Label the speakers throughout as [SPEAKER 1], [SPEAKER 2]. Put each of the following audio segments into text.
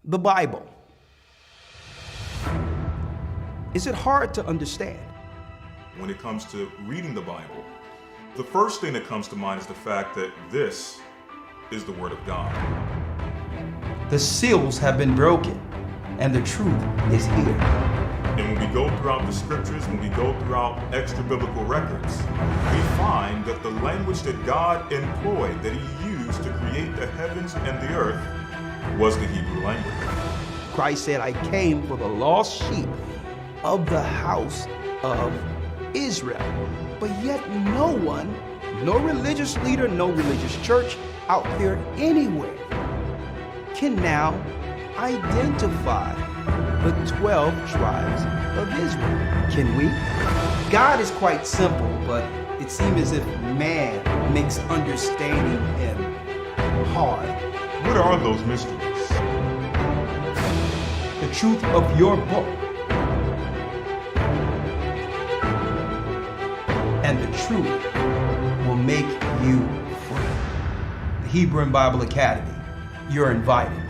[SPEAKER 1] The Bible. Is it hard to understand?
[SPEAKER 2] When it comes to reading the Bible, the first thing that comes to mind is the fact that this is the Word of God.
[SPEAKER 1] The seals have been broken, and the truth is here.
[SPEAKER 2] And when we go throughout the scriptures, when we go throughout extra-biblical records, we find that the language that God employed, that He used to create the heavens and the earth, was the Hebrew language.
[SPEAKER 1] Christ said, I came for the lost sheep of the house of Israel. But yet no one, no religious leader, no religious church out there anywhere can now identify the 12 tribes of Israel. Can we? God is quite simple, but it seems as if man makes understanding Him hard.
[SPEAKER 2] What are those mysteries?
[SPEAKER 1] The truth of your book and the truth will make you free. The Hebrew and Bible Academy, you're invited.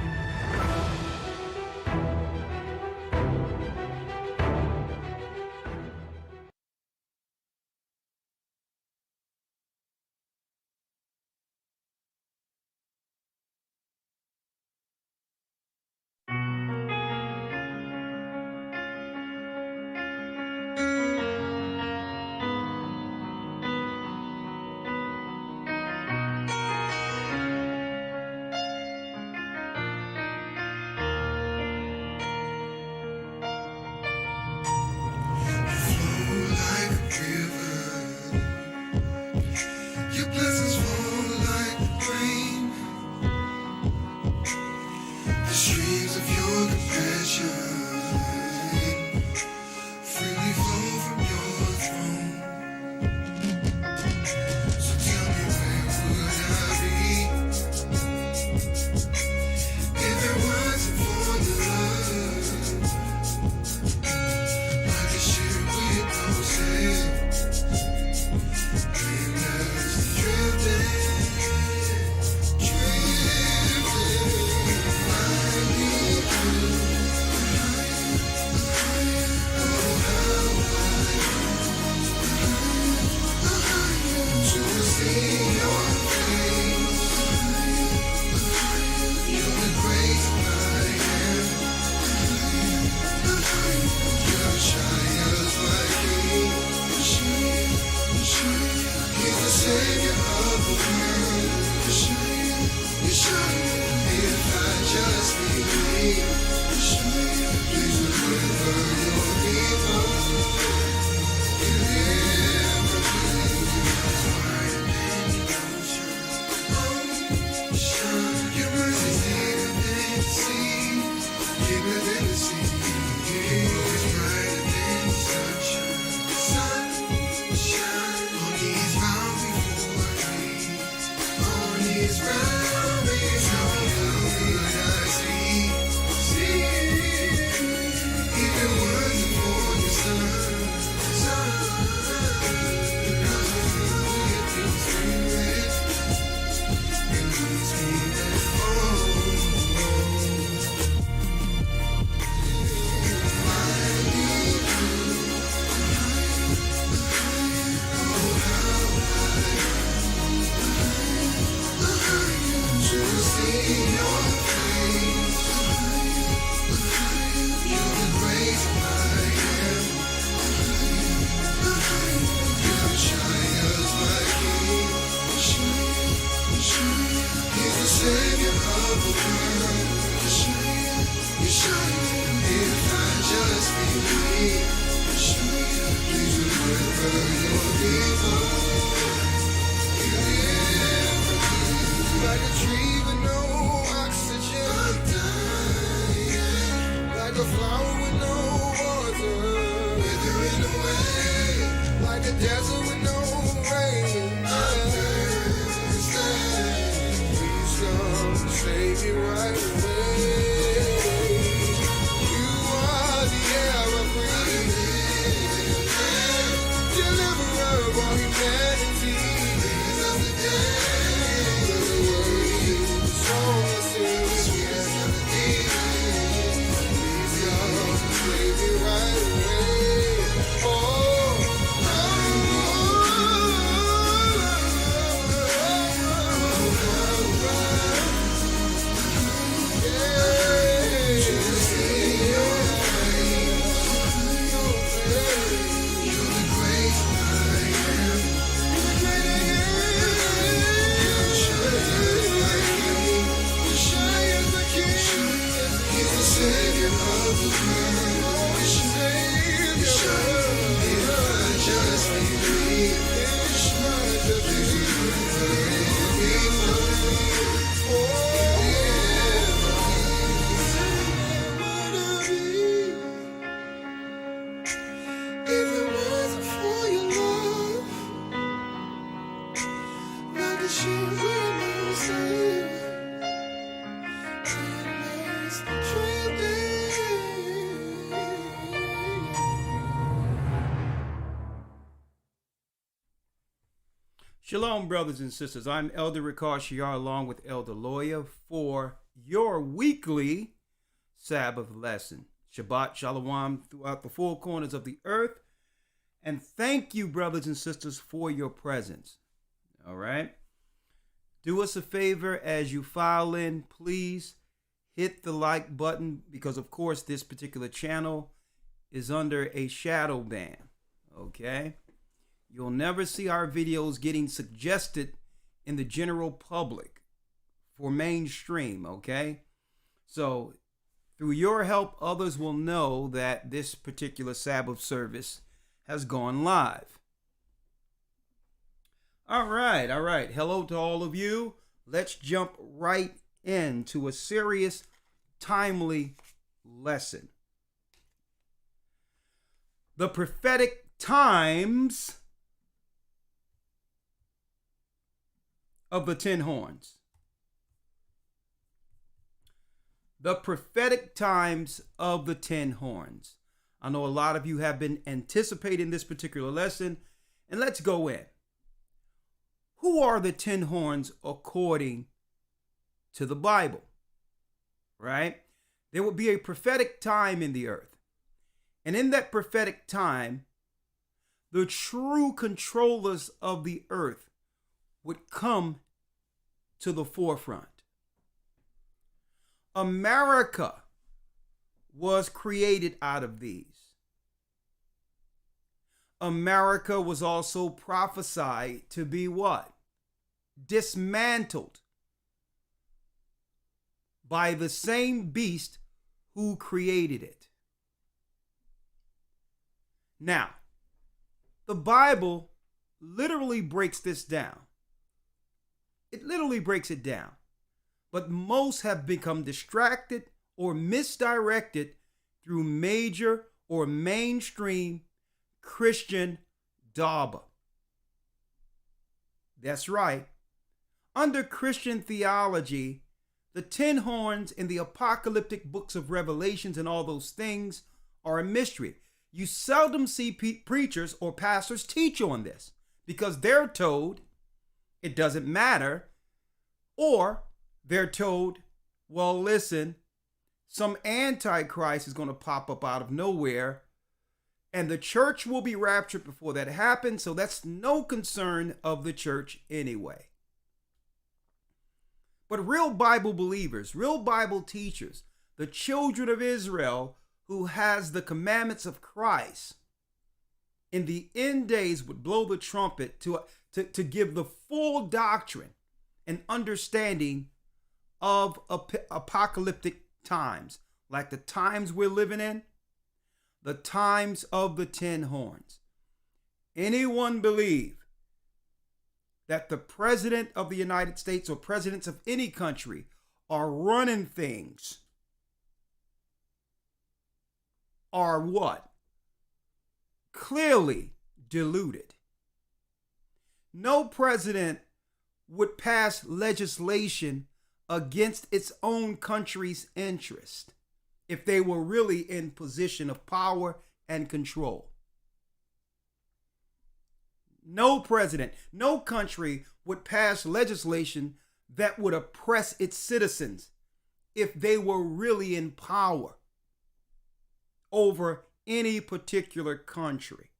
[SPEAKER 3] Sun shine on these mountains.
[SPEAKER 1] Shalom, brothers and sisters. I'm Elder Rawchaa along with Elder Lawya for your weekly Sabbath lesson. Shabbat Shalom throughout the four corners of the earth. And thank you, brothers and sisters, for your presence. All right. Do us a favor as you file in, please hit the like button because, of course, this particular channel is under a shadow ban. Okay. You'll never see our videos getting suggested in the general public for mainstream, okay? So through your help, others will know that this particular Sabbath service has gone live. All right. Hello to all of you. Let's jump right into a serious, timely lesson. The Prophetic Times of the 10 horns. The Prophetic Times of the 10 horns. I know a lot of you have been anticipating this particular lesson, and let's go in. Who are the 10 horns according to the Bible? Right? There will be a prophetic time in the earth. And in that prophetic time, the true controllers of the earth would come to the forefront. America was created out of these. America was also prophesied to be what? Dismantled by the same beast who created it. Now, the Bible literally breaks this down. It literally breaks it down. But most have become distracted or misdirected through major or mainstream Christian dogma. That's right. Under Christian theology, the 10 horns in the apocalyptic books of Revelations and all those things are a mystery. You seldom see preachers or pastors teach on this because they're told it doesn't matter, or they're told, well, listen, some antichrist is going to pop up out of nowhere and the church will be raptured before that happens, so that's no concern of the church anyway. But real Bible believers, real Bible teachers, the children of Israel who has the commandments of Christ in the end days would blow the trumpet to give the full doctrine and understanding of apocalyptic times, like the times we're living in, the times of the 10 horns. Anyone believe that the president of the United States or presidents of any country are running things are what? Clearly deluded. No president would pass legislation against its own country's interest if they were really in position of power and control. No president, no country would pass legislation that would oppress its citizens if they were really in power over any particular country.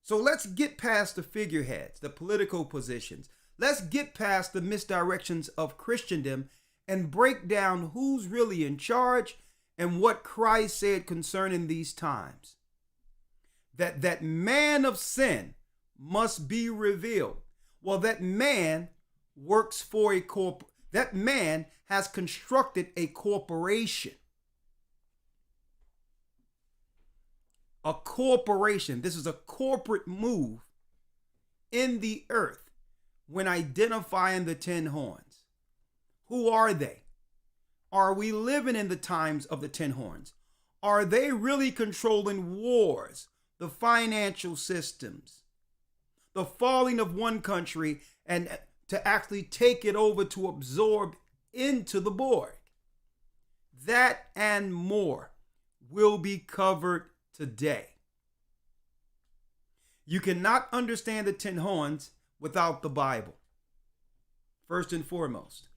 [SPEAKER 1] So let's get past the figureheads, the political positions. Let's get past the misdirections of Christendom and break down who's really in charge and what Christ said concerning these times. That man of sin must be revealed. Well, that man works for that man has constructed a corporation. A corporation. This is a corporate move in the earth when identifying the 10 horns. Who are they? Are we living in the times of the 10 horns? Are they really controlling wars, the financial systems, the falling of one country and to actually take it over to absorb into the board. That and more will be covered today. You cannot understand the 10 horns without the Bible. First and foremost,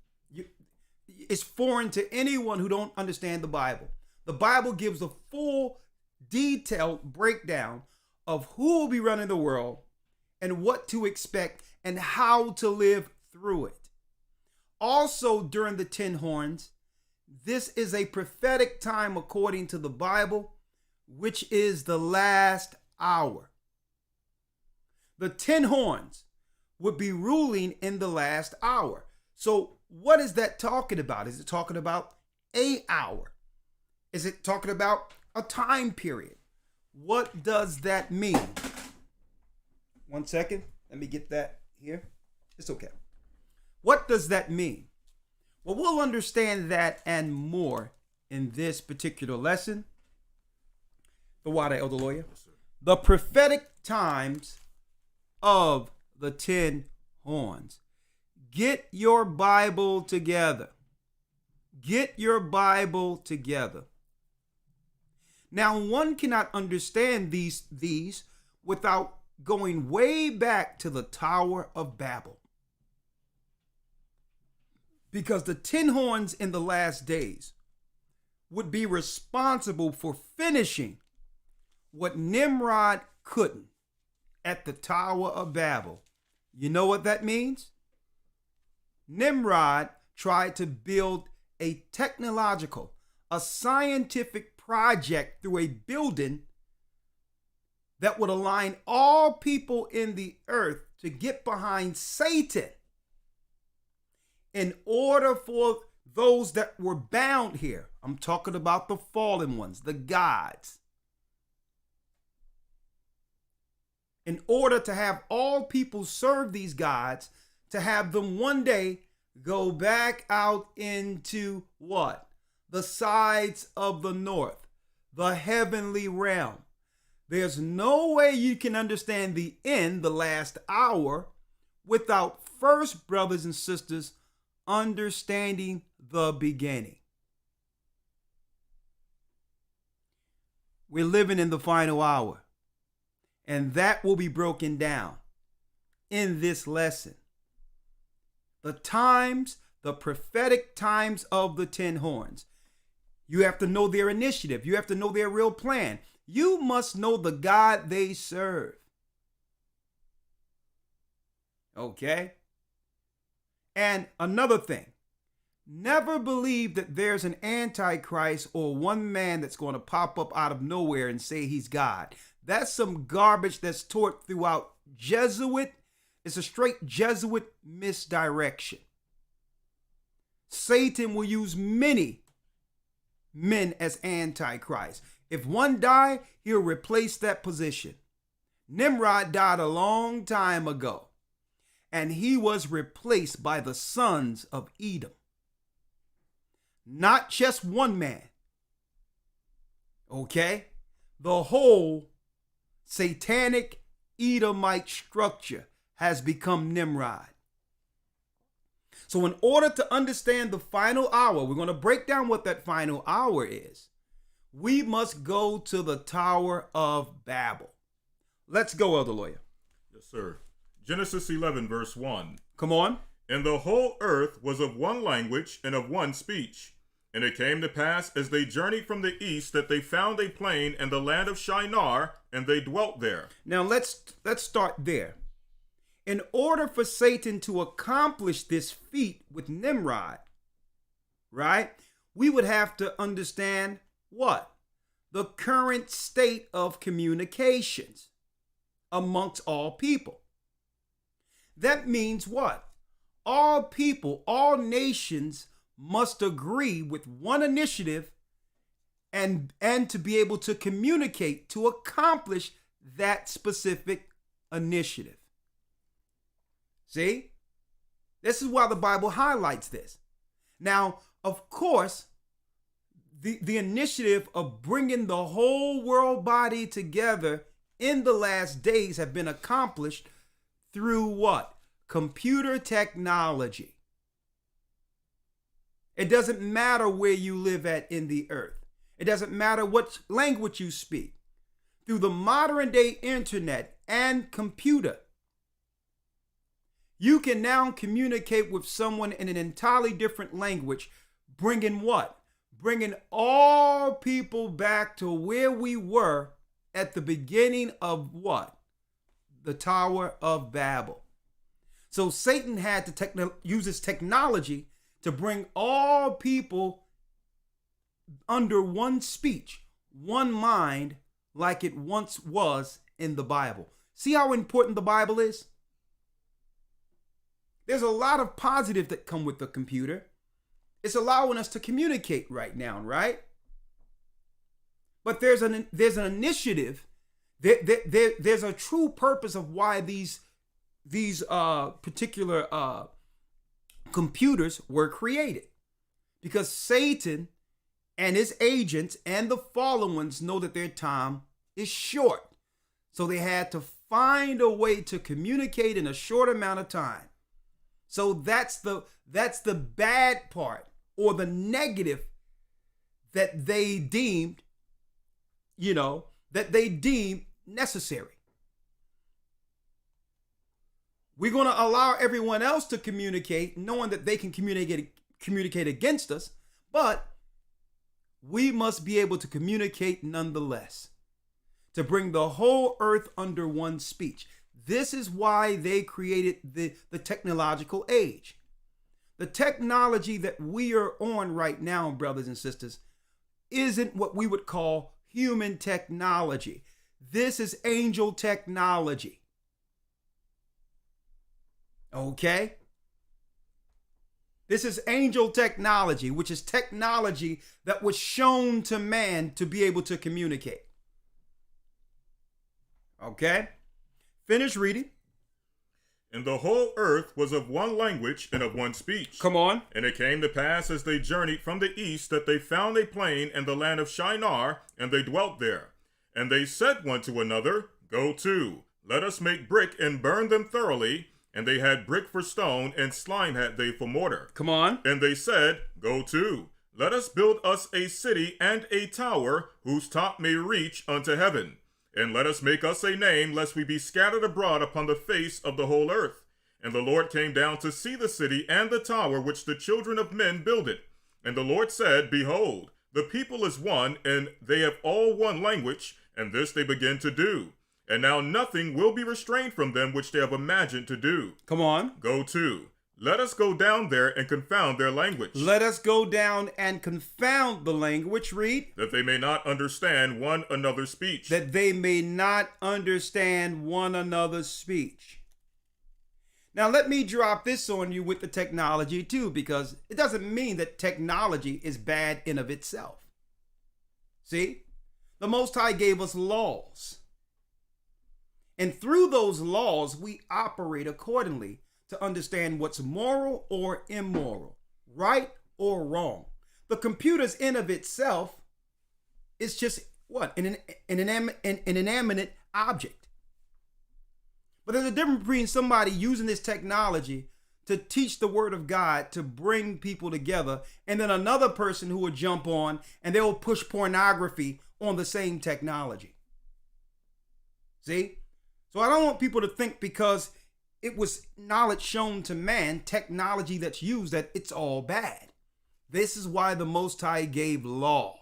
[SPEAKER 1] it's foreign to anyone who don't understand the Bible. The Bible gives a full, detailed breakdown of who will be running the world and what to expect and how to live through it. Also, during the 10 horns, this is a prophetic time according to the Bible, which is the last hour. The 10 horns would be ruling in the last hour. So what is that talking about? Is it talking about an hour? Is it talking about a time period? What does that mean? 1 second. Let me get that here. It's okay. What does that mean? Well, we'll understand that and more in this particular lesson. The water, Elder Lawya.
[SPEAKER 2] Yes, sir.
[SPEAKER 1] The prophetic times of the 10 horns. Get your Bible together. Get your Bible together. Now, one cannot understand these without going way back to the Tower of Babel. Because the 10 horns in the last days would be responsible for finishing what Nimrod couldn't at the Tower of Babel. You know what that means? Nimrod tried to build a technological, a scientific project through a building that would align all people in the earth to get behind Satan in order for those that were bound here. I'm talking about the fallen ones, the gods. In order to have all people serve these gods, to have them one day go back out into what? The sides of the north, the heavenly realm. There's no way you can understand the end, the last hour, without first, brothers and sisters, understanding the beginning. We're living in the final hour, and that will be broken down in this lesson. The times, the prophetic times of the 10 horns. You have to know their initiative. You have to know their real plan. You must know the God they serve. Okay? And another thing, never believe that there's an antichrist or one man that's going to pop up out of nowhere and say he's God. That's some garbage that's taught throughout Jesuit. It's a straight Jesuit misdirection. Satan will use many men as antichrist. If one die, he'll replace that position. Nimrod died a long time ago, and he was replaced by the sons of Edom. Not just one man. Okay? The whole satanic Edomite structure has become Nimrod. So in order to understand the final hour, we're going to break down what that final hour is. We must go to the Tower of Babel. Let's go, Elder Rawchaa.
[SPEAKER 2] Yes, sir. Genesis 11, verse 1.
[SPEAKER 1] Come on.
[SPEAKER 2] And the whole earth was of one language and of one speech. And it came to pass, as they journeyed from the east, that they found a plain in the land of Shinar, and they dwelt there.
[SPEAKER 1] Now let's start there. In order for Satan to accomplish this feat with Nimrod, right, we would have to understand what? The current state of communications amongst all people. That means what? All people, all nations must agree with one initiative and to be able to communicate to accomplish that specific initiative. See? This is why the Bible highlights this. Now, of course, the initiative of bringing the whole world body together in the last days have been accomplished through what? computer technology. It doesn't matter where you live at in the earth. It doesn't matter what language you speak. Through the modern day internet and computer, you can now communicate with someone in an entirely different language, bringing what? Bringing all people back to where we were at the beginning of what? The Tower of Babel. So Satan had to use his technology to bring all people under one speech, one mind, like it once was in the Bible. See how important the Bible is? There's a lot of positive that come with the computer. It's allowing us to communicate right now, right? But there's an initiative. There's a true purpose of why these particular computers were created. Because Satan and his agents and the fallen ones know that their time is short. So they had to find a way to communicate in a short amount of time. So that's the bad part, or the negative that they deemed, necessary. We're going to allow everyone else to communicate, knowing that they can communicate against us, but we must be able to communicate nonetheless, to bring the whole earth under one speech. This is why they created the technological age. The technology that we are on right now, brothers and sisters, isn't what we would call human technology. This is angel technology. Okay? This is angel technology, which is technology that was shown to man to be able to communicate. Okay? Finish reading.
[SPEAKER 2] And the whole earth was of one language and of one speech.
[SPEAKER 1] Come on.
[SPEAKER 2] And it came to pass as they journeyed from the east that they found a plain in the land of Shinar, and they dwelt there. And they said one to another, Go to, let us make brick and burn them thoroughly. And they had brick for stone, and slime had they for mortar.
[SPEAKER 1] Come on.
[SPEAKER 2] And they said, Go to, let us build us a city and a tower, whose top may reach unto heaven. And let us make us a name, lest we be scattered abroad upon the face of the whole earth. And the Lord came down to see the city and the tower which the children of men builded. And the Lord said, Behold, the people is one, and they have all one language, and this they begin to do. And now nothing will be restrained from them which they have imagined to do.
[SPEAKER 1] Come on.
[SPEAKER 2] Go to. Let us go down there and confound their language.
[SPEAKER 1] Let us go down and confound the language. Read.
[SPEAKER 2] That they may not understand one another's speech.
[SPEAKER 1] That they may not understand one another's speech. Now let me drop this on you with the technology too, because it doesn't mean that technology is bad in of itself. See? The Most High gave us laws. And through those laws, we operate accordingly to understand what's moral or immoral, right or wrong. The computer's in of itself is just what? An inanimate object. But there's a difference between somebody using this technology to teach the word of God, to bring people together, and then another person who will jump on and they will push pornography on the same technology. See? So I don't want people to think because it was knowledge shown to man, technology that's used, that it's all bad. This is why the Most High gave law.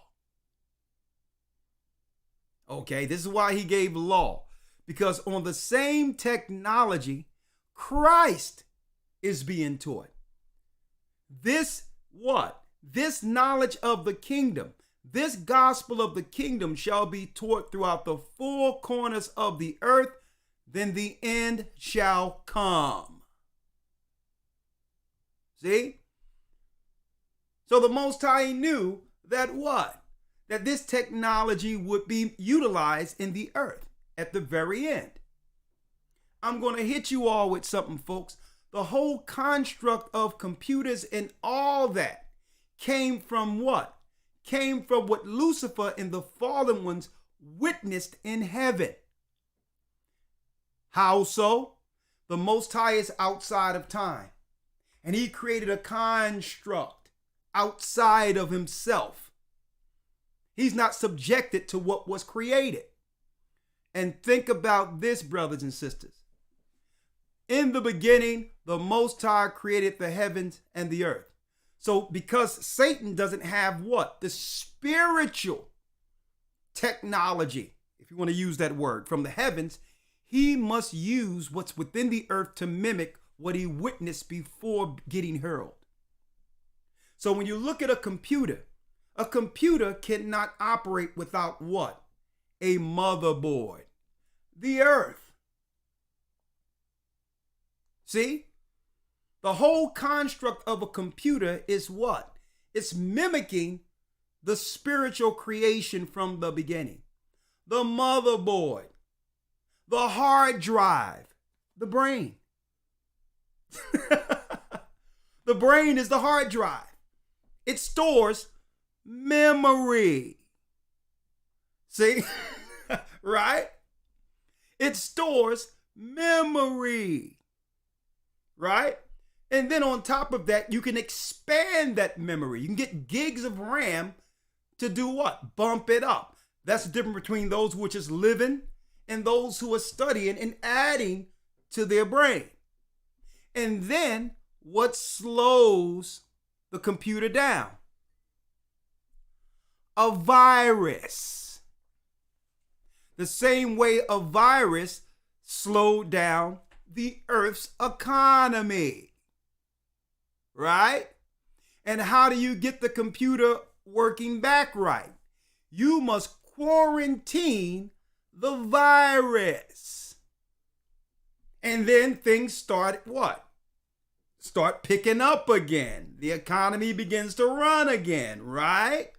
[SPEAKER 1] Okay, this is why he gave law. Because on the same technology, Christ is being taught. This what? This knowledge of the kingdom, this gospel of the kingdom shall be taught throughout the four corners of the earth, then the end shall come. See? So the Most High knew that what? That this technology would be utilized in the earth at the very end. I'm going to hit you all with something, folks. The whole construct of computers and all that came from what? Came from what Lucifer and the fallen ones witnessed in heaven. How so? the Most High is outside of time, and he created a construct outside of himself. He's not subjected to what was created. And think about this, brothers and sisters. In the beginning, the Most High created the heavens and the earth. So because Satan doesn't have what? The spiritual technology, if you want to use that word, from the heavens, he must use what's within the earth to mimic what he witnessed before getting hurled. So when you look at a computer cannot operate without what? A motherboard. The earth. See? The whole construct of a computer is what? It's mimicking the spiritual creation from the beginning. The motherboard, the hard drive, the brain. The brain is the hard drive. It stores memory. See? Right? It stores memory. Right? And then on top of that, you can expand that memory. You can get gigs of RAM to do what? Bump it up. That's the difference between those which is living and those who are studying and adding to their brain. And then what slows the computer down? A virus. The same way a virus slowed down the earth's economy. Right? And how do you get the computer working back right? You must quarantine the virus. And then things start what? Start picking up again. The economy begins to run again, right?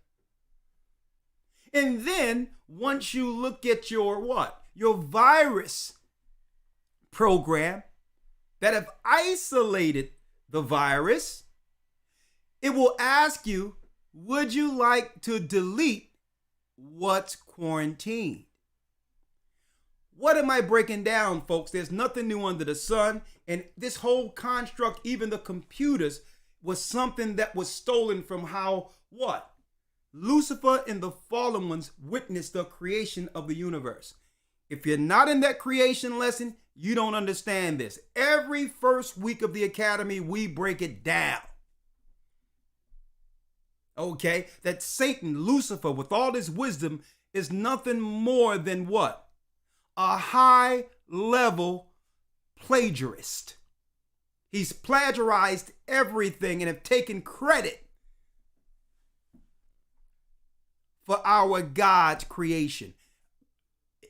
[SPEAKER 1] And then once you look at your what? Your virus program that have isolated the virus, it will ask you, would you like to delete what's quarantined? What am I breaking down, folks? There's nothing new under the sun. And this whole construct, even the computers, was something that was stolen from how, what? Lucifer and the fallen ones witnessed the creation of the universe. If you're not in that creation lesson, you don't understand this. Every first week of the academy, we break it down. Okay? That Satan, Lucifer, with all his wisdom, is nothing more than what? A high-level plagiarist. He's plagiarized everything and have taken credit for our God's creation,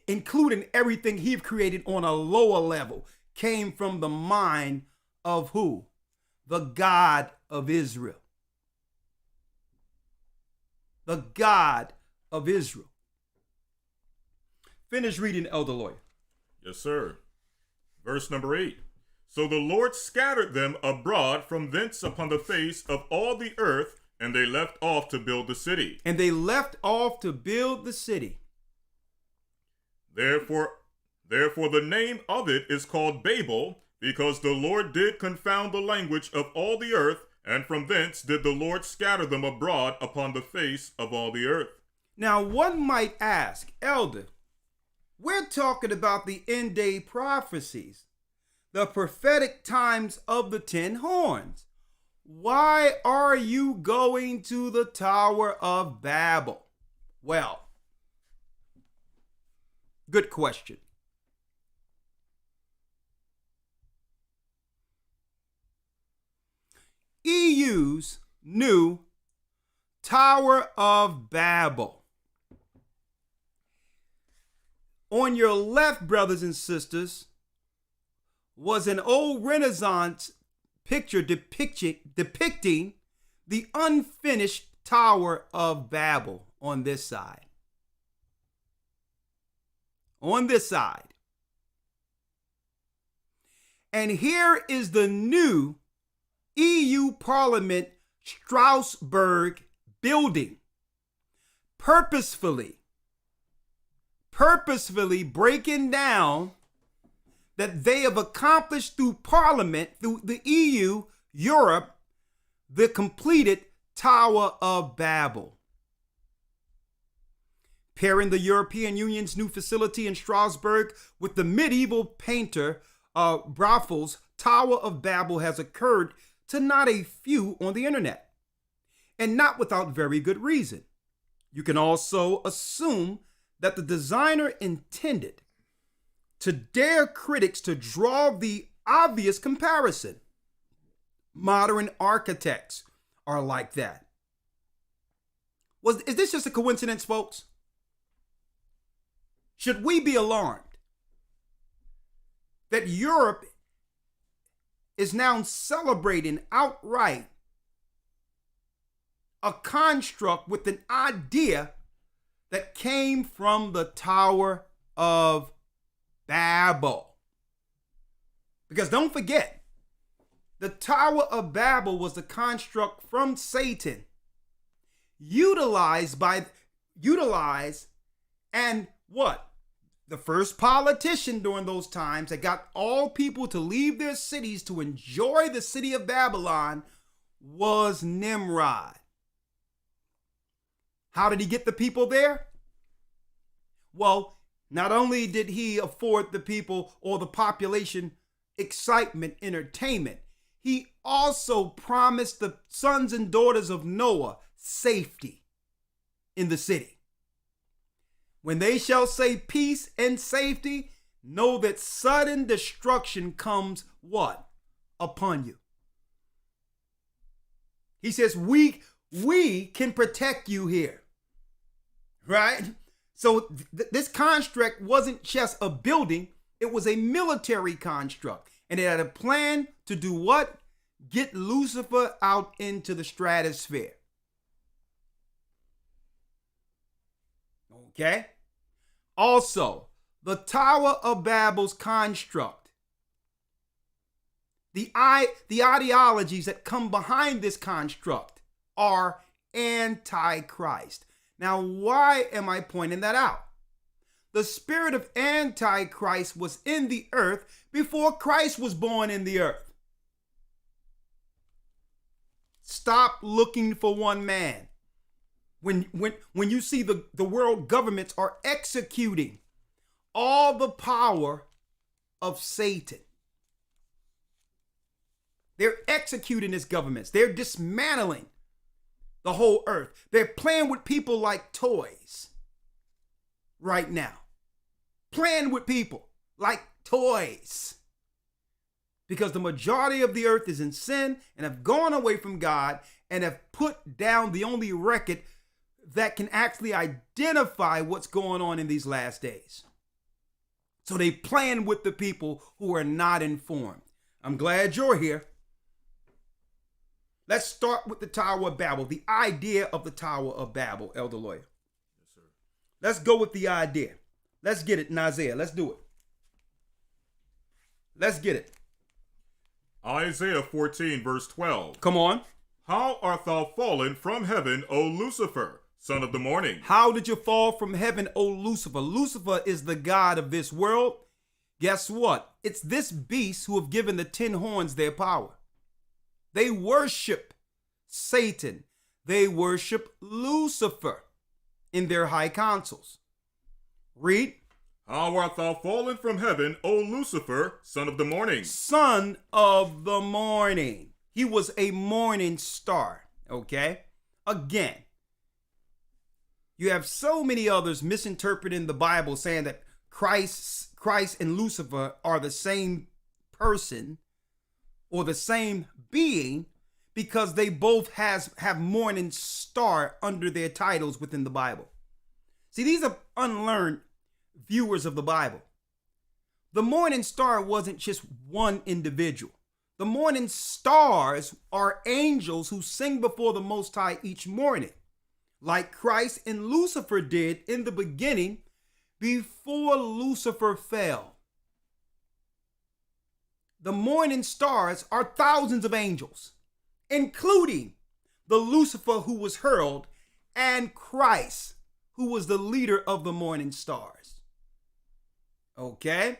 [SPEAKER 1] including everything he created on a lower level, came from the mind of who? The God of Israel. The God of Israel. Finish reading, Elder Lawya.
[SPEAKER 2] Yes, sir. Verse number 8. So the Lord scattered them abroad from thence upon the face of all the earth, and they left off to build the city.
[SPEAKER 1] And they left off to build the city.
[SPEAKER 2] Therefore the name of it is called Babel, because the Lord did confound the language of all the earth, and from thence did the Lord scatter them abroad upon the face of all the earth.
[SPEAKER 1] Now one might ask, Elder, we're talking about the end day prophecies, the prophetic times of the 10 horns. Why are you going to the Tower of Babel? Well, good question. EU's new Tower of Babel. On your left, brothers and sisters, was an old Renaissance picture depicting the unfinished Tower of Babel on this side. On this side. And here is the new EU Parliament Strasbourg building, purposefully breaking down that they have accomplished through Parliament, through the EU, Europe, the completed Tower of Babel. Pairing the European Union's new facility in Strasbourg with the medieval painter Braffel's Tower of Babel has occurred to not a few on the internet, and not without very good reason. You can also assume that the designer intended to dare critics to draw the obvious comparison. Modern architects are like that. Is this just a coincidence, folks? Should we be alarmed that Europe is now celebrating outright a construct with an idea that came from the Tower of Babel? Because don't forget, the Tower of Babel was a construct from Satan, utilized and what? The first politician during those times that got all people to leave their cities to enjoy the city of Babylon was Nimrod. How did he get the people there? Well, not only did he afford the people or the population excitement, entertainment, he also promised the sons and daughters of Noah safety in the city. When they shall say peace and safety, know that sudden destruction comes what? Upon you. He says, we can protect you here, right? So this construct wasn't just a building, it was a military construct. And it had a plan to do what? Get Lucifer out into the stratosphere. Okay? Also, the Tower of Babel's construct, the ideologies that come behind this construct are antichrist. Now, why am I pointing that out? The spirit of antichrist was in the earth before Christ was born in the earth. Stop looking for one man. When you see the world governments are executing all the power of Satan. They're executing his governments. They're dismantling the whole earth. They're playing with people like toys right now. Playing with people like toys. Because the majority of the earth is in sin and have gone away from God and have put down the only record that can actually identify what's going on in these last days. So they playing with the people who are not informed. I'm glad you're here. Let's start with the Tower of Babel, the idea of the Tower of Babel, Elder Lawya.
[SPEAKER 2] Yes, sir.
[SPEAKER 1] Let's go with the idea. Let's get it in Isaiah. Let's do it. Let's get it.
[SPEAKER 2] Isaiah 14, verse 12.
[SPEAKER 1] Come on.
[SPEAKER 2] How art thou fallen from heaven, O Lucifer, son of the morning?
[SPEAKER 1] How did you fall from heaven, O Lucifer? Lucifer is the god of this world. Guess what? It's this beast who have given the 10 horns their power. They worship Satan. They worship Lucifer in their high councils. Read.
[SPEAKER 2] How art thou fallen from heaven, O Lucifer, son of the morning?
[SPEAKER 1] Son of the morning. He was a morning star, okay? Again, you have so many others misinterpreting the Bible, saying that Christ and Lucifer are the same person or the same being because they both have morning star under their titles within the Bible. See, these are unlearned viewers of the Bible. The morning star wasn't just one individual. The morning stars are angels who sing before the Most High each morning, like Christ and Lucifer did in the beginning before Lucifer fell. The morning stars are thousands of angels, including the Lucifer who was hurled and Christ, who was the leader of the morning stars. Okay?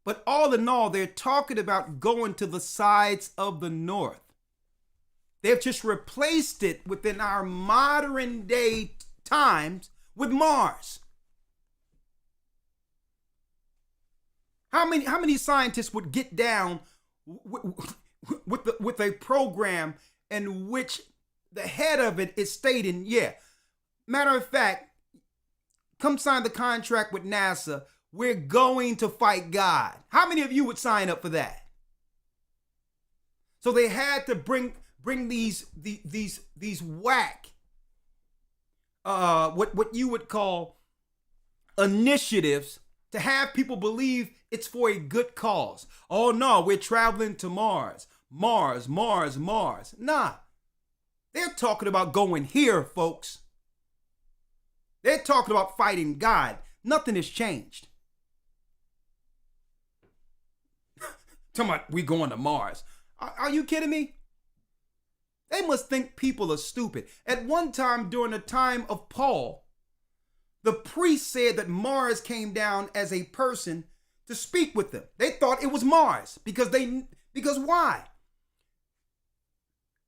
[SPEAKER 1] But all in all, they're talking about going to the sides of the north. They've just replaced it within our modern day times with Mars. How many scientists would get down with a program in which the head of it is stating, yeah, matter of fact, come sign the contract with NASA. We're going to fight God. How many of you would sign up for that? So they had to bring these whack, what you would call initiatives to have people believe it's for a good cause. Oh no, we're traveling to Mars. Mars. Nah, they're talking about going here, folks. They're talking about fighting God. Nothing has changed. Talking about we going to Mars. Are you kidding me? They must think people are stupid. At one time during the time of Paul, the priest said that Mars came down as a person to speak with them. They thought it was Mars because why?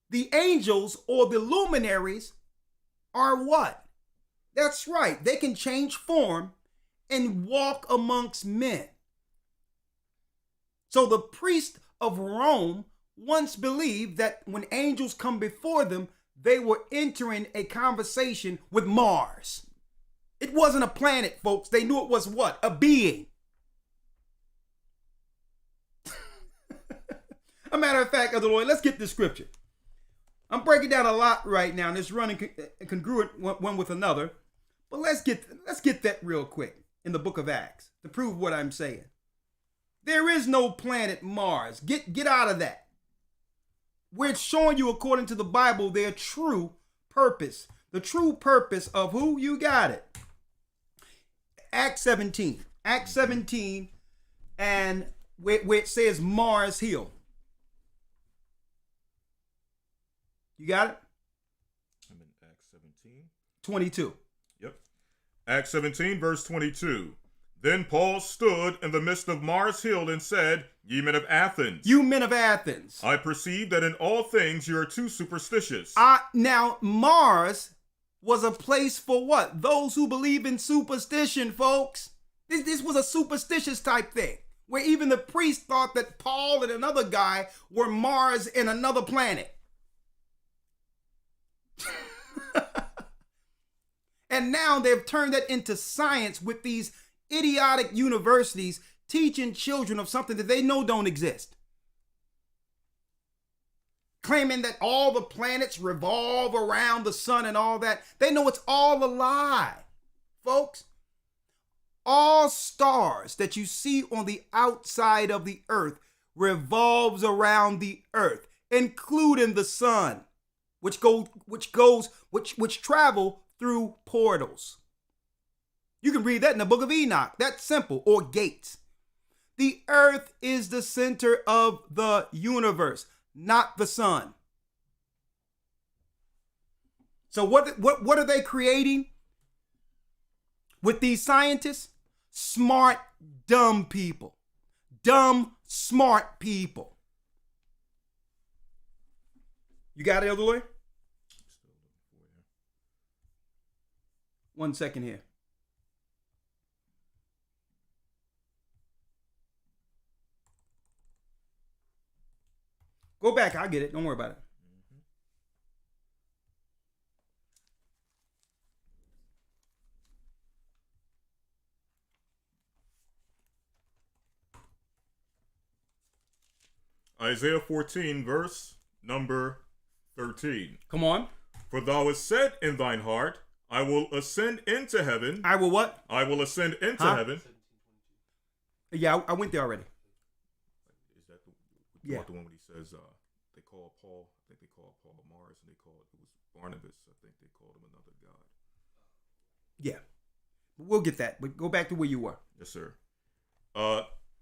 [SPEAKER 1] The angels or the luminaries are what? That's right. They can change form and walk amongst men. So the priest of Rome once believed that when angels come before them, they were entering a conversation with Mars. It wasn't a planet, folks. They knew it was what? A being. A matter of fact, Elder Rawchaa, let's get this scripture. I'm breaking down a lot right now, and it's running congruent one with another. But let's get that real quick in the book of Acts to prove what I'm saying. There is no planet Mars. Get out of that. We're showing you, according to the Bible, their true purpose. The true purpose of who? You got it. Acts 17. Acts 17, and where it says Mars Hill. You got it?
[SPEAKER 2] I'm in Acts 17.
[SPEAKER 1] 22.
[SPEAKER 2] Yep. Acts 17, verse 22. Then Paul stood in the midst of Mars Hill and said, Ye men of Athens.
[SPEAKER 1] You men of Athens.
[SPEAKER 2] I perceive that in all things you are too superstitious.
[SPEAKER 1] Now, Mars was a place for what? Those who believe in superstition, folks. This was a superstitious type thing, where even the priest thought that Paul and another guy were Mars in another planet. And now they've turned that into science with these idiotic universities teaching children of something that they know don't exist. Claiming that all the planets revolve around the sun and all that. They know it's all a lie, folks. All stars that you see on the outside of the earth revolves around the earth, including the sun, which travel through portals. You can read that in the book of Enoch. That's simple. Or gates. The earth is the center of the universe, not the sun. So what are they creating with these scientists? Smart, dumb people. Dumb, smart people. You got it, Elder Rawchaa? 1 second here. Go back. I'll get it. Don't worry about it.
[SPEAKER 2] Isaiah 14, verse number 13.
[SPEAKER 1] Come on.
[SPEAKER 2] For thou hast said in thine heart, I will ascend into heaven.
[SPEAKER 1] I will what?
[SPEAKER 2] I will ascend into heaven.
[SPEAKER 1] Yeah, I went there already.
[SPEAKER 2] Is that the one when he says they call Paul? I think they call Paul Mars, and it was Barnabas. I think they called him another god.
[SPEAKER 1] Yeah, we'll get that. But go back to where you were.
[SPEAKER 2] Yes, sir.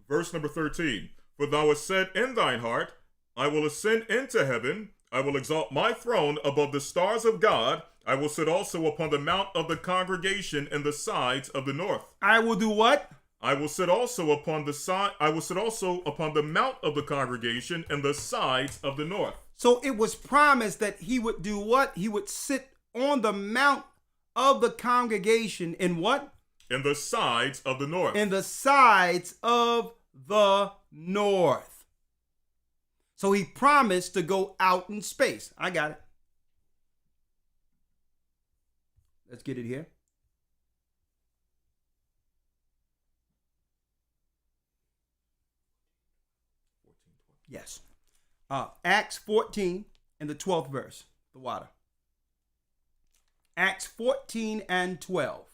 [SPEAKER 2] Verse number 13. For thou hast said in thine heart, I will ascend into heaven. I will exalt my throne above the stars of God. I will sit also upon the mount of the congregation in the sides of the north.
[SPEAKER 1] I will do what?
[SPEAKER 2] I will sit also upon the side. I will sit also upon the mount of the congregation and the sides of the north.
[SPEAKER 1] So it was promised that he would do what? He would sit on the mount of the congregation in what?
[SPEAKER 2] In the sides of the north.
[SPEAKER 1] In the sides of the north. So he promised to go out in space. I got it. Let's get it here. Yes. Acts 14 and the 12th verse, the water. Acts 14 and 12.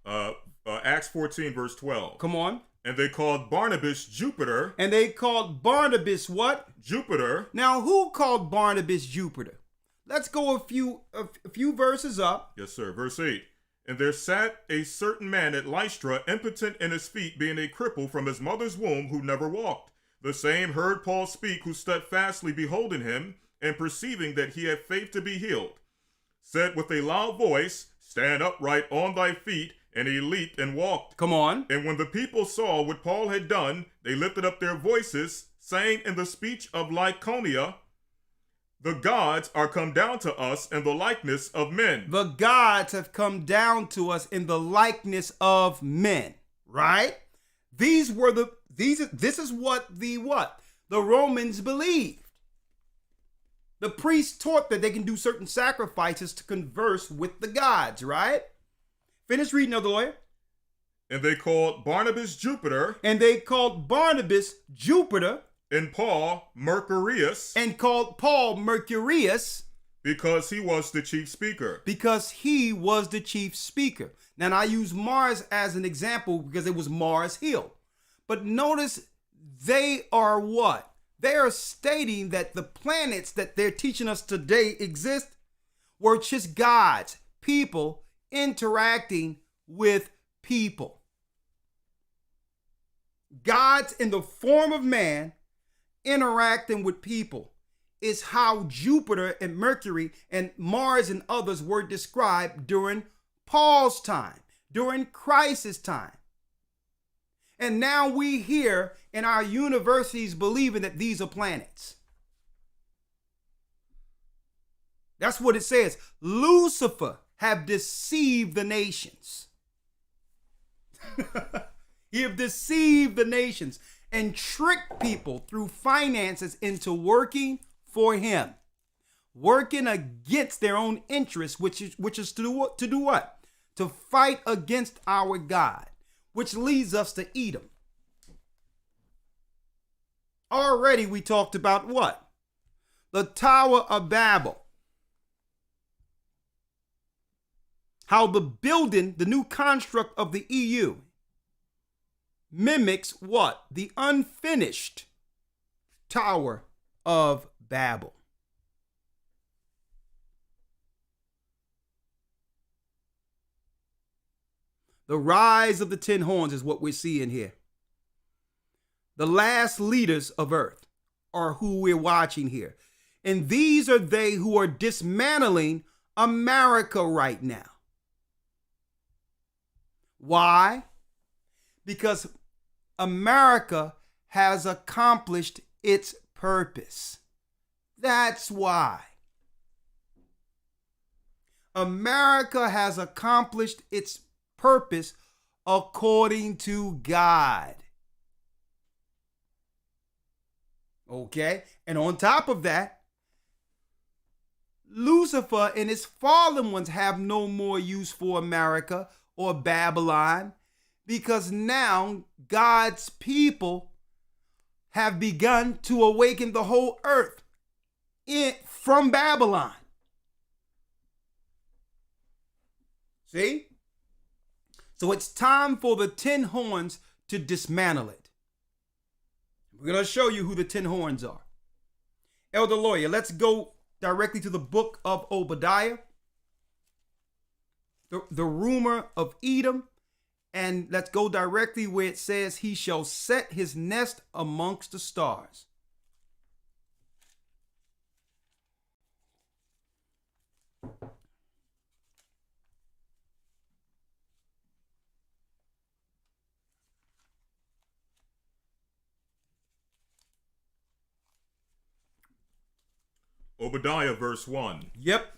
[SPEAKER 2] Acts 14 verse 12.
[SPEAKER 1] Come on.
[SPEAKER 2] And they called Barnabas Jupiter.
[SPEAKER 1] And they called Barnabas what?
[SPEAKER 2] Jupiter.
[SPEAKER 1] Now, who called Barnabas Jupiter? Let's go a few verses up.
[SPEAKER 2] Yes, sir. Verse 8. And there sat a certain man at Lystra, impotent in his feet, being a cripple from his mother's womb, who never walked. The same heard Paul speak, who steadfastly beholding him, and perceiving that he had faith to be healed, said with a loud voice, Stand upright on thy feet. And he leaped and walked.
[SPEAKER 1] Come on.
[SPEAKER 2] And when the people saw what Paul had done, they lifted up their voices, saying in the speech of Lycaonia, The gods are come down to us in the likeness of men.
[SPEAKER 1] The gods have come down to us in the likeness of men. Right? This is what the Romans believed. The priests taught that they can do certain sacrifices to converse with the gods, right? Finish reading, Elder Lawyer.
[SPEAKER 2] And they called Barnabas Jupiter.
[SPEAKER 1] And they called Barnabas Jupiter.
[SPEAKER 2] And Paul Mercurius.
[SPEAKER 1] And called Paul Mercurius.
[SPEAKER 2] Because he was the chief speaker.
[SPEAKER 1] Because he was the chief speaker. Now, I use Mars as an example because it was Mars Hill. But notice they are what? They are stating that the planets that they're teaching us today exist were just gods, people, interacting with people. Gods in the form of man interacting with people is how Jupiter and Mercury and Mars and others were described during Paul's time, during Christ's time. And now we hear in our universities believing that these are planets. That's what it says. Lucifer have deceived the nations. He have deceived the nations and tricked people through finances into working for him, working against their own interests, which is to do what? To fight against our God, which leads us to Edom. Already we talked about what? The Tower of Babel. How the building, the new construct of the EU, mimics what? The unfinished Tower of Babel. The rise of the 10 horns is what we're seeing here. The last leaders of earth are who we're watching here. And these are they who are dismantling America right now. Why? Because America has accomplished its purpose. That's why. America has accomplished its purpose according to God. Okay? And on top of that, Lucifer and his fallen ones have no more use for America or Babylon, because now God's people have begun to awaken the whole earth from Babylon. See? So it's time for the 10 horns to dismantle it. We're going to show you who the 10 horns are. Elder Lawya, let's go directly to the book of Obadiah. The rumor of Edom, and let's go directly where it says he shall set his nest amongst the stars.
[SPEAKER 2] Obadiah verse 1.
[SPEAKER 1] Yep.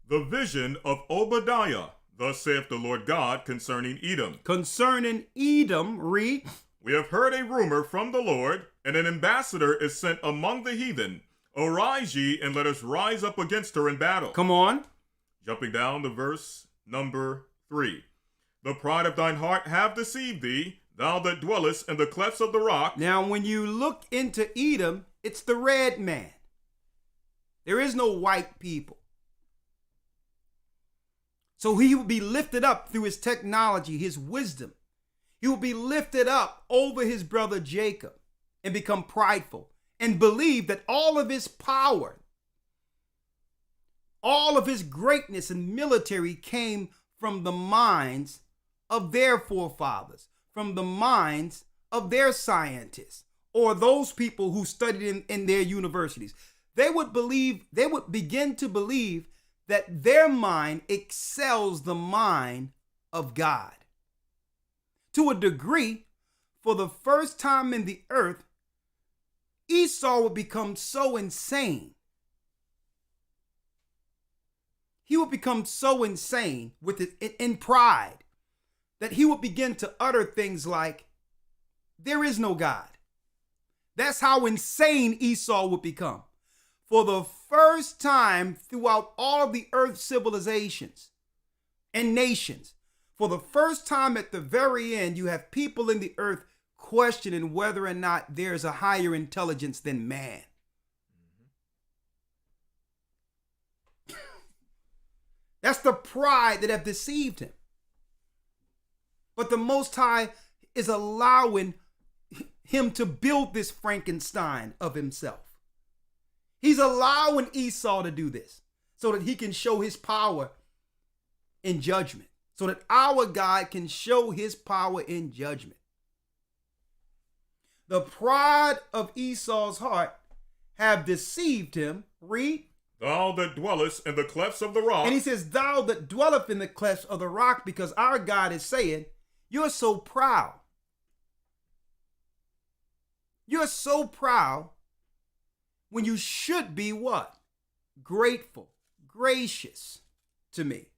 [SPEAKER 2] The vision of Obadiah. Thus saith the Lord God concerning Edom.
[SPEAKER 1] Concerning Edom, read.
[SPEAKER 2] We have heard a rumor from the Lord, and an ambassador is sent among the heathen. Arise ye, and let us rise up against her in battle.
[SPEAKER 1] Come on.
[SPEAKER 2] Jumping down to verse number 3. The pride of thine heart have deceived thee, thou that dwellest in the clefts of the rock.
[SPEAKER 1] Now, when you look into Edom, it's the red man. There is no white people. So he will be lifted up through his technology, his wisdom. He will be lifted up over his brother Jacob and become prideful and believe that all of his power, all of his greatness and military came from the minds of their forefathers, from the minds of their scientists, or those people who studied in their universities. They would begin to believe that their mind excels the mind of God. To a degree, for the first time in the earth, Esau would become so insane. He would become so insane with it in pride that he would begin to utter things like, there is no God. That's how insane Esau would become. For the first time throughout all of the earth's civilizations and nations, for the first time at the very end, you have people in the earth questioning whether or not there's a higher intelligence than man. That's the pride that have deceived him. But the Most High is allowing him to build this Frankenstein of himself. He's allowing Esau to do this so that he can show his power in judgment, so that our God can show his power in judgment. The pride of Esau's heart have deceived him. Read.
[SPEAKER 2] Thou that dwellest in the clefts of the rock.
[SPEAKER 1] And he says, thou that dwelleth in the clefts of the rock, because our God is saying, you're so proud. You're so proud when you should be what? Grateful, gracious to me.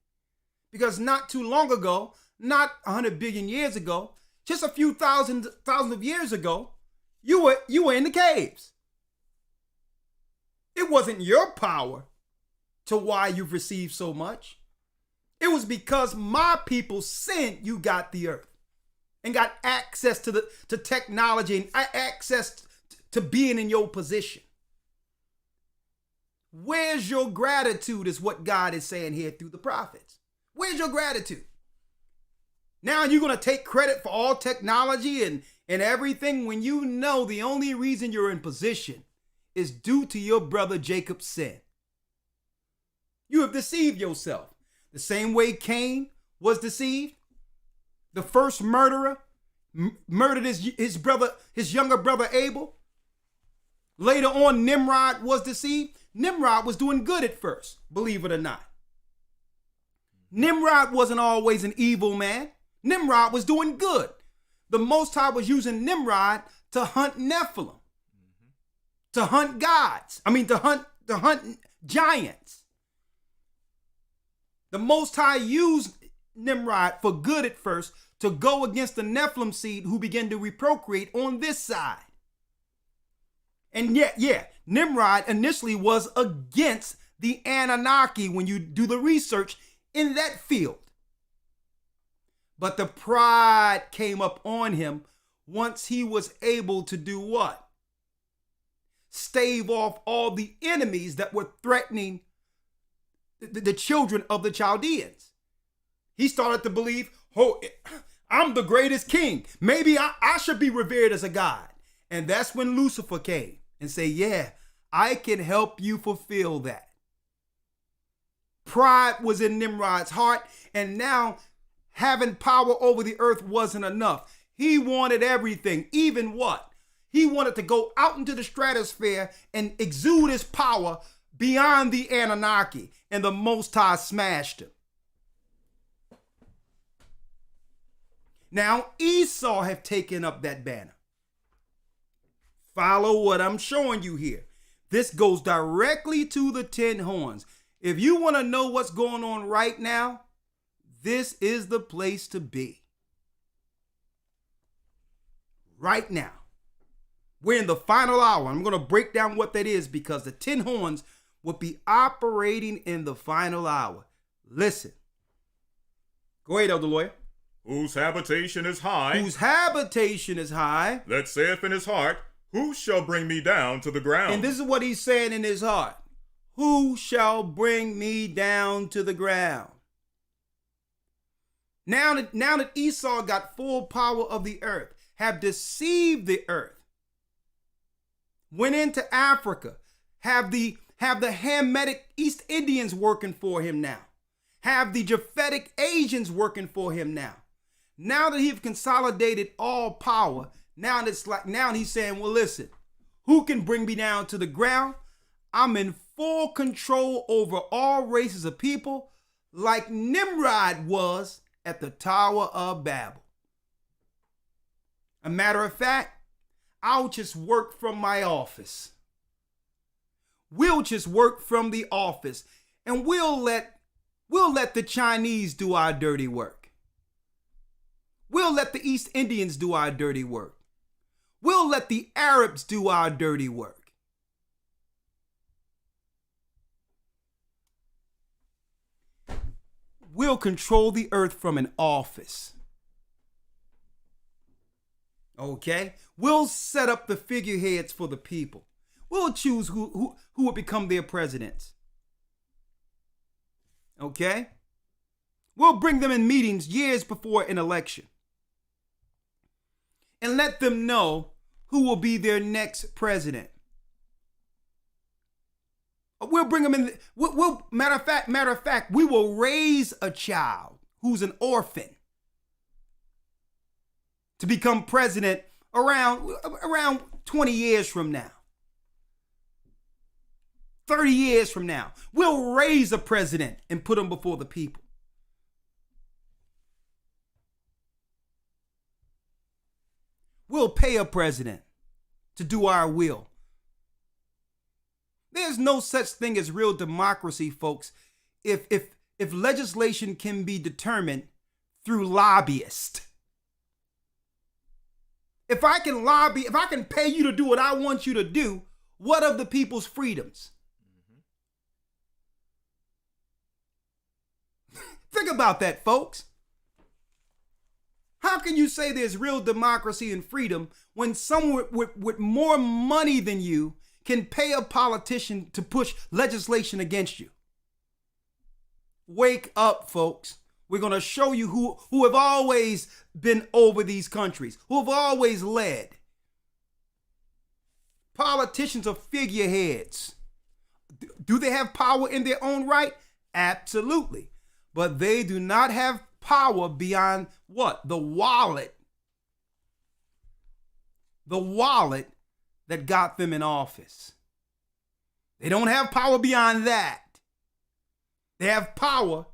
[SPEAKER 1] Because not too long ago, not 100 billion years ago, just a few thousands of years ago, you were in the caves. It wasn't your power to why you've received so much. It was because my people sinned, you got the earth and got access to technology and access to being in your position. Where's your gratitude is what God is saying here through the prophets. Where's your gratitude? Now you're going to take credit for all technology and everything when you know the only reason you're in position is due to your brother Jacob's sin. You have deceived yourself. The same way Cain was deceived. The first murderer murdered his younger brother Abel. Later on, Nimrod was deceived. Nimrod was doing good at first, believe it or not. Nimrod wasn't always an evil man. Nimrod was doing good. The Most High was using Nimrod to hunt Nephilim, to hunt gods. To hunt giants. The Most High used Nimrod for good at first to go against the Nephilim seed who began to reprocreate on this side. And yet, Nimrod initially was against the Anunnaki when you do the research in that field. But the pride came up on him once he was able to do what? Stave off all the enemies that were threatening the children of the Chaldeans. He started to believe, oh, I'm the greatest king. Maybe I should be revered as a god. And that's when Lucifer came and said, yeah, I can help you fulfill that. Pride was in Nimrod's heart, and now having power over the earth wasn't enough. He wanted everything, even what? He wanted to go out into the stratosphere and exude his power beyond the Anunnaki, and the Most High smashed him. Now Esau have taken up that banner. Follow what I'm showing you here. This goes directly to the 10 horns. If you want to know what's going on right now, this is the place to be. Right now. We're in the final hour. I'm going to break down what that is because the 10 horns will be operating in the final hour. Listen. Go ahead, Elder Lawya.
[SPEAKER 2] Whose habitation is high.
[SPEAKER 1] Whose habitation is high.
[SPEAKER 2] That saith in his heart, who shall bring me down to the ground?
[SPEAKER 1] And this is what he's saying in his heart. Who shall bring me down to the ground? Now that Esau got full power of the earth, have deceived the earth, went into Africa, have the Hamitic East Indians working for him now, have the Japhetic Asians working for him now. Now that he's consolidated all power, now he's saying, well, listen, who can bring me down to the ground? I'm in full control over all races of people, like Nimrod was at the Tower of Babel. A matter of fact, I'll just work from my office. We'll just work from the office, and we'll let the Chinese do our dirty work. We'll let the East Indians do our dirty work. We'll let the Arabs do our dirty work. We'll control the earth from an office. Okay? We'll set up the figureheads for the people. We'll choose who will become their presidents. Okay? We'll bring them in meetings years before an election. And let them know who will be their next president. We'll bring them in. Matter of fact, we will raise a child who's an orphan to become president around 20 years from now. 30 years from now. We'll raise a president and put him before the people. We'll pay a president to do our will. There's no such thing as real democracy, folks, if legislation can be determined through lobbyists. If I can pay you to do what I want you to do, what of the people's freedoms? Think about that, folks. How can you say there's real democracy and freedom when someone with more money than you can pay a politician to push legislation against you? Wake up, folks. We're going to show you who have always been over these countries, who have always led. Politicians are figureheads. Do they have power in their own right? Absolutely. But they do not have power beyond what? The wallet. The wallet that got them in office. They don't have power beyond that. They have power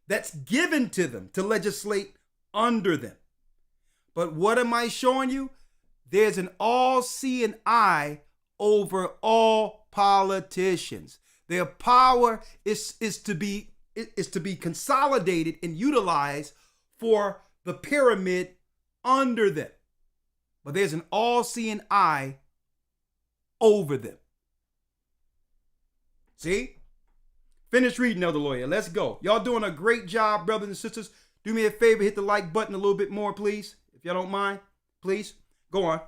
[SPEAKER 1] that's given to them to legislate under them. But what am I showing you? There's an all-seeing eye over all politicians. Their power is to be consolidated and utilized for the pyramid under them. But there's an all-seeing eye over them. See? Finish reading, Elder Lawya. Let's go. Y'all doing a great job, brothers and sisters. Do me a favor, hit the like button a little bit more, please. If y'all don't mind, please. Go on.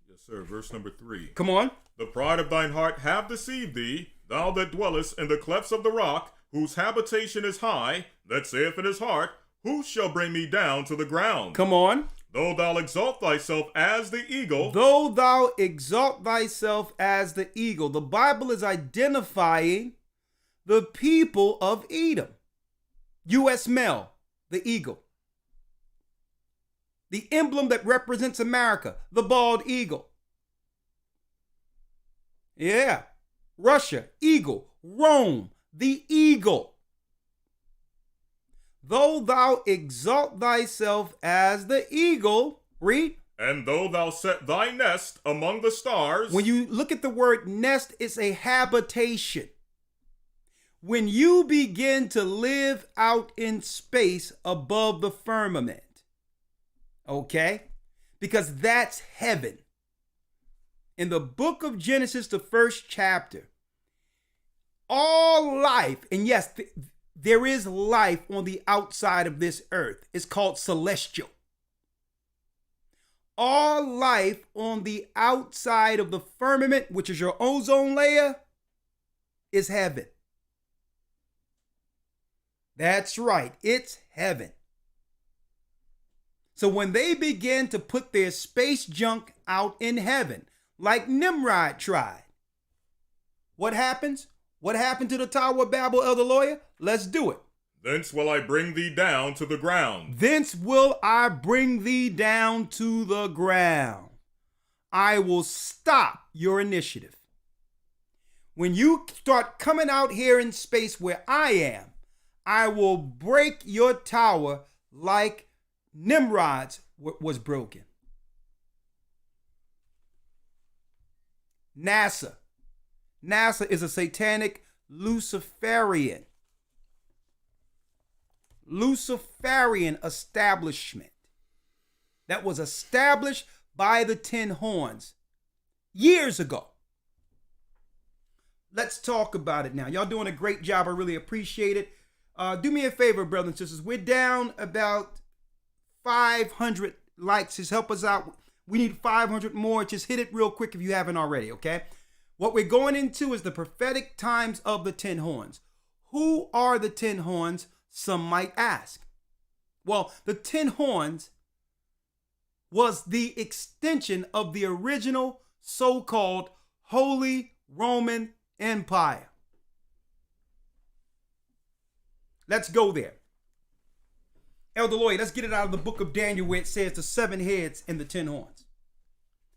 [SPEAKER 2] Yes, sir. Verse number 3.
[SPEAKER 1] Come on.
[SPEAKER 2] The pride of thine heart have deceived thee, thou that dwellest in the clefts of the rock, whose habitation is high, that saith in his heart, who shall bring me down to the ground?
[SPEAKER 1] Come on.
[SPEAKER 2] Though thou exalt thyself as the eagle.
[SPEAKER 1] Though thou exalt thyself as the eagle. The Bible is identifying the people of Edom. U.S. Mel, the eagle. The emblem that represents America, the bald eagle. Yeah. Russia, eagle. Rome, the eagle. Though thou exalt thyself as the eagle, read,
[SPEAKER 2] And though thou set thy nest among the stars.
[SPEAKER 1] When you look at the word nest, it's a habitation. When you begin to live out in space above the firmament, okay? Because that's heaven. In the book of Genesis, the first chapter, all life, and yes, there is life on the outside of this earth. It's called celestial. All life on the outside of the firmament, which is your ozone layer, is heaven. That's right, it's heaven. So when they begin to put their space junk out in heaven, like Nimrod tried, what happens? What happened to the Tower of Babel, Elder Lawya? Let's do it.
[SPEAKER 2] Thence will I bring thee down to the ground.
[SPEAKER 1] Thence will I bring thee down to the ground. I will stop your initiative. When you start coming out here in space where I am, I will break your tower like Nimrod's was broken. NASA is a satanic Luciferian establishment that was established by the 10 horns years ago. Let's talk about it now. Y'all doing a great job. I really appreciate it. Do me a favor, brothers and sisters. We're down about 500 likes. Just help us out. We need 500 more. Just hit it real quick if you haven't already, okay? What we're going into is the prophetic times of the 10 horns. Who are the 10 horns? Some might ask. Well, the 10 horns was the extension of the original so-called Holy Roman Empire. Let's go there. Elder Lawya, let's get it out of the book of Daniel where it says the 7 heads and the 10 horns.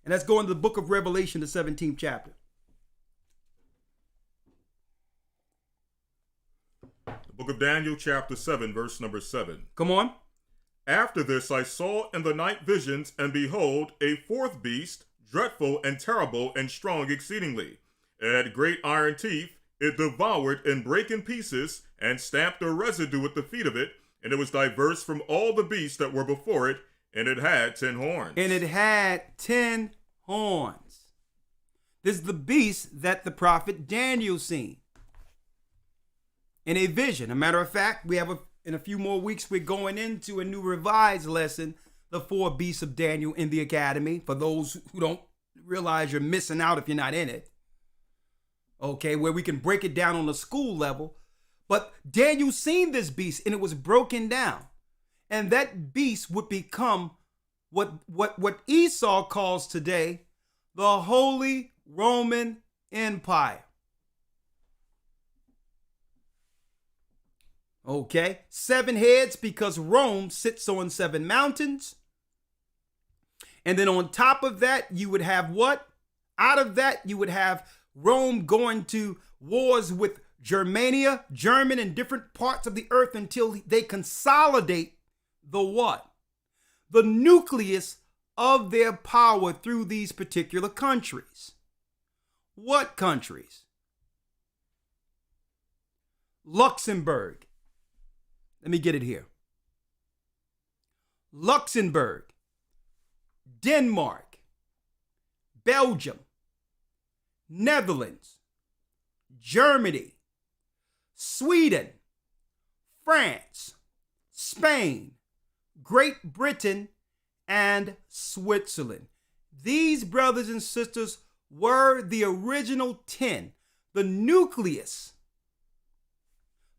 [SPEAKER 1] And let's go into the book of Revelation, the 17th chapter.
[SPEAKER 2] The book of Daniel, chapter 7, verse number 7.
[SPEAKER 1] Come on.
[SPEAKER 2] After this I saw in the night visions, and behold, a fourth beast, dreadful and terrible and strong exceedingly. It had great iron teeth. It devoured and brake in pieces, and stamped the residue at the feet of it. And it was diverse from all the beasts that were before it, and it had 10 horns.
[SPEAKER 1] And it had 10 horns. This is the beast that the prophet Daniel seen in a vision. A matter of fact, we have in a few more weeks, we're going into a new revised lesson, the 4 beasts of Daniel in the academy. For those who don't realize you're missing out if you're not in it. Okay, where we can break it down on the school level. But Daniel seen this beast and it was broken down. And that beast would become what Esau calls today the Holy Roman Empire. Okay, 7 heads because Rome sits on 7 mountains. And then on top of that, you would have what? Out of that, you would have Rome going to wars with Germania, German, and different parts of the earth until they consolidate the what? The nucleus of their power through these particular countries. What countries? Luxembourg. Let me get it here. Luxembourg, Denmark, Belgium, Netherlands, Germany, Sweden, France, Spain, Great Britain, and Switzerland. These brothers and sisters were the original 10, the nucleus.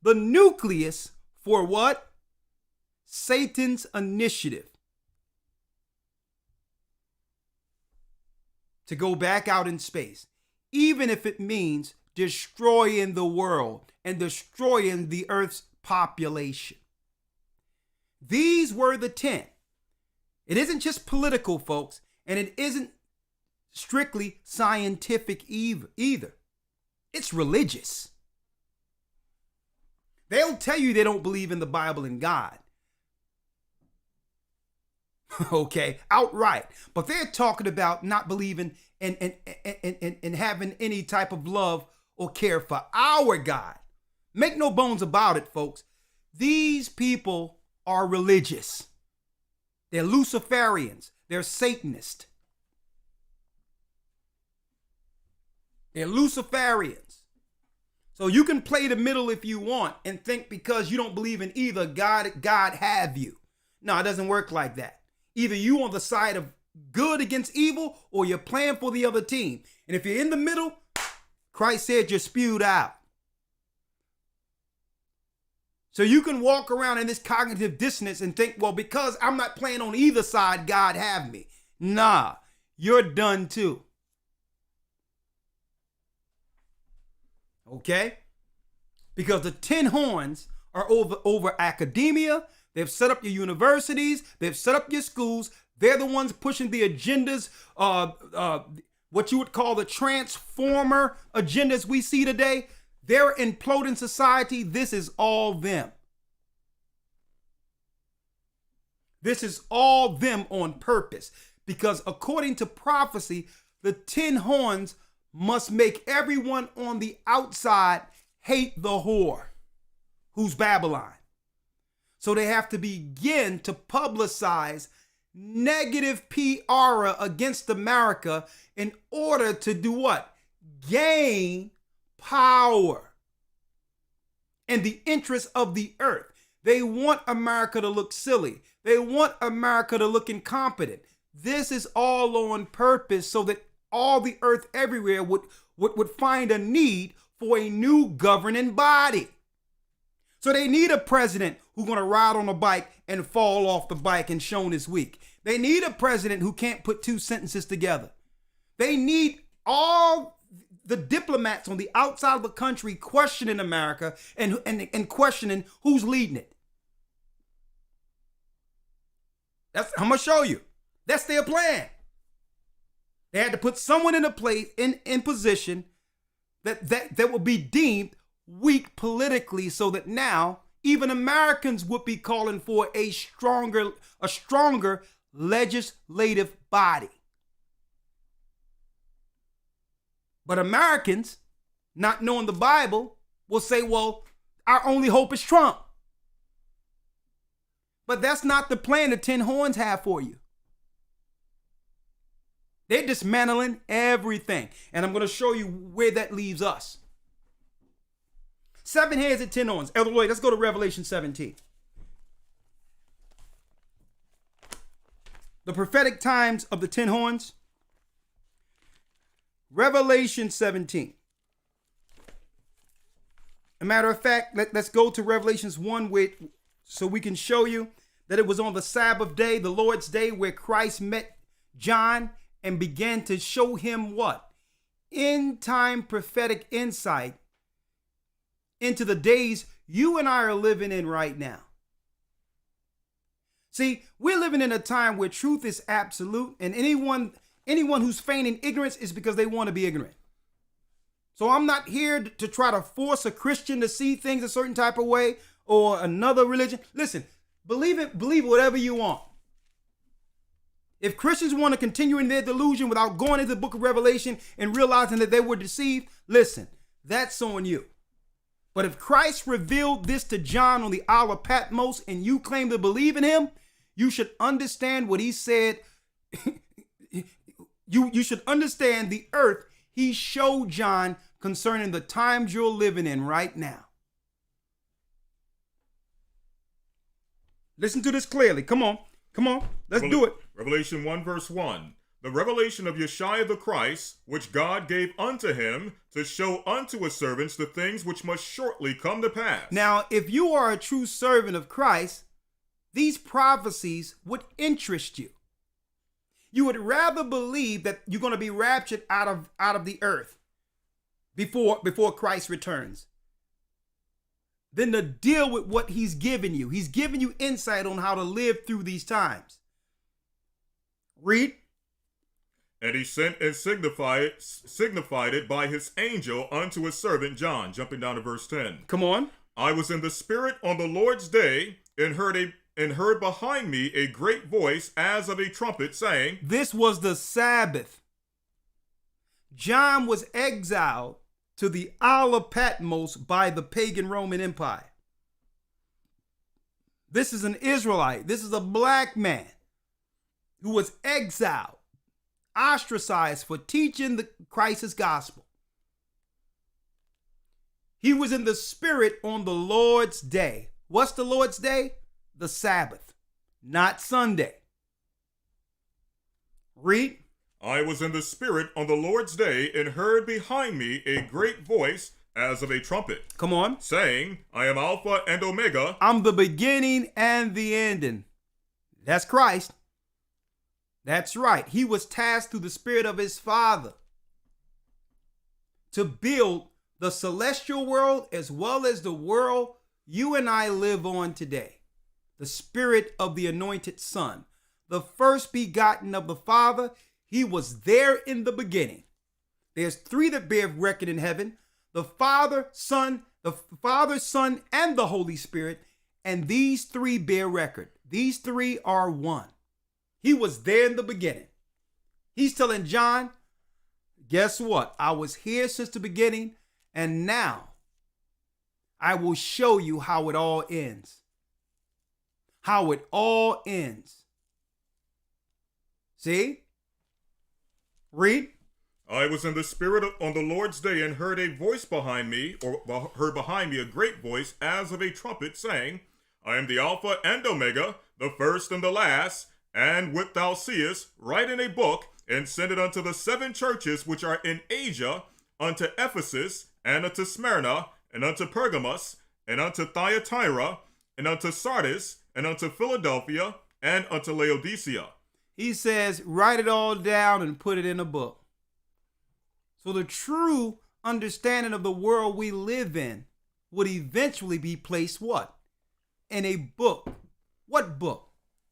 [SPEAKER 1] The nucleus for what? Satan's initiative. To go back out in space, even if it means destroying the world and destroying the earth's population. These were the 10. It isn't just political, folks, and it isn't strictly scientific either. It's religious. They'll tell you they don't believe in the Bible and God. Okay, outright. But they're talking about not believing and having any type of love or care for our God. Make no bones about it, folks. These people are religious. They're Luciferians. They're Satanists. They're Luciferians. So you can play the middle if you want and think because you don't believe in either God have you. No, it doesn't work like that. Either you on the side of good against evil or you're playing for the other team. And if you're in the middle, Christ said you're spewed out. So you can walk around in this cognitive dissonance and think, well, because I'm not playing on either side, God have me. Nah, you're done too. Okay? Because the 10 horns are over academia. They've set up your universities. They've set up your schools. They're the ones pushing the agendas, what you would call the transformer agendas we see today. They're imploding society. This is all them. This is all them on purpose. Because according to prophecy, the 10 horns must make everyone on the outside hate the whore, who's Babylon. So they have to begin to publicize negative PR against America in order to do what? Gain power in the interest of the earth. They want America to look silly. They want America to look incompetent. This is all on purpose so that all the earth everywhere would find a need for a new governing body. So they need a president who's going to ride on a bike and fall off the bike and shown his weak. They need a president who can't put two sentences together. They need all the diplomats on the outside of the country questioning America and questioning who's leading it. I'm going to show you. That's their plan. They had to put someone in a place, in position that will be deemed weak politically, so that now even Americans would be calling for a stronger legislative body. But Americans, not knowing the Bible, will say, well, our only hope is Trump. But that's not the plan the 10 horns have for you. They're dismantling everything. And I'm going to show you where that leaves us. 7 heads and 10 horns. Elder Rawchaa, let's go to Revelation 17. The prophetic times of the 10 horns. Revelation 17. A matter of fact, let's go to Revelations 1 so we can show you that it was on the Sabbath day, the Lord's day, where Christ met John and began to show him what? End time prophetic insight into the days you and I are living in right now. See, we're living in a time where truth is absolute, and anyone who's feigning ignorance is because they want to be ignorant. So I'm not here to try to force a Christian to see things a certain type of way or another religion. Listen, believe whatever you want. If Christians want to continue in their delusion without going into the book of Revelation and realizing that they were deceived, listen, that's on you. But if Christ revealed this to John on the Isle of Patmos and you claim to believe in him, you should understand what he said. You should understand the earth he showed John concerning the times you're living in right now. Listen to this clearly. Come on. Let's do it.
[SPEAKER 2] Revelation 1 verse 1. The revelation of Yeshua the Christ, which God gave unto him to show unto his servants the things which must shortly come to pass.
[SPEAKER 1] Now, if you are a true servant of Christ, these prophecies would interest you. You would rather believe that you're going to be raptured out of the earth before Christ returns than to deal with what he's given you. He's given you insight on how to live through these times. Read.
[SPEAKER 2] And he sent and signified it by his angel unto his servant John. Jumping down to verse 10.
[SPEAKER 1] Come on.
[SPEAKER 2] I was in the spirit on the Lord's day and heard and heard behind me a great voice as of a trumpet, saying,
[SPEAKER 1] This was the Sabbath. John was exiled to the Isle of Patmos by the pagan Roman Empire. This is an Israelite. This is a black man who was exiled, ostracized for teaching the Christ's gospel. He was in the spirit on the Lord's day. What's the Lord's day? The Sabbath, not Sunday. Read.
[SPEAKER 2] I was in the spirit on the Lord's day, and heard behind me a great voice as of a trumpet.
[SPEAKER 1] Come on.
[SPEAKER 2] Saying, I am Alpha and Omega.
[SPEAKER 1] I'm the beginning and the ending. That's Christ. That's right. He was tasked through the spirit of his Father to build the celestial world as well as the world you and I live on today. The spirit of the anointed Son, the first begotten of the Father. He was there in the beginning. There's three that bear record in heaven: the Father, Son, and the Holy Spirit. And these three bear record. These three are one. He was there in the beginning. He's telling John, guess what? I was here since the beginning, and now I will show you how it all ends. How it all ends. See? Read.
[SPEAKER 2] I was in the spirit on the Lord's day, and heard a voice behind me, or heard behind me a great voice as of a trumpet, saying, I am the Alpha and Omega, the first and the last. And what thou seest, write in a book, and send it unto the 7 churches which are in Asia, unto Ephesus, and unto Smyrna, and unto Pergamos, and unto Thyatira, and unto Sardis, and unto Philadelphia, and unto Laodicea.
[SPEAKER 1] He says, write it all down and put it in a book. So the true understanding of the world we live in would eventually be placed what? In a book. What book?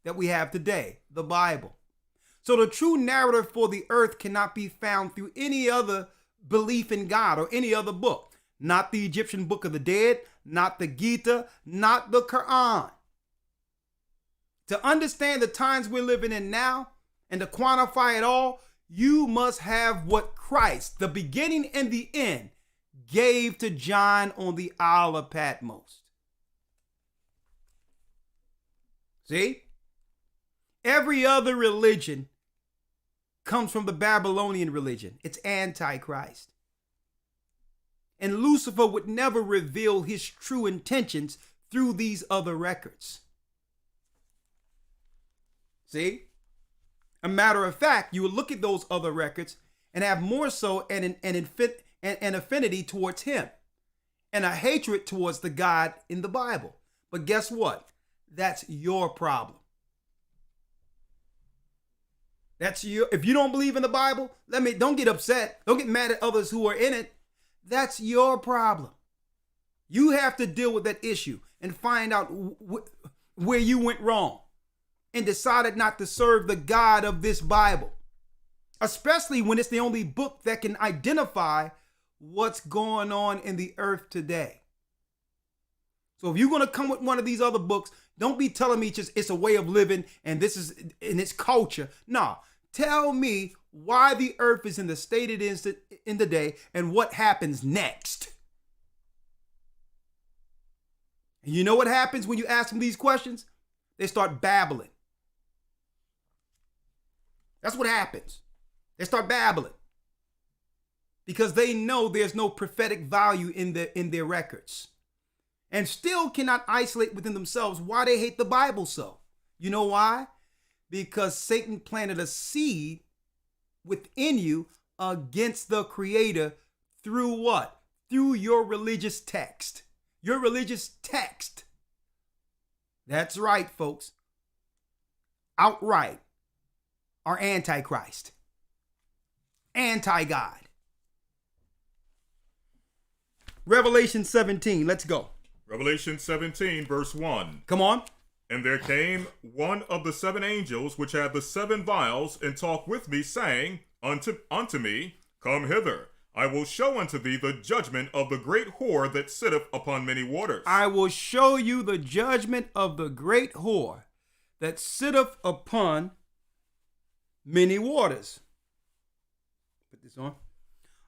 [SPEAKER 1] That we have today, the Bible. So the true narrative for the earth cannot be found through any other belief in God or any other book. Not the Egyptian Book of the Dead, not the Gita, not the Quran. To understand the times we're living in now and to quantify it all, you must have what Christ, the beginning and the end, gave to John on the Isle of Patmos. See? Every other religion comes from the Babylonian religion. It's Antichrist. And Lucifer would never reveal his true intentions through these other records. See? A matter of fact, you would look at those other records and have more so an affinity towards him and a hatred towards the God in the Bible. But guess what? That's your problem. If you don't believe in the Bible, don't get upset. Don't get mad at others who are in it. That's your problem. You have to deal with that issue and find out where you went wrong and decided not to serve the God of this Bible, especially when it's the only book that can identify what's going on in the earth today. So if you're going to come with one of these other books, don't be telling me it's a way of living and this is in its culture. No, tell me why the earth is in the state it is in the day and what happens next. And you know what happens when you ask them these questions? They start babbling. That's what happens. They start babbling because they know there's no prophetic value in their records, and still cannot isolate within themselves why they hate the Bible so. You know why? Because Satan planted a seed within you against the Creator through what? Through your religious text. Your religious text. That's right, folks. Outright are antichrist. Anti-God. Revelation 17. Let's go.
[SPEAKER 2] Revelation 17, verse 1.
[SPEAKER 1] Come on.
[SPEAKER 2] And there came one of the 7 angels which had the 7 vials, and talked with me, saying unto me, Come hither. I will show unto thee the judgment of the great whore that sitteth upon many waters.
[SPEAKER 1] I will show you the judgment of the great whore that sitteth upon many waters. Put this on.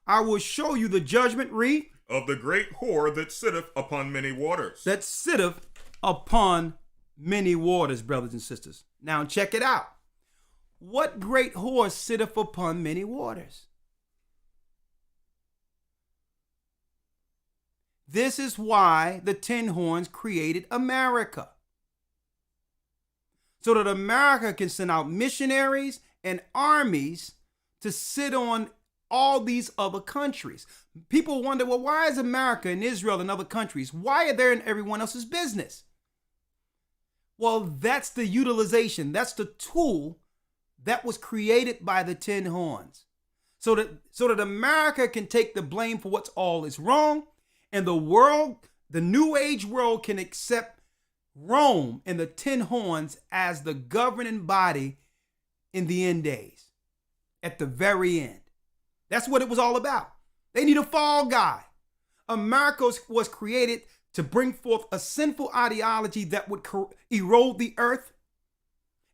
[SPEAKER 1] I will show you the judgment, read.
[SPEAKER 2] Of the great whore that sitteth upon many waters.
[SPEAKER 1] That sitteth upon many waters, brothers and sisters. Now check it out. What great whore sitteth upon many waters? This is why the Ten Horns created America. So that America can send out missionaries and armies to sit on all these other countries. People wonder, well, why is America and Israel and other countries? Why are they in everyone else's business? Well, that's the utilization. That's the tool that was created by the Ten Horns. So that America can take the blame for what's all is wrong. And the world, the New Age world, can accept Rome and the Ten Horns as the governing body in the end days, at the very end. That's what it was all about. They need a fall guy. America was created to bring forth a sinful ideology that would erode the earth.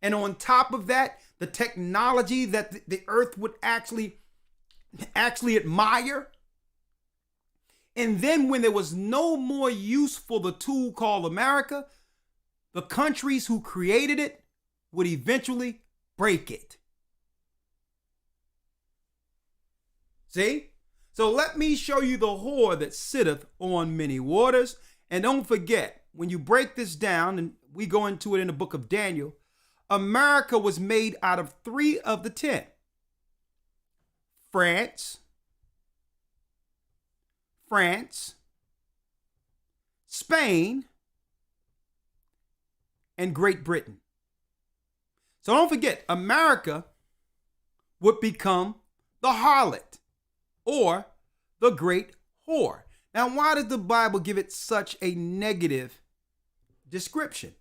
[SPEAKER 1] And on top of that, the technology that the earth would actually admire. And then when there was no more use for the tool called America, the countries who created it would eventually break it. See? So let me show you the whore that sitteth on many waters. And don't forget, when you break this down, and we go into it in the book of Daniel, America was made out of 3 of the 10. France, Spain, and Great Britain. So don't forget, America would become the harlot or the great whore. Now, why does the Bible give it such a negative description?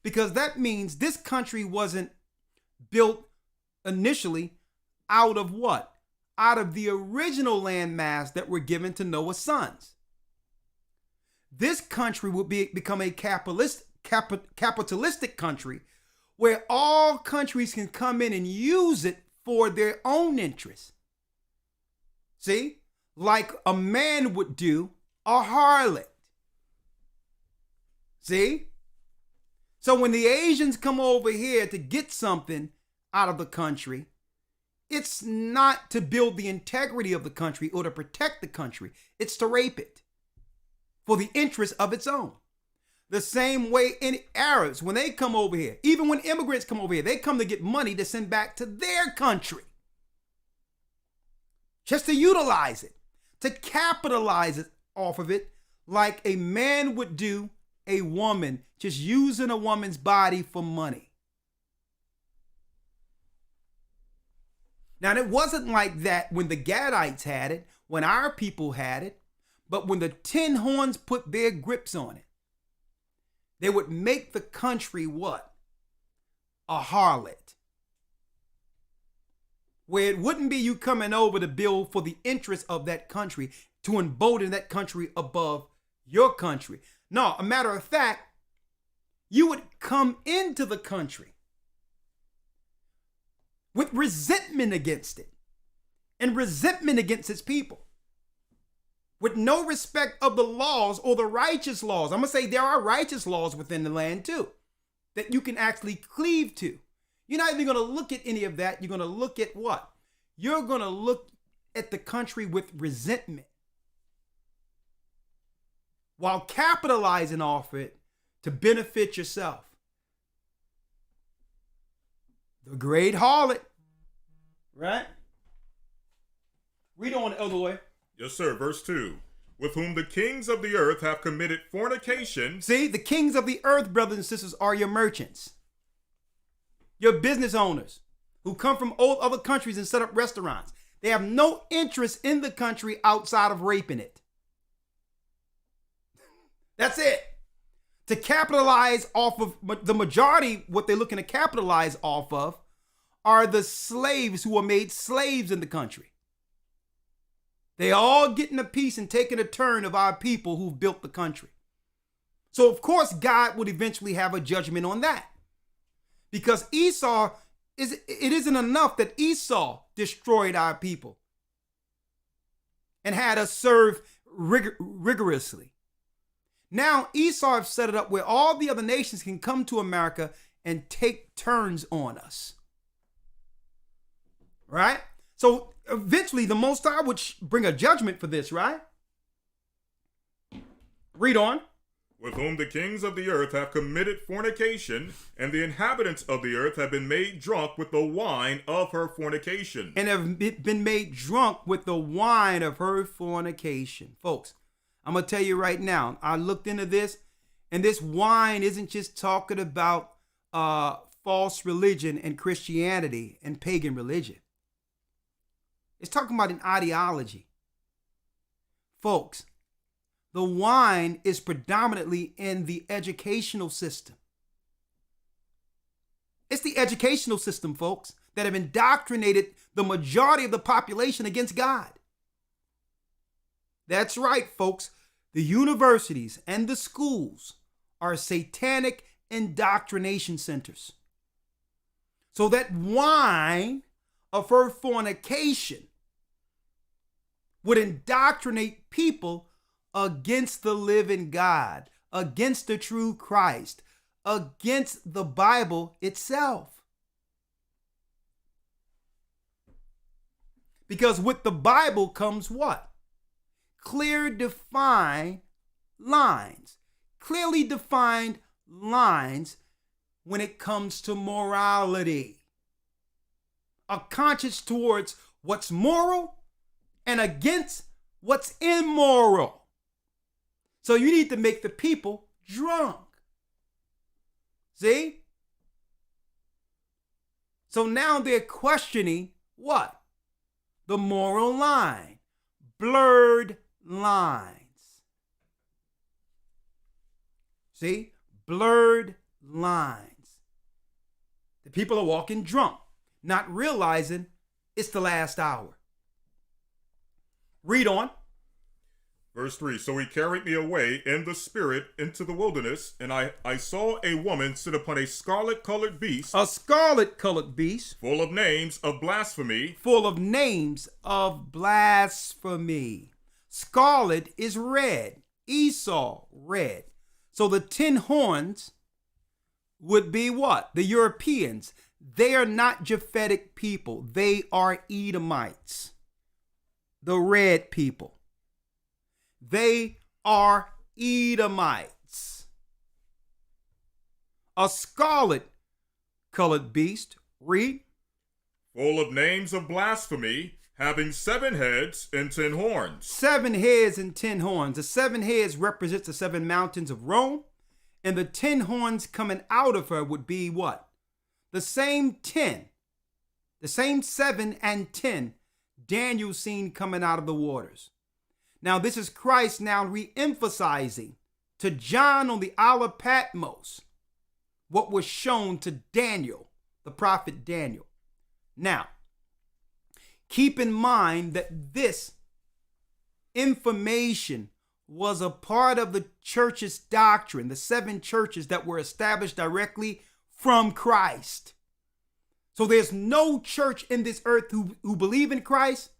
[SPEAKER 1] Because that means this country wasn't built initially out of what? Out of the original landmass that were given to Noah's sons. This country would become a capitalistic country where all countries can come in and use it for their own interests. See? Like a man would do a harlot. See? So when the Asians come over here to get something out of the country, it's not to build the integrity of the country or to protect the country. It's to rape it for the interest of its own. The same way in Arabs, when they come over here, even when immigrants come over here, they come to get money to send back to their country. Just to utilize it, to capitalize it off of it, like a man would do a woman, just using a woman's body for money. Now, it wasn't like that when the Gadites had it, when our people had it, but when the Ten Horns put their grips on it, they would make the country what? A harlot. Where it wouldn't be you coming over to build for the interest of that country, to embolden that country above your country. No, a matter of fact, you would come into the country with resentment against it and resentment against its people, with no respect of the laws or the righteous laws. I'm going to say there are righteous laws within the land too that you can actually cleave to. You're not even going to look at any of that. You're going to look at what? You're going to look at the country with resentment while capitalizing off it to benefit yourself. The great harlot, right? Read on, Elder Rawchaa.
[SPEAKER 2] Yes, sir. Verse 2. With whom the kings of the earth have committed fornication.
[SPEAKER 1] See, the kings of the earth, brothers and sisters, are your merchants, your business owners who come from other countries and set up restaurants. They have no interest in the country outside of raping it. That's it. To capitalize off of the majority, what they're looking to capitalize off of are the slaves who are made slaves in the country. They all getting a piece and taking a turn of our people who've built the country. So of course God would eventually have a judgment on that. Because it isn't enough that Esau destroyed our people and had us serve rigorously. Now Esau have set it up where all the other nations can come to America and take turns on us. Right? So eventually the Most High would bring a judgment for this, right? Read on.
[SPEAKER 2] With whom the kings of the earth have committed fornication, and the inhabitants of the earth have been made drunk with the wine of her fornication.
[SPEAKER 1] And have been made drunk with the wine of her fornication. Folks, I'm going to tell you right now, I looked into this, and this wine isn't just talking about false religion and Christianity and pagan religion. It's talking about an ideology. Folks, the wine is predominantly in the educational system. It's the educational system, folks, that have indoctrinated the majority of the population against God. That's right, folks. The universities and the schools are satanic indoctrination centers. So that wine of her fornication would indoctrinate people against the living God, against the true Christ, against the Bible itself. Because with the Bible comes what? Clearly defined lines when it comes to morality. A conscience towards what's moral and against what's immoral. So you need to make the people drunk. See? So now they're questioning what? The moral line. Blurred lines. See? Blurred lines. The people are walking drunk, not realizing it's the last hour. Read on.
[SPEAKER 2] Verse 3, so he carried me away in the spirit into the wilderness, and I saw a woman sit upon a scarlet-colored beast.
[SPEAKER 1] A scarlet-colored beast.
[SPEAKER 2] Full of names of blasphemy.
[SPEAKER 1] Full of names of blasphemy. Scarlet is red. Esau, red. So the 10 horns would be what? The Europeans. They are not Japhetic people. They are Edomites. The red people. They are Edomites. A scarlet-colored beast, read.
[SPEAKER 2] Full of names of blasphemy, having 7 heads and 10 horns.
[SPEAKER 1] 7 heads and 10 horns. The 7 heads represents the 7 mountains of Rome, and the 10 horns coming out of her would be what? The same 10. The same 7 and 10 Daniel seen coming out of the waters. Now, this is Christ now re-emphasizing to John on the Isle of Patmos what was shown to Daniel, the prophet Daniel. Now, keep in mind that this information was a part of the church's doctrine, the 7 churches that were established directly from Christ. So there's no church in this earth who believe in Christ,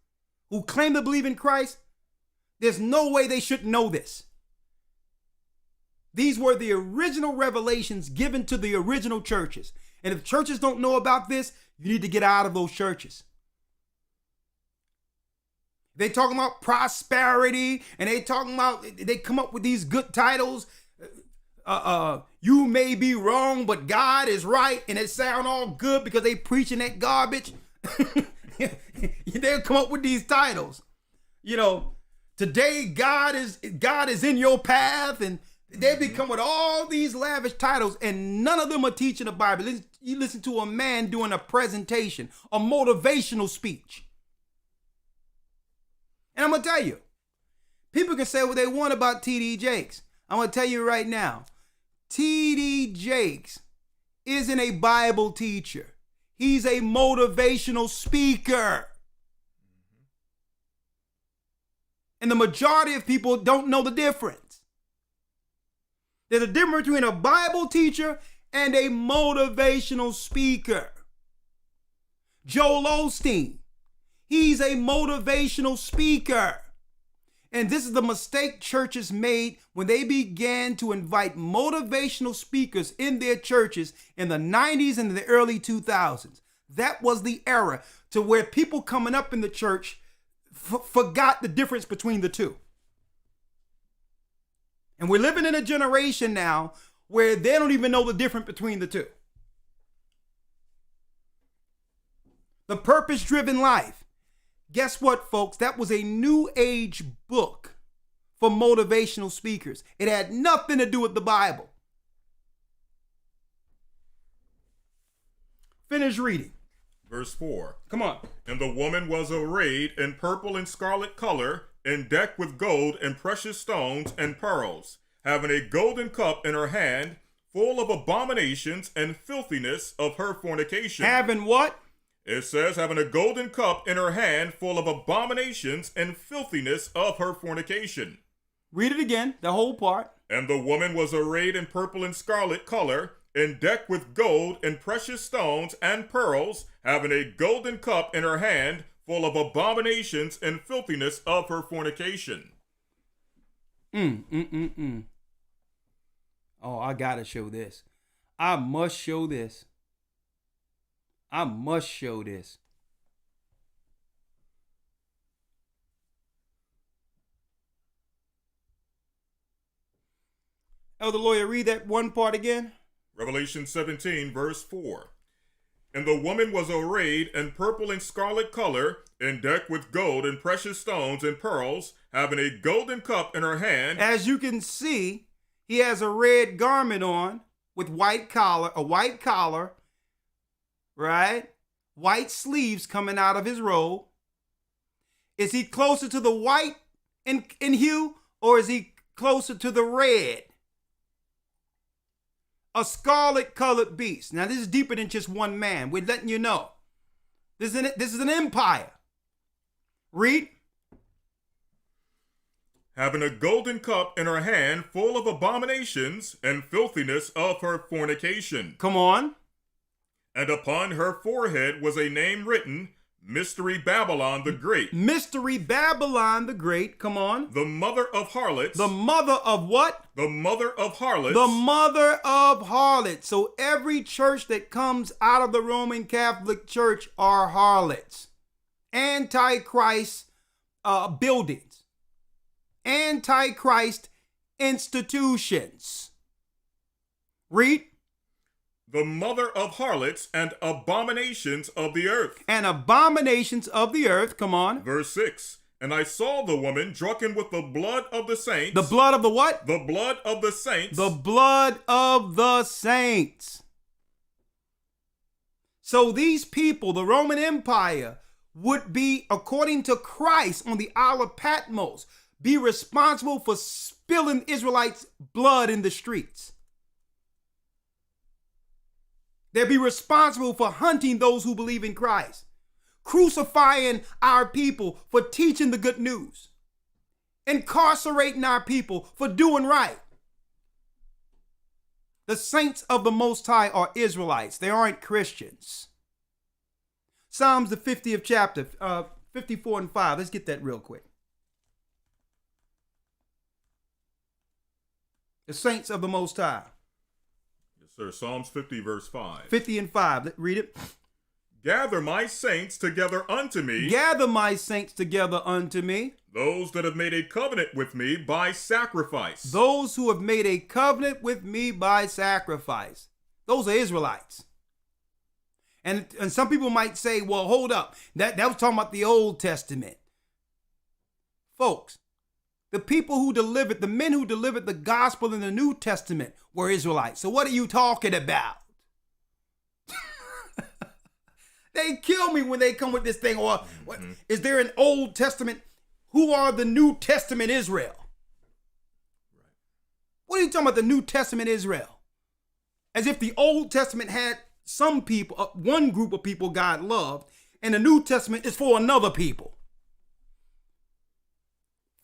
[SPEAKER 1] who claim to believe in Christ. There's no way they should know this. These were the original revelations given to the original churches. And if churches don't know about this, you need to get out of those churches. They talking about prosperity, and they come up with these good titles. You may be wrong, but God is right, and it sound all good because they preaching that garbage. They'll come up with these titles. You know, today God is in your path, and they become with all these lavish titles, and none of them are teaching the Bible. You listen to a man doing a presentation, a motivational speech. And I'm going to tell you, people can say what they want about T.D. Jakes. I'm going to tell you right now, T.D. Jakes isn't a Bible teacher. He's a motivational speaker. And the majority of people don't know the difference. There's a difference between a Bible teacher and a motivational speaker. Joel Osteen, he's a motivational speaker. And this is the mistake churches made when they began to invite motivational speakers in their churches in the 90s and the early 2000s. That was the era to where people coming up in the church forgot the difference between the two. And we're living in a generation now where they don't even know the difference between the two. The Purpose-Driven Life. Guess what, folks? That was a new age book for motivational speakers. It had nothing to do with the Bible. Finish reading.
[SPEAKER 2] Verse 4.
[SPEAKER 1] Come on.
[SPEAKER 2] And the woman was arrayed in purple and scarlet color, and decked with gold and precious stones and pearls, having a golden cup in her hand, full of abominations and filthiness of her fornication.
[SPEAKER 1] Having what?
[SPEAKER 2] It says, having a golden cup in her hand, full of abominations and filthiness of her fornication.
[SPEAKER 1] Read it again, the whole part.
[SPEAKER 2] And the woman was arrayed in purple and scarlet color, and decked with gold and precious stones and pearls, having a golden cup in her hand, full of abominations and filthiness of her fornication.
[SPEAKER 1] Oh, I gotta show this. I must show this. I must show this. Elder Lawyer, read that one part again.
[SPEAKER 2] Revelation 17, verse 4. And the woman was arrayed in purple and scarlet color, and decked with gold and precious stones and pearls, having a golden cup in her hand.
[SPEAKER 1] As you can see, he has a red garment on with a white collar, right? White sleeves coming out of his robe. Is he closer to the white in hue, or is he closer to the red? A scarlet colored beast. Now, this is deeper than just one man. We're letting you know. This is an empire. Read.
[SPEAKER 2] Having a golden cup in her hand, full of abominations and filthiness of her fornication.
[SPEAKER 1] Come on.
[SPEAKER 2] And upon her forehead was a name written, Mystery Babylon the Great.
[SPEAKER 1] Mystery Babylon the Great. Come on.
[SPEAKER 2] The mother of harlots.
[SPEAKER 1] The mother of what?
[SPEAKER 2] The mother of harlots.
[SPEAKER 1] The mother of harlots. So every church that comes out of the Roman Catholic Church are harlots. Antichrist buildings. Antichrist institutions. Read.
[SPEAKER 2] The mother of harlots and abominations of the earth.
[SPEAKER 1] And abominations of the earth. Come on.
[SPEAKER 2] Verse 6. And I saw the woman drunken with the blood of the saints.
[SPEAKER 1] The blood of the what?
[SPEAKER 2] The blood of the saints.
[SPEAKER 1] The blood of the saints. So these people, the Roman Empire, would be, according to Christ on the Isle of Patmos, be responsible for spilling Israelites' blood in the streets. They'll be responsible for hunting those who believe in Christ, crucifying our people for teaching the good news, incarcerating our people for doing right. The saints of the Most High are Israelites. They aren't Christians. Psalms, the 50th chapter, 54 and 5. Let's get that real quick. The saints of the Most High.
[SPEAKER 2] Sir, Psalms 50, verse 5.
[SPEAKER 1] 50 and 5. Read it.
[SPEAKER 2] Gather my saints together unto me.
[SPEAKER 1] Gather my saints together unto me.
[SPEAKER 2] Those that have made a covenant with me by sacrifice.
[SPEAKER 1] Those who have made a covenant with me by sacrifice. Those are Israelites. And some people might say, well, hold up. That was talking about the Old Testament. Folks, the people who delivered, the men who delivered the gospel in the New Testament were Israelites. So what are you talking about? They kill me when they come with this thing. Or is there an Old Testament? Who are the New Testament Israel?
[SPEAKER 2] Right.
[SPEAKER 1] What are you talking about, the New Testament Israel? As if the Old Testament had some people, one group of people God loved, and the New Testament is for another people.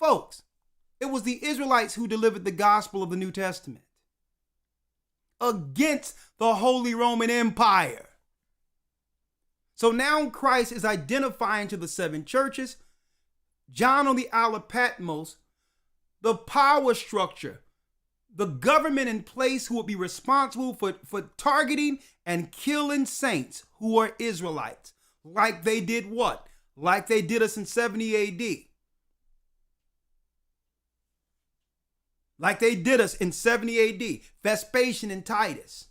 [SPEAKER 1] Folks, it was the Israelites who delivered the gospel of the New Testament against the Holy Roman Empire. So now Christ is identifying to the seven churches, John on the Isle of Patmos, the power structure, the government in place who will be responsible for targeting and killing saints who are Israelites. Like they did what? Like they did us in 70 AD. Like they did us in 70 AD. Vespasian and Titus.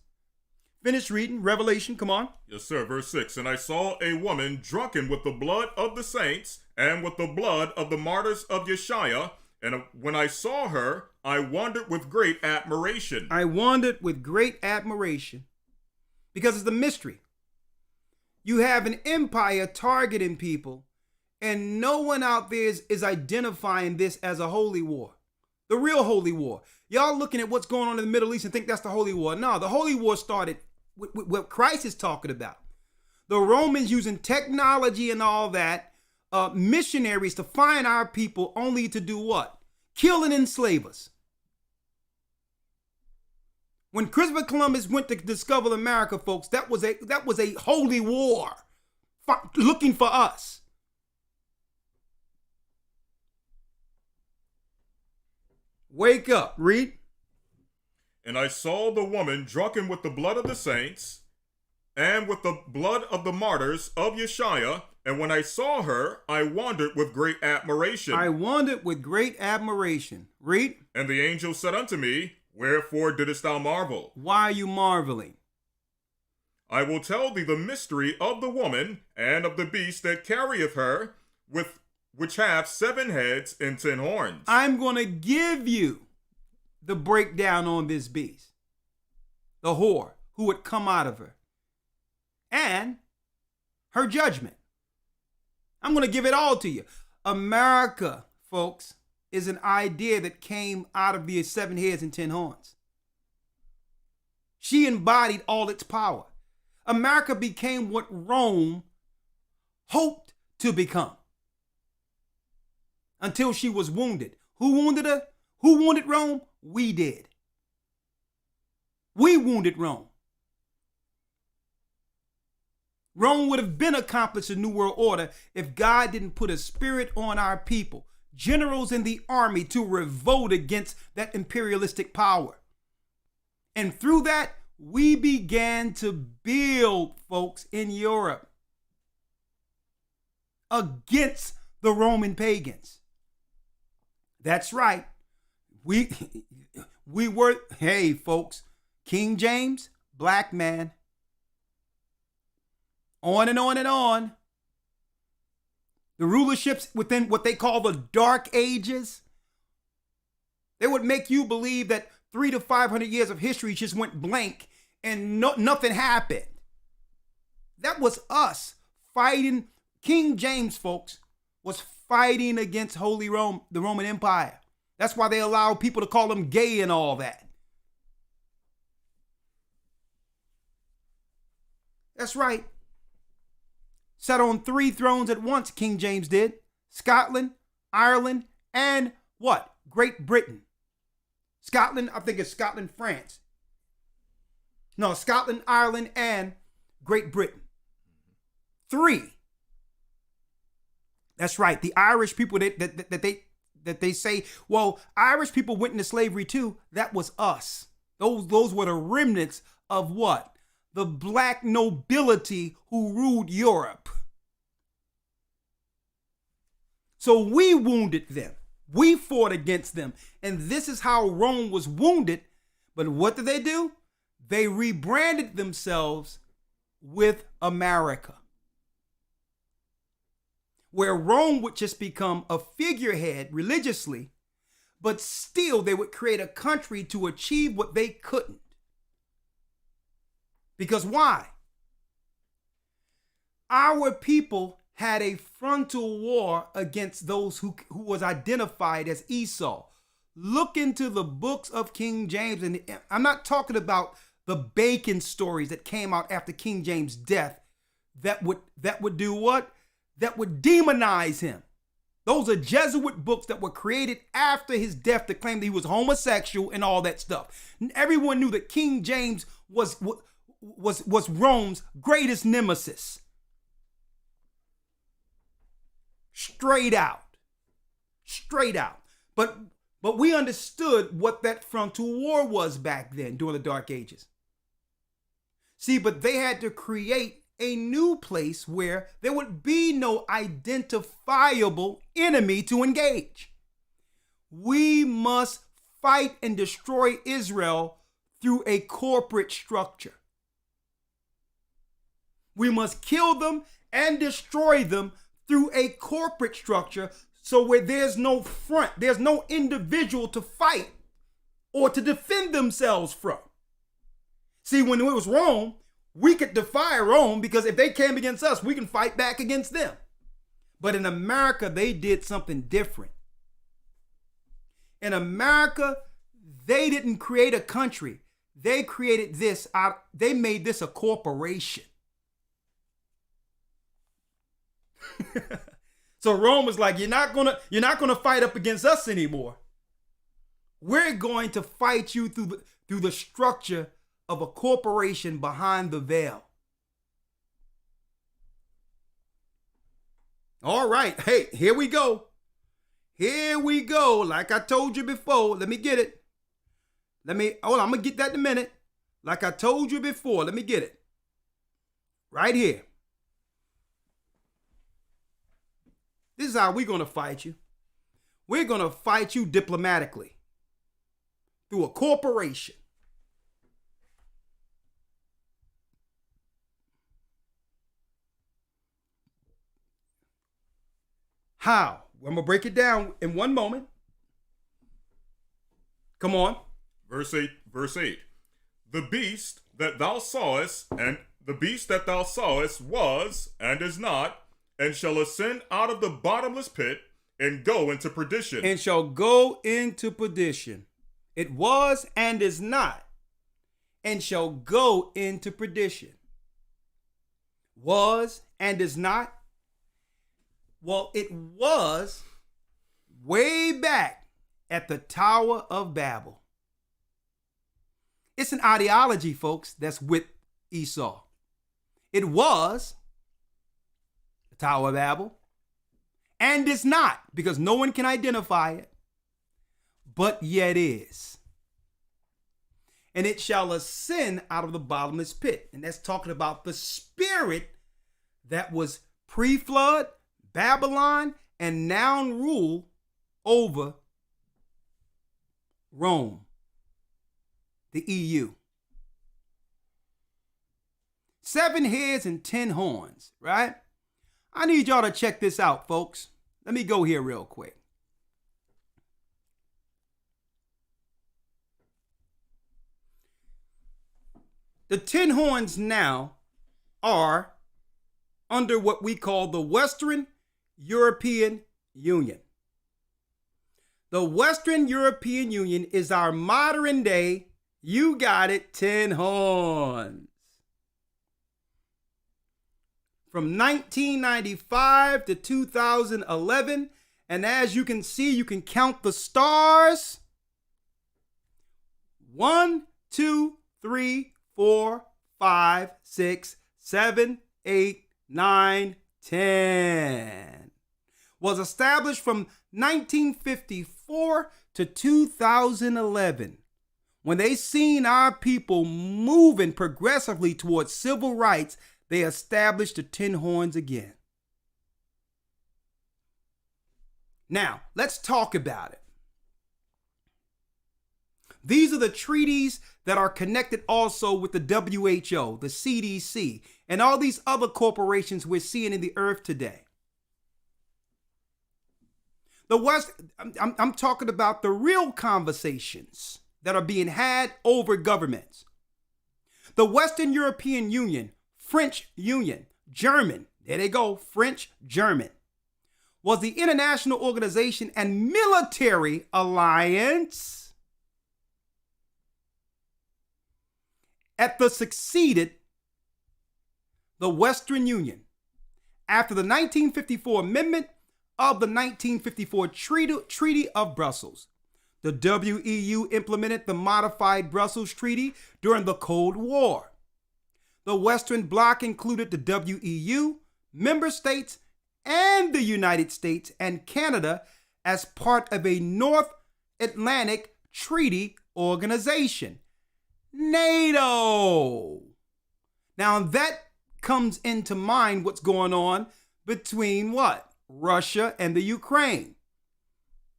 [SPEAKER 1] Finish reading. Revelation, come on.
[SPEAKER 2] Yes, sir. Verse 6. And I saw a woman drunken with the blood of the saints and with the blood of the martyrs of Yeshua. And when I saw her, I wondered with great admiration.
[SPEAKER 1] I wondered with great admiration. Because it's the mystery. You have an empire targeting people, and no one out there is identifying this as a holy war. The real holy war. Y'all looking at what's going on in the Middle East and think that's the holy war. No, the holy war started with what Christ is talking about. The Romans using technology and all that, missionaries to find our people only to do what? Kill and enslave us. When Christopher Columbus went to discover America, folks, that was a holy war looking for us. Wake up, read.
[SPEAKER 2] And I saw the woman drunken with the blood of the saints and with the blood of the martyrs of Yeshua. And when I saw her, I wondered with great admiration.
[SPEAKER 1] I wondered with great admiration. Read.
[SPEAKER 2] And the angel said unto me, Wherefore didst thou marvel?
[SPEAKER 1] Why are you marveling?
[SPEAKER 2] I will tell thee the mystery of the woman and of the beast that carrieth her, which have 7 heads and 10 horns.
[SPEAKER 1] I'm going to give you the breakdown on this beast, the whore who would come out of her, and her judgment. I'm going to give it all to you. America, folks, is an idea that came out of the 7 heads and 10 horns. She embodied all its power. America became what Rome hoped to become until she was wounded. Who wounded her? Who wounded Rome? We did. We wounded Rome. Rome would have been accomplished a new world order if God didn't put a spirit on our people, generals in the army, to revolt against that imperialistic power. And through that, we began to build, folks, in Europe against the Roman pagans. That's right. We were, hey, folks, King James, black man. On and on and on. The rulerships within what they call the Dark Ages, they would make you believe that 300 to 500 years of history just went blank and nothing happened. That was us fighting. King James, folks, was fighting against Holy Rome, the Roman Empire. That's why they allowed people to call them gay and all that. That's right. Sat on 3 thrones at once, King James did. Scotland, Ireland, and what? Great Britain. Scotland, I think it's Scotland, France. No, Scotland, Ireland, and Great Britain. 3. That's right. The Irish people that they say, well, Irish people went into slavery too. That was us. Those were the remnants of what? The black nobility who ruled Europe. So we wounded them. We fought against them. And this is how Rome was wounded. But what did they do? They rebranded themselves with America, where Rome would just become a figurehead religiously, but still they would create a country to achieve what they couldn't. Because why? Our people had a frontal war against those who was identified as Esau. Look into the books of King James, and I'm not talking about the Bacon stories that came out after King James' death that would do what? That would demonize him. Those are Jesuit books that were created after his death to claim that he was homosexual and all that stuff. And everyone knew that King James was Rome's greatest nemesis. Straight out. But we understood what that frontal war was back then during the Dark Ages. See, but they had to create a new place where there would be no identifiable enemy to engage. We must fight and destroy Israel through a corporate structure. We must kill them and destroy them through a corporate structure, so where there's no front, there's no individual to fight or to defend themselves from. See, when it was Rome, we could defy Rome because if they came against us, we can fight back against them. But in America, they did something different. In America, they didn't create a country. They created this they made this a corporation. So Rome was like, you're not gonna fight up against us anymore. We're going to fight you through the structure of a corporation behind the veil. All right, hey, here we go. Like I told you before, let me get it. Hold on, I'm gonna get that in a minute. Like I told you before, let me get it. Right here. This is how we're going to fight you. We're going to fight you diplomatically through a corporation. How? I'm going to break it down in one moment. Come on.
[SPEAKER 2] Verse 8. The beast that thou sawest, and the beast that thou sawest was and is not, and shall ascend out of the bottomless pit and go into perdition.
[SPEAKER 1] And shall go into perdition. It was and is not, and shall go into perdition. Was and is not. Well, it was way back at the Tower of Babel. It's an ideology, folks, that's with Esau. It was the Tower of Babel, and it's not, because no one can identify it, but yet is. And it shall ascend out of the bottomless pit. And that's talking about the spirit that was pre-flood, Babylon, and now rule over Rome, the EU. 7 heads and 10 horns, right? I need y'all to check this out, folks. Let me go here real quick. The 10 horns now are under what we call the Western European Union. The Western European Union is our modern day, you got it, 10 horns. From 1995 to 2011. And as you can see, you can count the stars. 1, 2, 3, 4, 5, 6, 7, 8, 9, 10. Was established from 1954 to 2011. When they seen our people moving progressively towards civil rights, they established the 10 horns again. Now, let's talk about it. These are the treaties that are connected also with the WHO, the CDC, and all these other corporations we're seeing in the earth today. The West, I'm talking about the real conversations that are being had over governments. The Western European Union, French Union, German, there they go, French, German, was the international organization and military alliance that succeeded the Western Union. After the 1954 Amendment of the 1954 Treaty of Brussels. The WEU implemented the modified Brussels Treaty during the Cold War. The Western Bloc included the WEU, member states, and the United States and Canada as part of a North Atlantic Treaty Organization, NATO. Now that comes into mind what's going on between what? Russia and the Ukraine.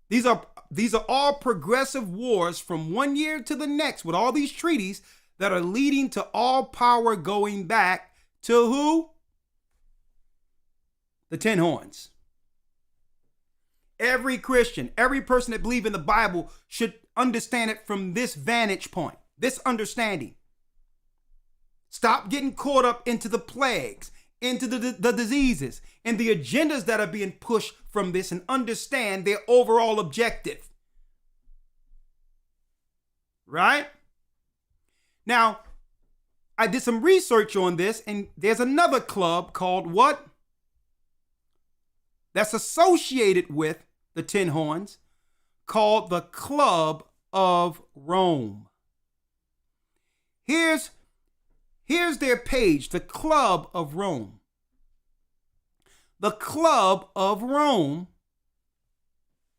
[SPEAKER 1] These are all progressive wars from one year to the next with all these treaties that are leading to all power going back to who? The 10 horns. Every Christian, every person that believes in the Bible should understand it from this vantage point, this understanding. Stop getting caught up into the plagues, into the diseases, and the agendas that are being pushed from this, and understand their overall objective. Right? Now, I did some research on this, and there's another club called what? That's associated with the 10 horns, called the Club of Rome. Here's their page, the Club of Rome. The Club of Rome,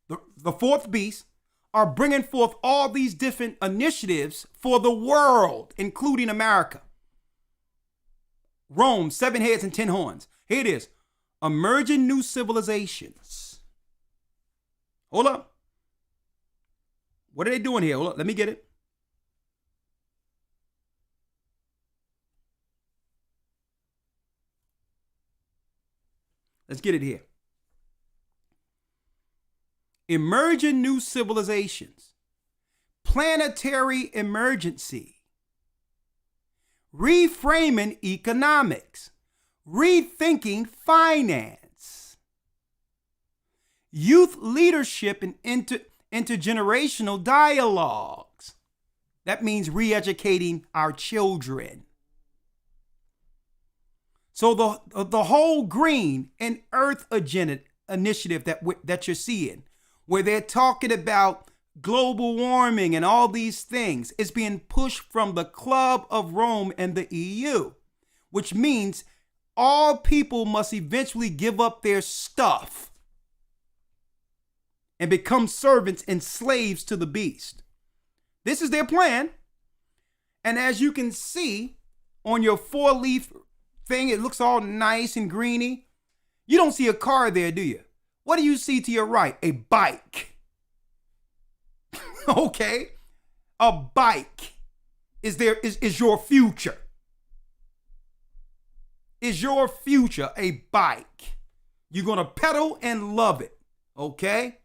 [SPEAKER 1] the fourth beast, are bringing forth all these different initiatives for the world, including America. Rome, 7 heads and 10 horns. Here it is. Emerging new civilizations. Hold up. What are they doing here? Hold up. Let me get it. Let's get it here. Emerging new civilizations. Planetary emergency. Reframing economics. Rethinking finance. Youth leadership and intergenerational dialogues. That means re-educating our children. So the whole green and earth agenda initiative that you're seeing, where they're talking about global warming and all these things, is being pushed from the Club of Rome and the EU, which means all people must eventually give up their stuff and become servants and slaves to the beast. This is their plan. And as you can see on your 4-leaf thing, it looks all nice and greeny. You don't see a car there, do you? What do you see to your right? A bike. Okay. A bike is your future. Is your future a bike? You're going to pedal and love it. Okay.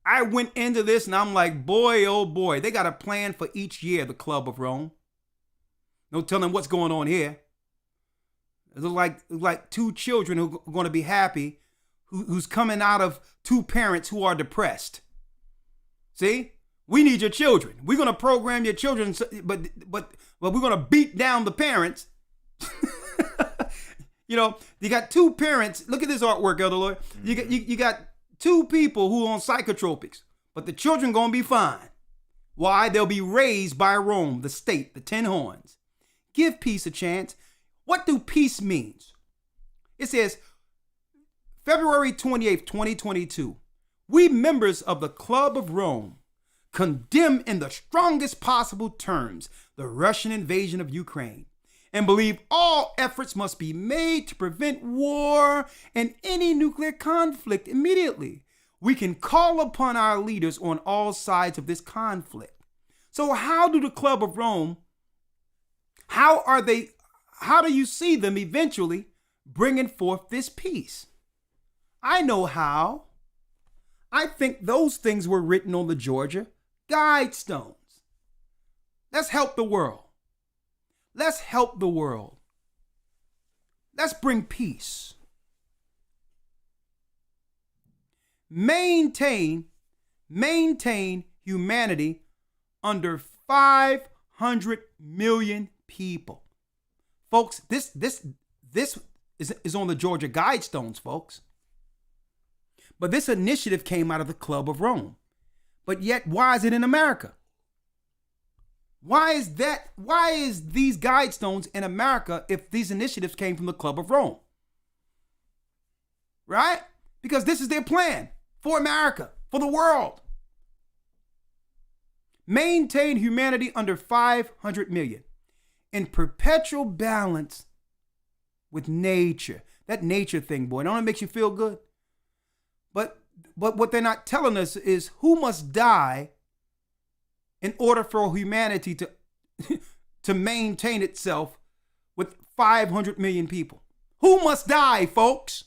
[SPEAKER 1] I went into this and I'm like, boy, oh boy, they got a plan for each year, the Club of Rome. No telling what's going on here. It looks like 2 children who are going to be happy, who's coming out of 2 parents who are depressed. See, we need your children. We're going to program your children, but we're going to beat down the parents. You know, you got 2 parents. Look at this artwork, Elder Lawya. You got 2 people who are on psychotropics, but the children going to be fine. Why? They'll be raised by Rome, the state, the 10 horns. Give peace a chance. What do peace means? It says, February 28th, 2022, we members of the Club of Rome condemn in the strongest possible terms the Russian invasion of Ukraine and believe all efforts must be made to prevent war and any nuclear conflict immediately. We can call upon our leaders on all sides of this conflict. So how do the Club of Rome, how do you see them eventually bringing forth this peace? I know how. I think those things were written on the Georgia Guidestones. Let's help the world. Let's help the world. Let's bring peace. Maintain humanity under 500 million people. Folks, this is on the Georgia Guidestones, folks. But this initiative came out of the Club of Rome. But yet, why is it in America? Why is that? Why is these guidestones in America if these initiatives came from the Club of Rome? Right? Because this is their plan for America, for the world. Maintain humanity under 500 million in perpetual balance with nature. That nature thing, boy, don't it make you feel good? But what they're not telling us is who must die in order for humanity to maintain itself with 500 million people. Who must die, folks?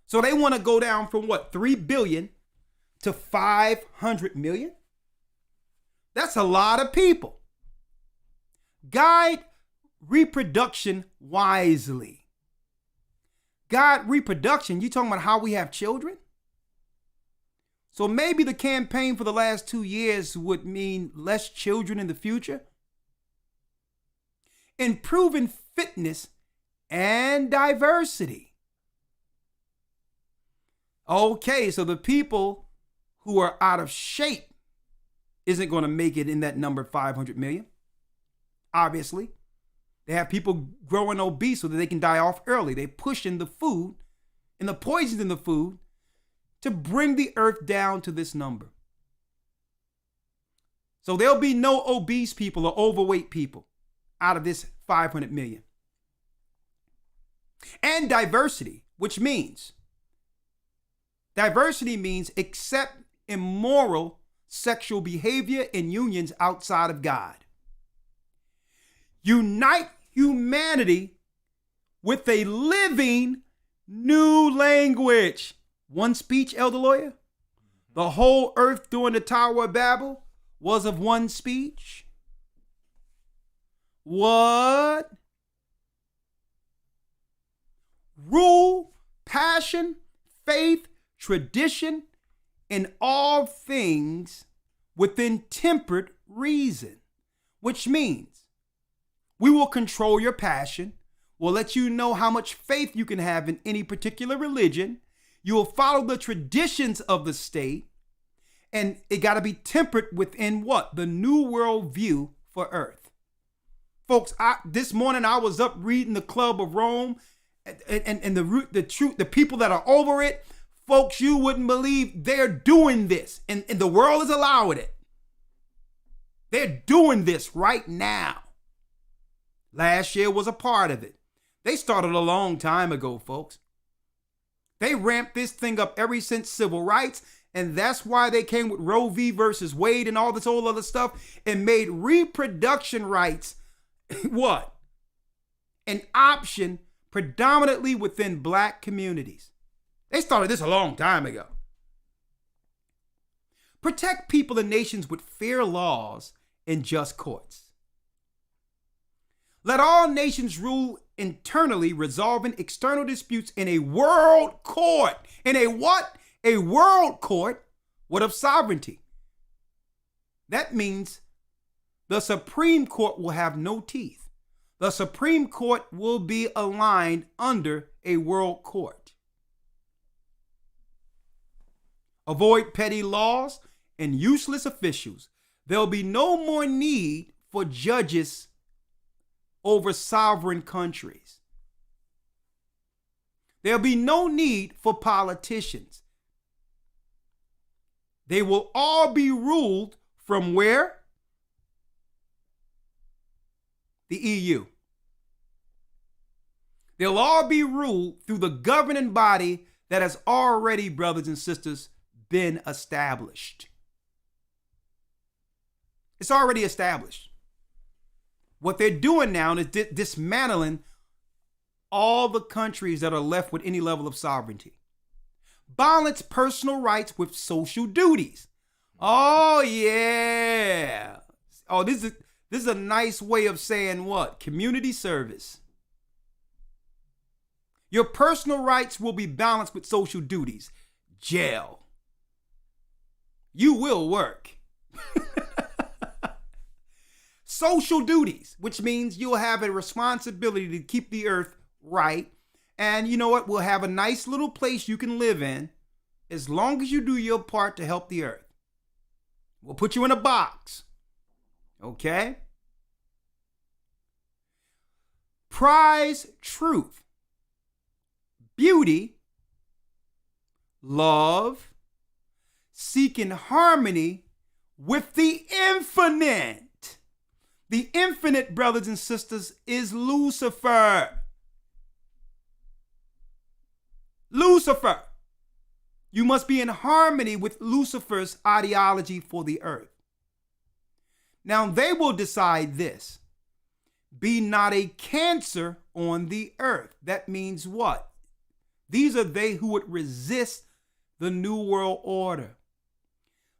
[SPEAKER 1] So they want to go down from what, 3 billion to 500 million? That's a lot of people. Guide reproduction wisely. Guide reproduction, you talking about how we have children? So maybe the campaign for the last 2 years would mean less children in the future. Improving fitness and diversity. Okay, so the people who are out of shape isn't going to make it in that number 500 million. Obviously, they have people growing obese so that they can die off early. They push in the food and the poisons in the food to bring the earth down to this number. So there'll be no obese people or overweight people out of this 500 million. And diversity, which means accept immoral sexual behavior in unions outside of God. Unite humanity with a living new language. One speech, Elder Lawya? The whole earth during the Tower of Babel was of one speech? What? Rule, passion, faith, tradition, in all things within tempered reason, which means we will control your passion. We'll let you know how much faith you can have in any particular religion. You will follow the traditions of the state, and it got to be tempered within what? The new world view for earth. Folks, this morning I was up reading the Club of Rome and the people that are over it. Folks, you wouldn't believe they're doing this, and the world is allowing it. They're doing this right now. Last year was a part of it. They started a long time ago, folks. They ramped this thing up ever since civil rights, and that's why they came with Roe v. versus Wade and all this whole other stuff and made reproduction rights what? An option predominantly within black communities. They started this a long time ago. Protect people and nations with fair laws and just courts. Let all nations rule internally, resolving external disputes in a world court. In a what? A world court. What of sovereignty? That means the Supreme Court will have no teeth. The Supreme Court will be aligned under a world court. Avoid petty laws and useless officials. There'll be no more need for judges over sovereign countries. There'll be no need for politicians. They will all be ruled from where? The EU. They'll all be ruled through the governing body that has already, brothers and sisters, been established. It's already established. What they're doing now is dismantling all the countries that are left with any level of sovereignty. Balance personal rights with social duties. Oh, yeah. Oh, this is a nice way of saying what? Community service. Your personal rights will be balanced with social duties. Jail. You will work. Social duties, which means you'll have a responsibility to keep the earth right And you know what? We'll have a nice little place you can live in as long as you do your part to help the earth. We'll put you in a box. Okay? Prize truth, beauty, love, seeking harmony with the infinite. The infinite, brothers and sisters, is Lucifer. Lucifer. You must be in harmony with Lucifer's ideology for the earth. Now they will decide this. Be not a cancer on the earth. That means what? These are they who would resist the New World Order.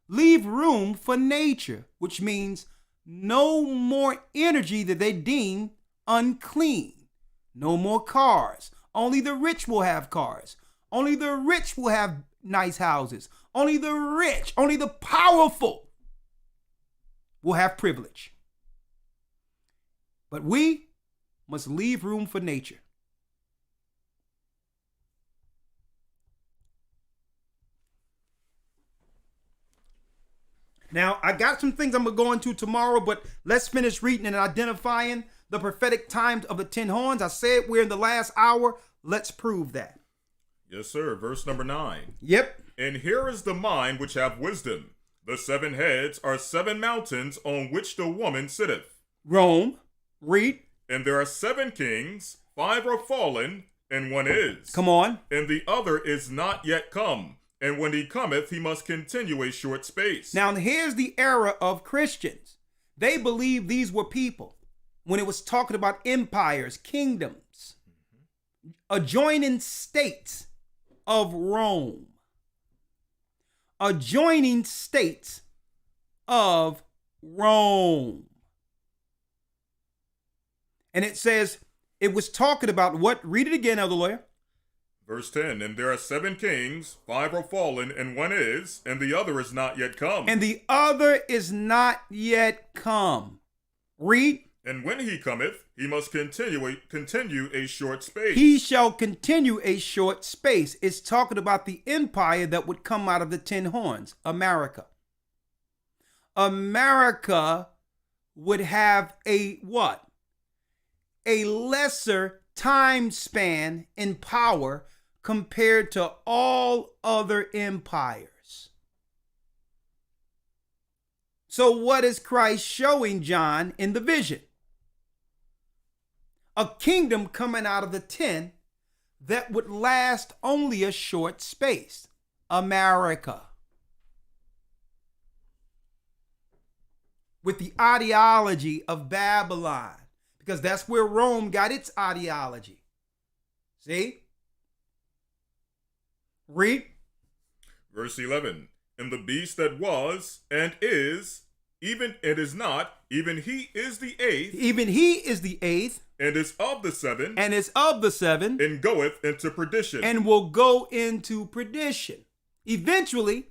[SPEAKER 1] Leave room for nature, which means no more energy that they deem unclean. No more cars. Only the rich will have cars. Only the rich will have nice houses. Only the rich, only the powerful will have privilege. But we must leave room for nature. Now, I got some things I'm going to go into tomorrow, but let's finish reading and identifying the prophetic times of the 10 horns. I said we're in the last hour. Let's prove that.
[SPEAKER 2] Yes, sir. Verse number 9.
[SPEAKER 1] Yep.
[SPEAKER 2] And here is the mind which have wisdom. The 7 heads are 7 mountains on which the woman sitteth.
[SPEAKER 1] Rome. Read.
[SPEAKER 2] And there are 7 kings, 5 are fallen, and 1 is.
[SPEAKER 1] Come on.
[SPEAKER 2] And the other is not yet come. And when he cometh, he must continue a short space.
[SPEAKER 1] Now, here's the era of Christians. They believe these were people when it was talking about empires, kingdoms, adjoining states of Rome, adjoining states of Rome. And it says it was talking about what? Read it again, Elder Lawyer.
[SPEAKER 2] Verse 10, and there are 7 kings, 5 are fallen, and 1 is, and the other is not yet come.
[SPEAKER 1] And the other is not yet come. Read.
[SPEAKER 2] And when he cometh, he must continue a short space.
[SPEAKER 1] He shall continue a short space. It's talking about the empire that would come out of the 10 horns, America. America would have a what? A lesser time span in power compared to all other empires. So what is Christ showing John in the vision? A kingdom coming out of the 10 that would last only a short space. America. With the ideology of Babylon. Because that's where Rome got its ideology. See? Read.
[SPEAKER 2] Verse 11. And the beast that was and is, even and is not, even he is the 8th.
[SPEAKER 1] Even he is the 8th.
[SPEAKER 2] And is of the 7.
[SPEAKER 1] And is of the 7.
[SPEAKER 2] And goeth into perdition.
[SPEAKER 1] And will go into perdition. Eventually,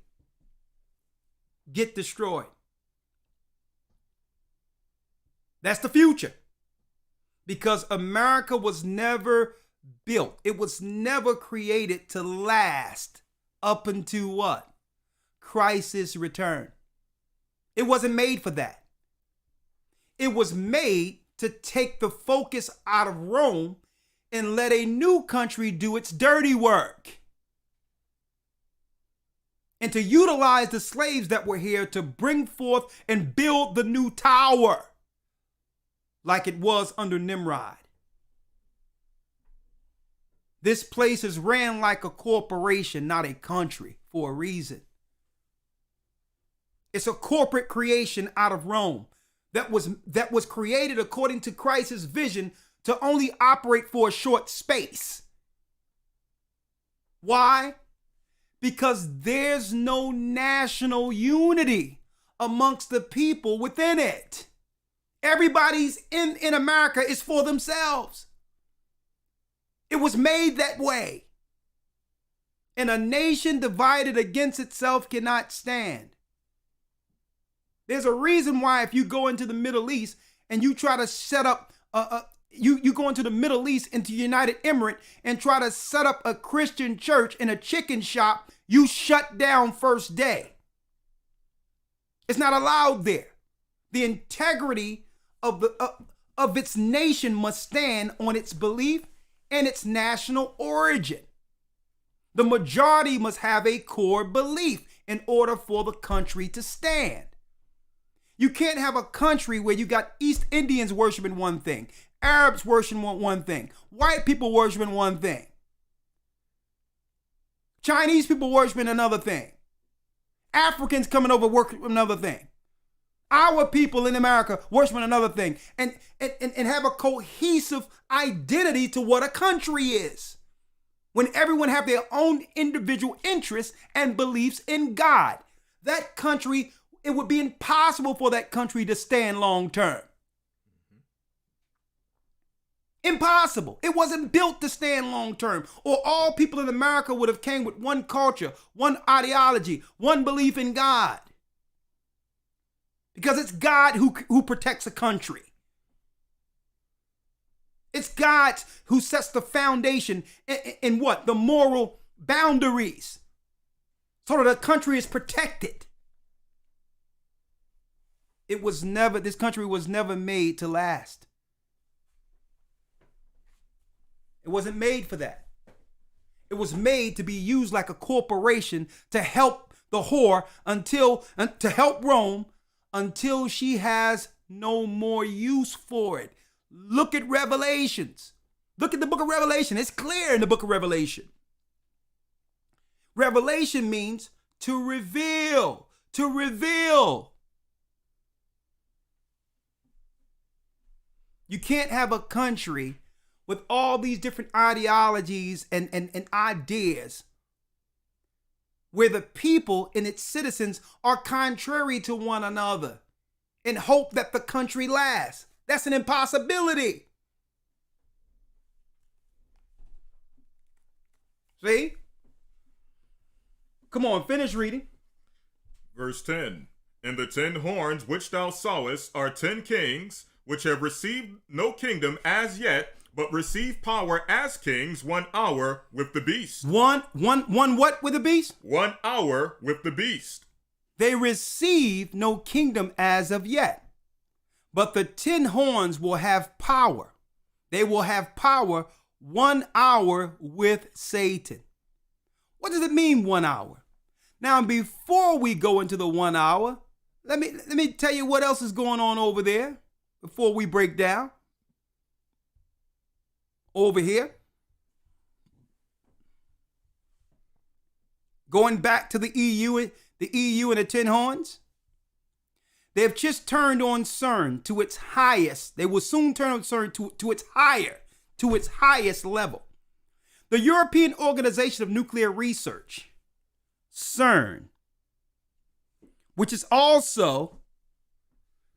[SPEAKER 1] get destroyed. That's the future. Because America was never built. It was never created to last up until what? Christ's return. It wasn't made for that. It was made to take the focus out of Rome and let a new country do its dirty work. And to utilize the slaves that were here to bring forth and build the new tower. Like it was under Nimrod. This place is ran like a corporation, not a country, for a reason. It's a corporate creation out of Rome that was created according to Christ's vision to only operate for a short space. Why? Because there's no national unity amongst the people within it. Everybody's in America is for themselves. It was made that way. And a nation divided against itself cannot stand. There's a reason why if you go into the Middle East and you try to set up you go into the Middle East, into United Emirates, and try to set up a Christian church in a chicken shop, you shut down first day. It's not allowed there. The integrity of its nation must stand on its belief and its national origin. The majority must have a core belief in order for the country to stand. You can't have a country where you got East Indians worshiping one thing, Arabs worshiping one thing, white people worshiping one thing, Chinese people worshiping another thing, Africans coming over worshiping another thing, our people in America worshiping another thing, and have a cohesive identity to what a country is. When everyone have their own individual interests and beliefs in God, that country, it would be impossible for that country to stand long term. Impossible. It wasn't built to stand long term. Or all people in America would have came with one culture, one ideology, one belief in God. Because it's God who protects a country. It's God who sets the foundation in what? The moral boundaries. So that the country is protected. This country was never made to last. It wasn't made for that. It was made to be used like a corporation to help the whore to help Rome until she has no more use for it. Look at Revelations. Look at the book of Revelation. It's clear in the book of Revelation. Revelation means to reveal, to reveal. You can't have a country with all these different ideologies and ideas where the people and its citizens are contrary to one another and hope that the country lasts. That's an impossibility. See? Come on, finish reading.
[SPEAKER 2] Verse 10. And the 10 horns which thou sawest are 10 kings, which have received no kingdom as yet, but receive power as kings 1 hour with the beast.
[SPEAKER 1] One what with the beast?
[SPEAKER 2] 1 hour with the beast.
[SPEAKER 1] They receive no kingdom as of yet. But the 10 horns will have power. They will have power 1 hour with Satan. What does it mean 1 hour? Now, before we go into the 1 hour, let me tell you what else is going on over there before we break down. Over here. Going back to the EU and the 10 horns. They have just turned on CERN to its highest. They will soon turn on CERN to its highest level. The European Organization of Nuclear Research, CERN, which is also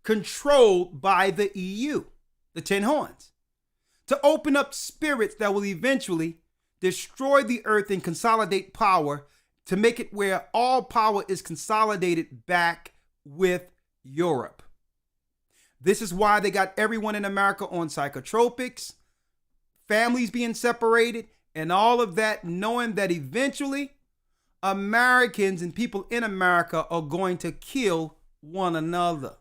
[SPEAKER 1] controlled by the EU, the 10 horns, to open up spirits that will eventually destroy the earth and consolidate power to make it where all power is consolidated back with Europe. This is why they got everyone in America on psychotropics, families being separated, and all of that, knowing that eventually Americans and people in America are going to kill one another.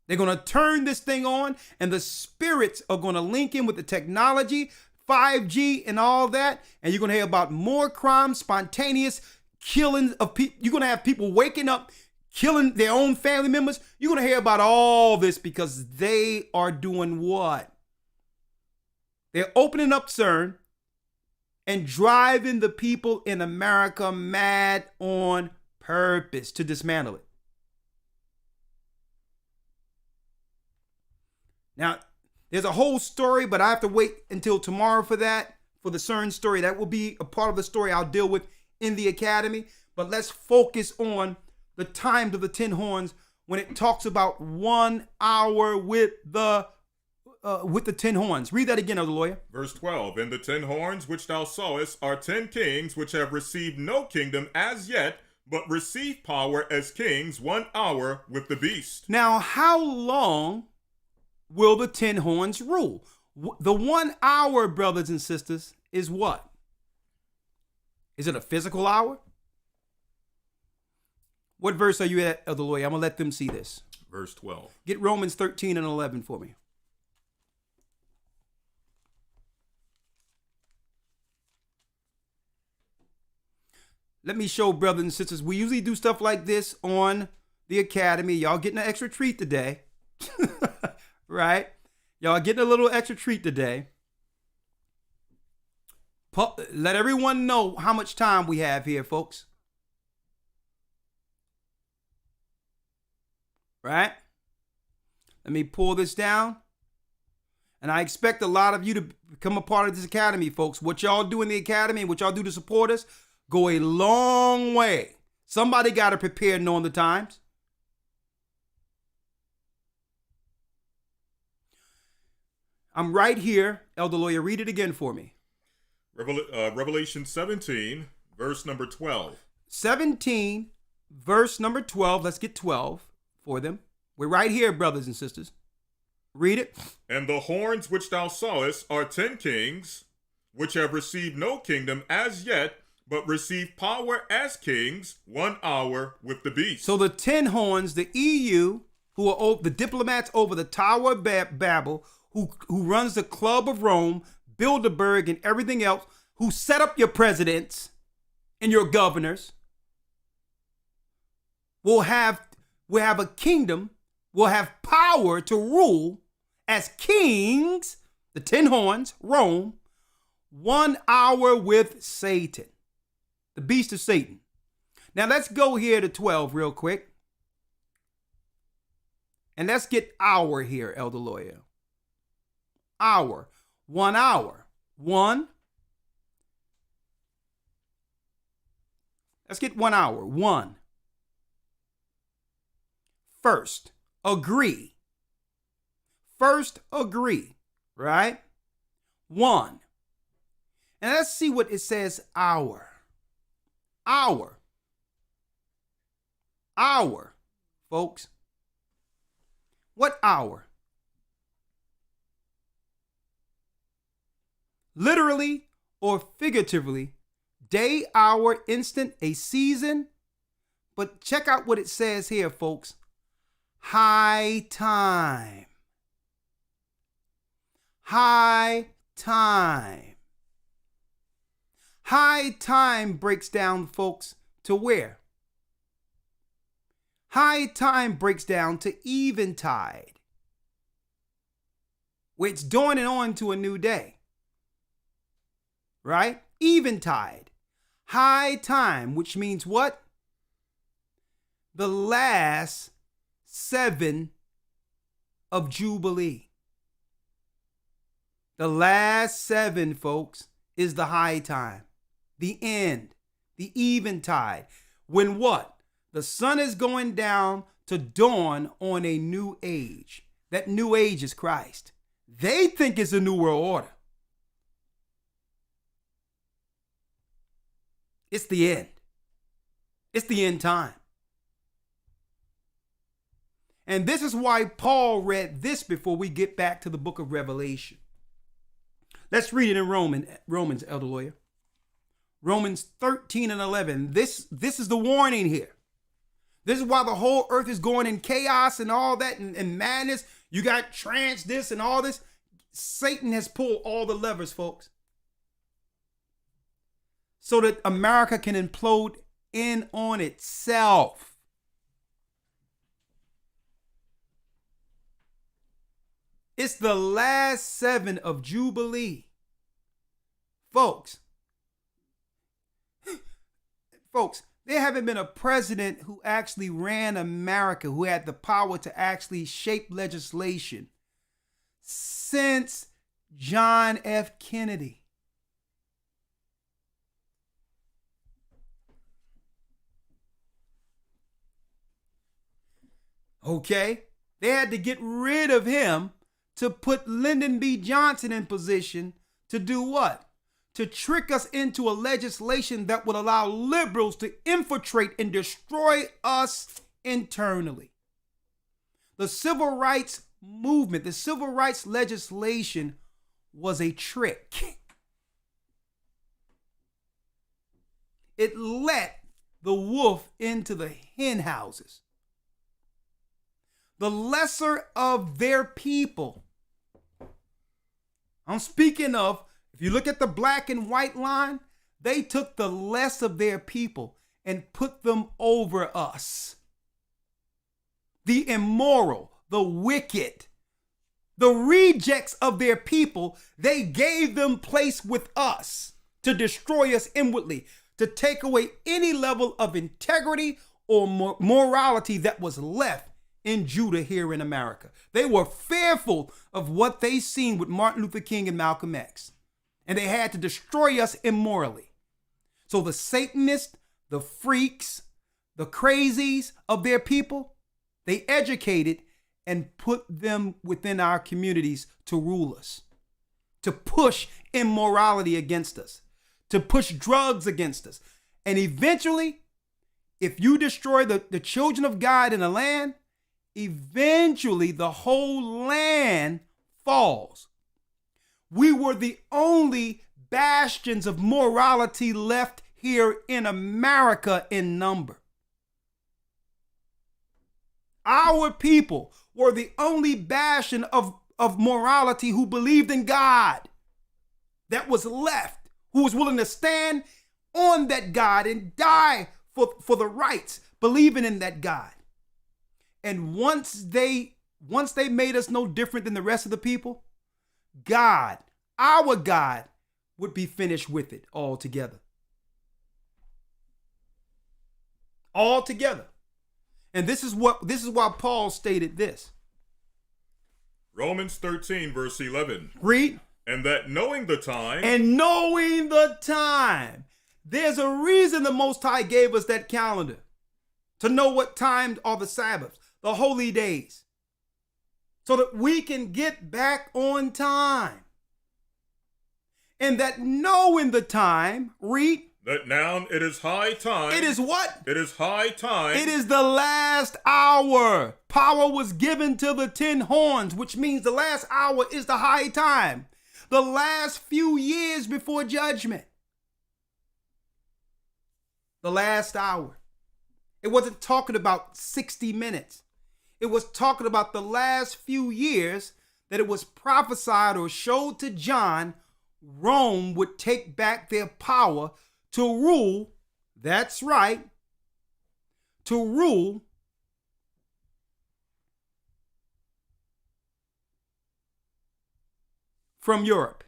[SPEAKER 1] They're going to turn this thing on, and the spirits are going to link in with the technology, 5G and all that, and you're going to hear about more crime, spontaneous killing of people. You're going to have people waking up, killing their own family members. You're going to hear about all this because they are doing what? They're opening up CERN and driving the people in America mad on purpose to dismantle it. Now, there's a whole story, but I have to wait until tomorrow for that, for the CERN story. That will be a part of the story I'll deal with in the academy. But let's focus on the times of the 10 horns when it talks about 1 hour with the 10 horns. Read that again, Elder Lawya.
[SPEAKER 2] Verse 12. And the 10 horns which thou sawest are 10 kings which have received no kingdom as yet, but receive power as kings 1 hour with the beast.
[SPEAKER 1] Now, how long will the 10 horns rule? The 1 hour, brothers and sisters, is what? Is it a physical hour? What verse are you at, Elder Lawya? I'm going to let them see this.
[SPEAKER 2] Verse 12.
[SPEAKER 1] Get Romans 13 and 11 for me. Let me show, brothers and sisters, we usually do stuff like this on the academy. Y'all getting an extra treat today. Right? Y'all getting a little extra treat today. Let everyone know how much time we have here, folks. Right? Let me pull this down. And I expect a lot of you to become a part of this academy, folks. What y'all do in the academy and what y'all do to support us go a long way. Somebody got to prepare knowing the times. I'm right here. Elder Lawya, read it again for me.
[SPEAKER 2] Revelation 17, verse number 12.
[SPEAKER 1] 17, verse number 12. Let's get 12 for them. We're right here, brothers and sisters. Read it.
[SPEAKER 2] And the horns which thou sawest are 10 kings, which have received no kingdom as yet, but receive power as kings 1 hour with the beast.
[SPEAKER 1] So the 10 horns, the EU, who are the diplomats over the Tower of Babel, who runs the Club of Rome, Bilderberg, and everything else, who set up your presidents and your governors, will have a kingdom, will have power to rule as kings, the 10 horns, Rome, 1 hour with Satan, the beast of Satan. Now let's go here to 12 real quick. And let's get hour here, Elder Lawya. Hour. 1 hour. 1. Let's get 1 hour. 1. First, agree. First, agree. Right? 1. And let's see what it says hour. Hour. Hour, folks. What hour? Literally or figuratively, day, hour, instant, a season. But check out what it says here, folks. High time. High time. High time breaks down, folks, to where? High time breaks down to eventide, where it's dawning on to a new day. Right? Eventide. High time, which means what? The last 7 of Jubilee. The last 7, folks, is the high time. The end. The eventide. When what? The sun is going down to dawn on a new age. That new age is Christ. They think it's a new world order. It's the end. It's the end time. And this is why Paul read this before we get back to the book of Revelation. Let's read it in Romans, Elder Lawya. Romans 13 and 11. This is the warning here. This is why the whole earth is going in chaos and all that and madness. You got trance this and all this. Satan has pulled all the levers, folks, so that America can implode in on itself. It's the last 7 of Jubilee. Folks, there haven't been a president who actually ran America, who had the power to actually shape legislation since John F. Kennedy. Okay? They had to get rid of him to put Lyndon B. Johnson in position to do what? To trick us into a legislation that would allow liberals to infiltrate and destroy us internally. The civil rights movement, the civil rights legislation was a trick. It let the wolf into the hen houses. The lesser of their people. I'm speaking of, if you look at the black and white line, they took the less of their people and put them over us. The immoral, the wicked, the rejects of their people, they gave them place with us to destroy us inwardly, to take away any level of integrity or morality that was left in Judah here in America. They were fearful of what they seen with Martin Luther King and Malcolm X, and they had to destroy us immorally. So the Satanists, the freaks, the crazies of their people, they educated and put them within our communities to rule us, to push immorality against us, to push drugs against us. And eventually, if you destroy the children of God in a land, eventually the whole land falls. We were the only bastions of morality left here in America in number. Our people were the only bastion of morality who believed in God that was left, who was willing to stand on that God and die for the rights, believing in that God. And once they made us no different than the rest of the people, God, our God, would be finished with it altogether. Altogether. And this is why Paul stated this.
[SPEAKER 2] Romans 13, verse 11.
[SPEAKER 1] Read.
[SPEAKER 2] And that knowing the time.
[SPEAKER 1] And knowing the time. There's a reason the Most High gave us that calendar. To know what time are the Sabbaths, the holy days. So that we can get back on time. And that knowing the time, read.
[SPEAKER 2] That now it is high time.
[SPEAKER 1] It is what?
[SPEAKER 2] It is high time.
[SPEAKER 1] It is the last hour. Power was given to the 10 horns, which means the last hour is the high time. The last few years before judgment. The last hour. It wasn't talking about 60 minutes. It was talking about the last few years that it was prophesied or showed to John Rome would take back their power to rule, that's right, to rule from Europe.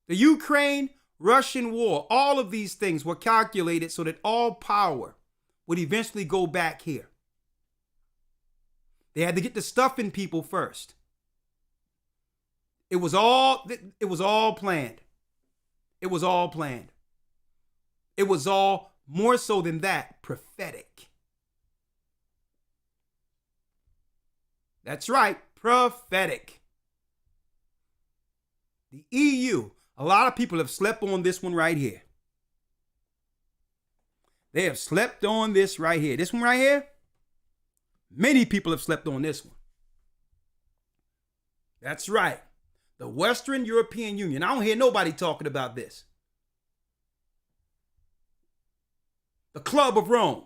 [SPEAKER 1] The Ukraine-Russian war, all of these things were calculated so that all power would eventually go back here. They had to get the stuff in people first. It was all planned. It was all planned. It was all, more so than that, prophetic. That's right, prophetic. The EU, a lot of people have slept on this one right here. They have slept on this right here. This one right here, many people have slept on this one. That's right. The Western European Union. I don't hear nobody talking about this. The Club of Rome.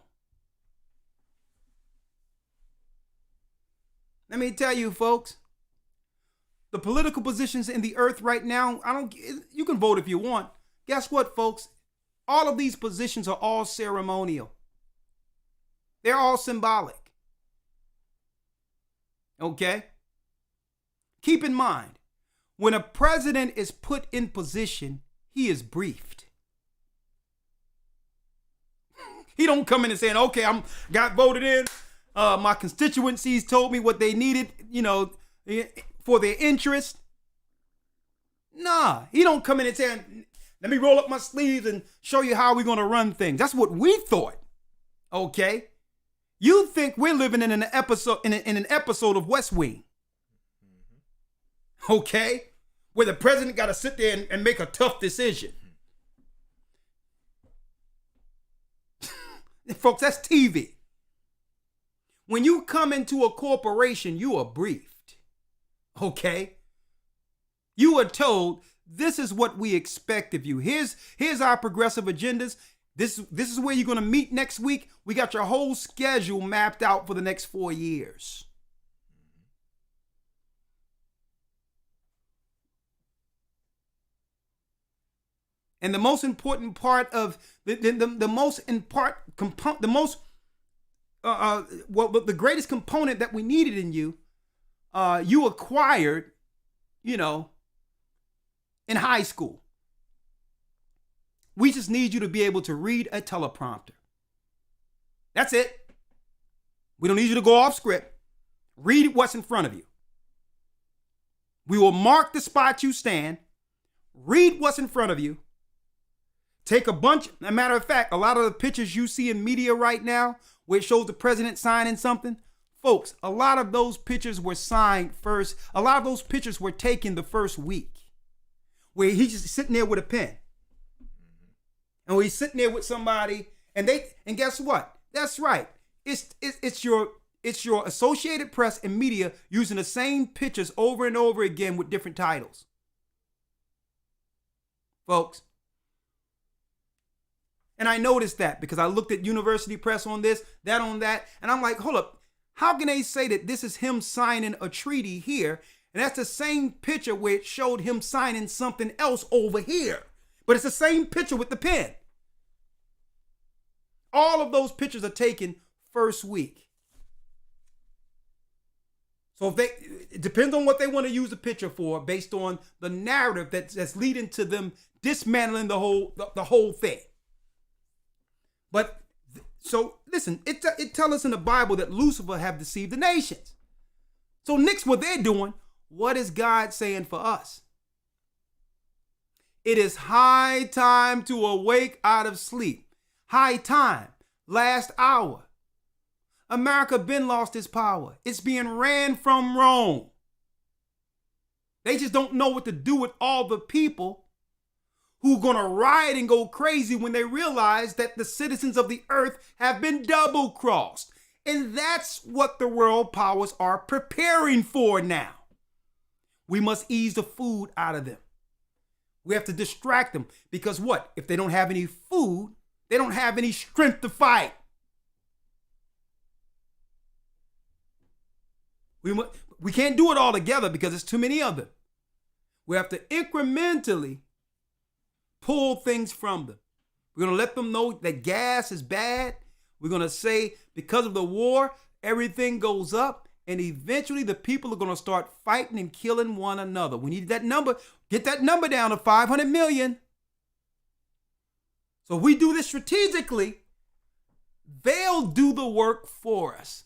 [SPEAKER 1] Let me tell you, folks, the political positions in the earth right now, you can vote if you want. Guess what, folks? All of these positions are all ceremonial. They're all symbolic. Okay? Keep in mind, when a president is put in position, he is briefed. He don't come in and saying, okay, got voted in. My constituencies told me what they needed, for their interest. Nah, he don't come in and say, let me roll up my sleeves and show you how we're going to run things. That's what we thought. Okay? You think we're living in an episode of West Wing. Okay? Where the president got to sit there and make a tough decision. Folks, that's TV. When you come into a corporation, you are briefed. Okay? You are told, this is what we expect of you. Here's our progressive agendas. This is where you're going to meet next week. We got your whole schedule mapped out for the next 4 years. And the most important part of the greatest component that we needed in you, you acquired, in high school. We just need you to be able to read a teleprompter. That's it. We don't need you to go off script. Read what's in front of you. We will mark the spot you stand. Read what's in front of you. Take a bunch. As a matter of fact, a lot of the pictures you see in media right now, where it shows the president signing something, folks, a lot of those pictures were signed first. A lot of those pictures were taken the first week, where he's just sitting there with a pen. And he's sitting there with somebody, and guess what? That's right. It's your Associated Press and media using the same pictures over and over again with different titles. Folks. And I noticed that because I looked at University Press on this, that on that, and I'm like, hold up, how can they say that this is him signing a treaty here, and that's the same picture where it showed him signing something else over here, but it's the same picture with the pen. All of those pictures are taken first week. So it depends on what they want to use the picture for, based on the narrative that's leading to them dismantling the whole thing. But so listen, it tells us in the Bible that Lucifer have deceived the nations. So next, what they're doing, what is God saying for us? It is high time to awake out of sleep. High time, last hour. America been lost its power. It's being ran from Rome. They just don't know what to do with all the people who are going to riot and go crazy when they realize that the citizens of the earth have been double-crossed. And that's what the world powers are preparing for now. We must ease the food out of them. We have to distract them, because what? If they don't have any food, they don't have any strength to fight. We can't do it all together because there's too many of them. We have to incrementally pull things from them. We're going to let them know that gas is bad. We're going to say because of the war, everything goes up, and eventually the people are going to start fighting and killing one another. We need that number. Get that number down to 500 million. So if we do this strategically, they'll do the work for us.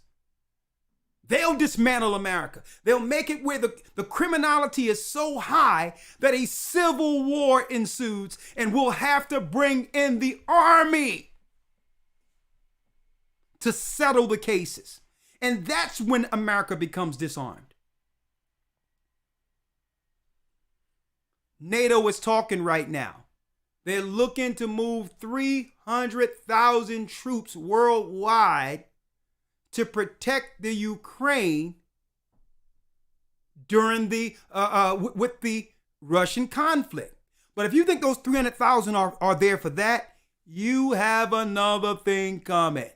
[SPEAKER 1] They'll dismantle America. They'll make it where the criminality is so high that a civil war ensues, and we'll have to bring in the army to settle the cases. And that's when America becomes disarmed. NATO is talking right now. They're looking to move 300,000 troops worldwide to protect the Ukraine during with the Russian conflict. But if you think those 300,000 are there for that, you have another thing coming.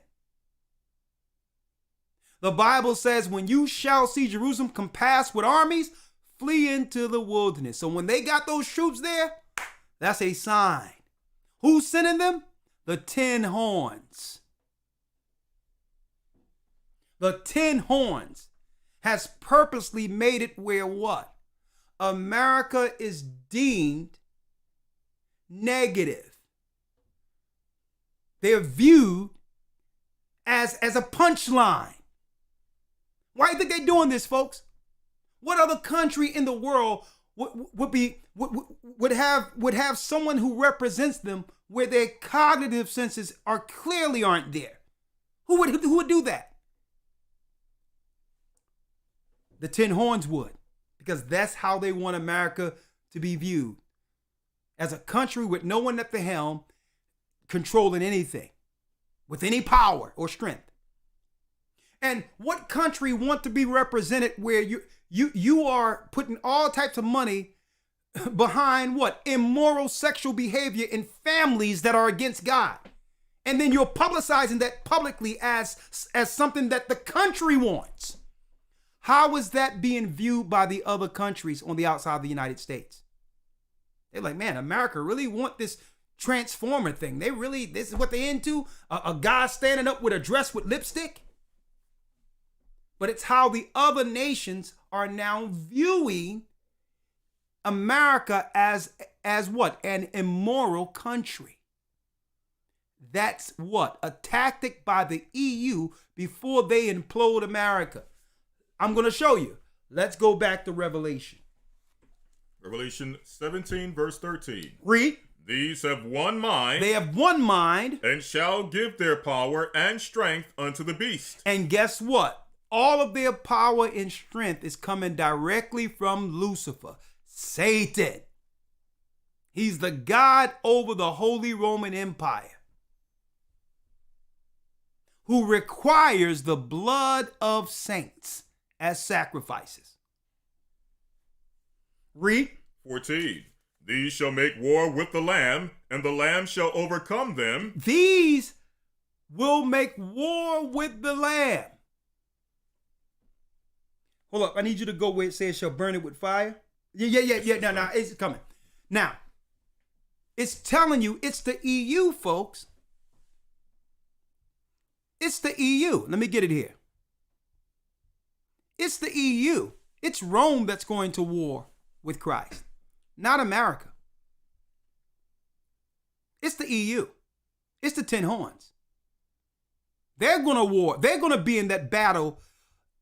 [SPEAKER 1] The Bible says, when you shall see Jerusalem compassed with armies, flee into the wilderness. So when they got those troops there, that's a sign. Who's sending them? The 10 horns. The 10 horns has purposely made it where what? America is deemed negative. They're viewed as a punchline. Why do you think they're doing this, folks? What other country in the world would have someone who represents them where their cognitive senses clearly aren't there? Who would do that? The 10 horns would, because that's how they want America to be viewed, as a country with no one at the helm controlling anything with any power or strength. And what country want to be represented where you are putting all types of money behind what? Immoral sexual behavior in families that are against God. And then you're publicizing that publicly as something that the country wants. How is that being viewed by the other countries on the outside of the United States? They're like, man, America really want this transformer thing. This is what they're into? A guy standing up with a dress with lipstick? But it's how the other nations are now viewing America as what? An immoral country. That's what? A tactic by the EU before they implode America. I'm going to show you. Let's go back to Revelation.
[SPEAKER 2] Revelation 17, verse 13.
[SPEAKER 1] Read.
[SPEAKER 2] These have one mind.
[SPEAKER 1] They have one mind.
[SPEAKER 2] And shall give their power and strength unto the beast.
[SPEAKER 1] And guess what? All of their power and strength is coming directly from Lucifer, Satan. He's the God over the Holy Roman Empire, who requires the blood of saints as sacrifices. Read.
[SPEAKER 2] 14. These shall make war with the Lamb, and the Lamb shall overcome them.
[SPEAKER 1] These will make war with the Lamb. Hold up, I need you to go where it says shall burn it with fire. Yeah. No, it's coming. Now, it's telling you it's the EU, folks. It's the EU. Let me get it here. It's the EU. It's Rome that's going to war with Christ, not America. It's the EU. It's the 10 horns. They're going to war. They're going to be in that battle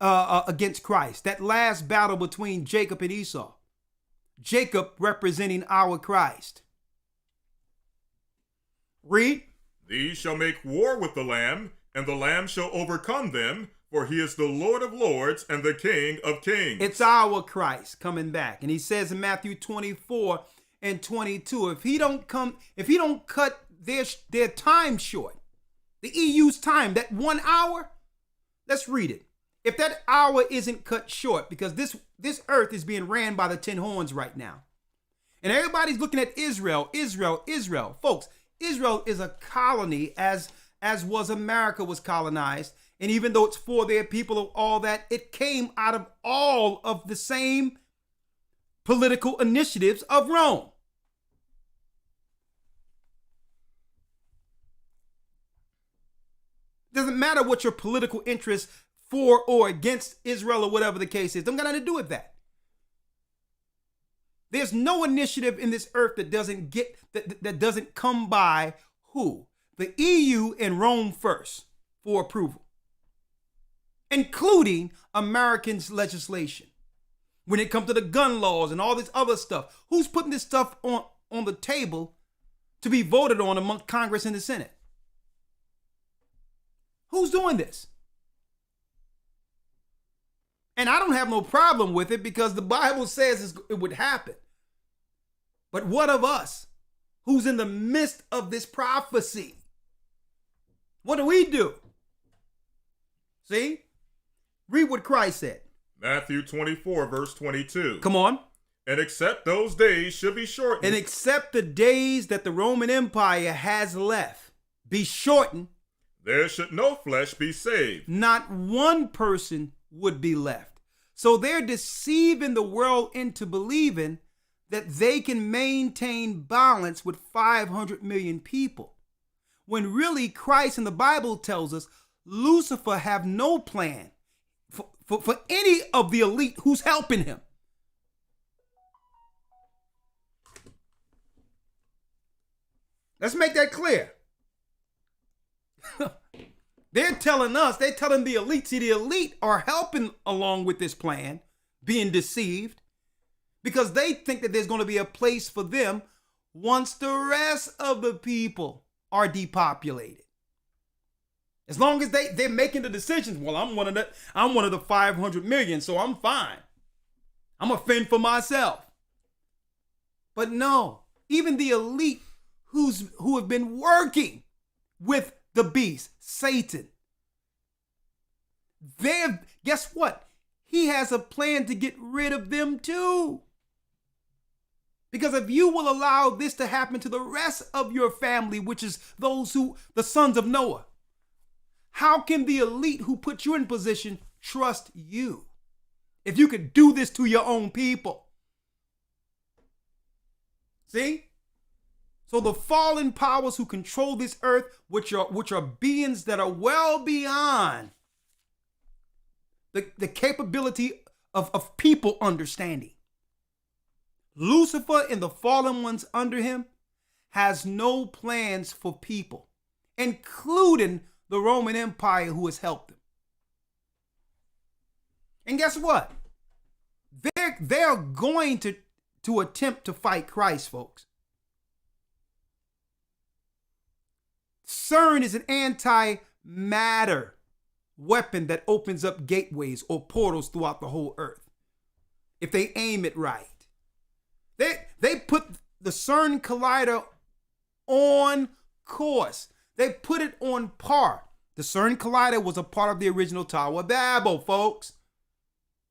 [SPEAKER 1] against Christ, that last battle between Jacob and Esau. Jacob representing our Christ. Read.
[SPEAKER 2] These shall make war with the Lamb, and the Lamb shall overcome them, for he is the Lord of lords and the King of kings.
[SPEAKER 1] It's our Christ coming back. And he says in Matthew 24 and 22, if he don't cut their time short, the EU's time, that 1 hour, let's read it. If that hour isn't cut short, because this earth is being ran by the 10 horns right now. And everybody's looking at Israel. Folks, Israel is a colony as was America was colonized. And even though it's for their people of all that, it came out of all of the same political initiatives of Rome. Doesn't matter what your political interests for or against Israel or whatever the case is. Don't got nothing to do with that. There's no initiative in this earth that doesn't come by who? The EU and Rome first for approval, including Americans' legislation. When it comes to the gun laws and all this other stuff, who's putting this stuff on the table to be voted on among Congress and the Senate? Who's doing this? And I don't have no problem with it because the Bible says it would happen. But what of us who's in the midst of this prophecy? What do we do? See? Read what Christ said.
[SPEAKER 2] Matthew 24, verse 22.
[SPEAKER 1] Come on.
[SPEAKER 2] And except those days should be shortened.
[SPEAKER 1] And except the days that the Roman Empire has left be shortened,
[SPEAKER 2] there should no flesh be saved.
[SPEAKER 1] Not one person would be left. So they're deceiving the world into believing that they can maintain balance with 500 million people. When really Christ in the Bible tells us Lucifer have no plan for any of the elite who's helping him. Let's make that clear. They're telling the elite. See, the elite are helping along with this plan, being deceived, because they think that there's going to be a place for them once the rest of the people are depopulated. As long as they're making the decisions, well, I'm one of the 500 million, so I'm fine. I'm a fend for myself. But no, even the elite who have been working with the beast, Satan, Guess what? He has a plan to get rid of them too. Because if you will allow this to happen to the rest of your family, which is the sons of Noah, how can the elite who put you in position trust you? If you could do this to your own people. See? So the fallen powers who control this earth, which are beings that are well beyond the capability of people understanding. Lucifer and the fallen ones under him has no plans for people, including the Roman Empire who has helped them. And guess what? They're going to attempt to fight Christ, folks. CERN is an antimatter weapon that opens up gateways or portals throughout the whole earth if they aim it right. They put the CERN collider on course. They put it on par. The CERN collider was a part of the original Tower of Babel, folks.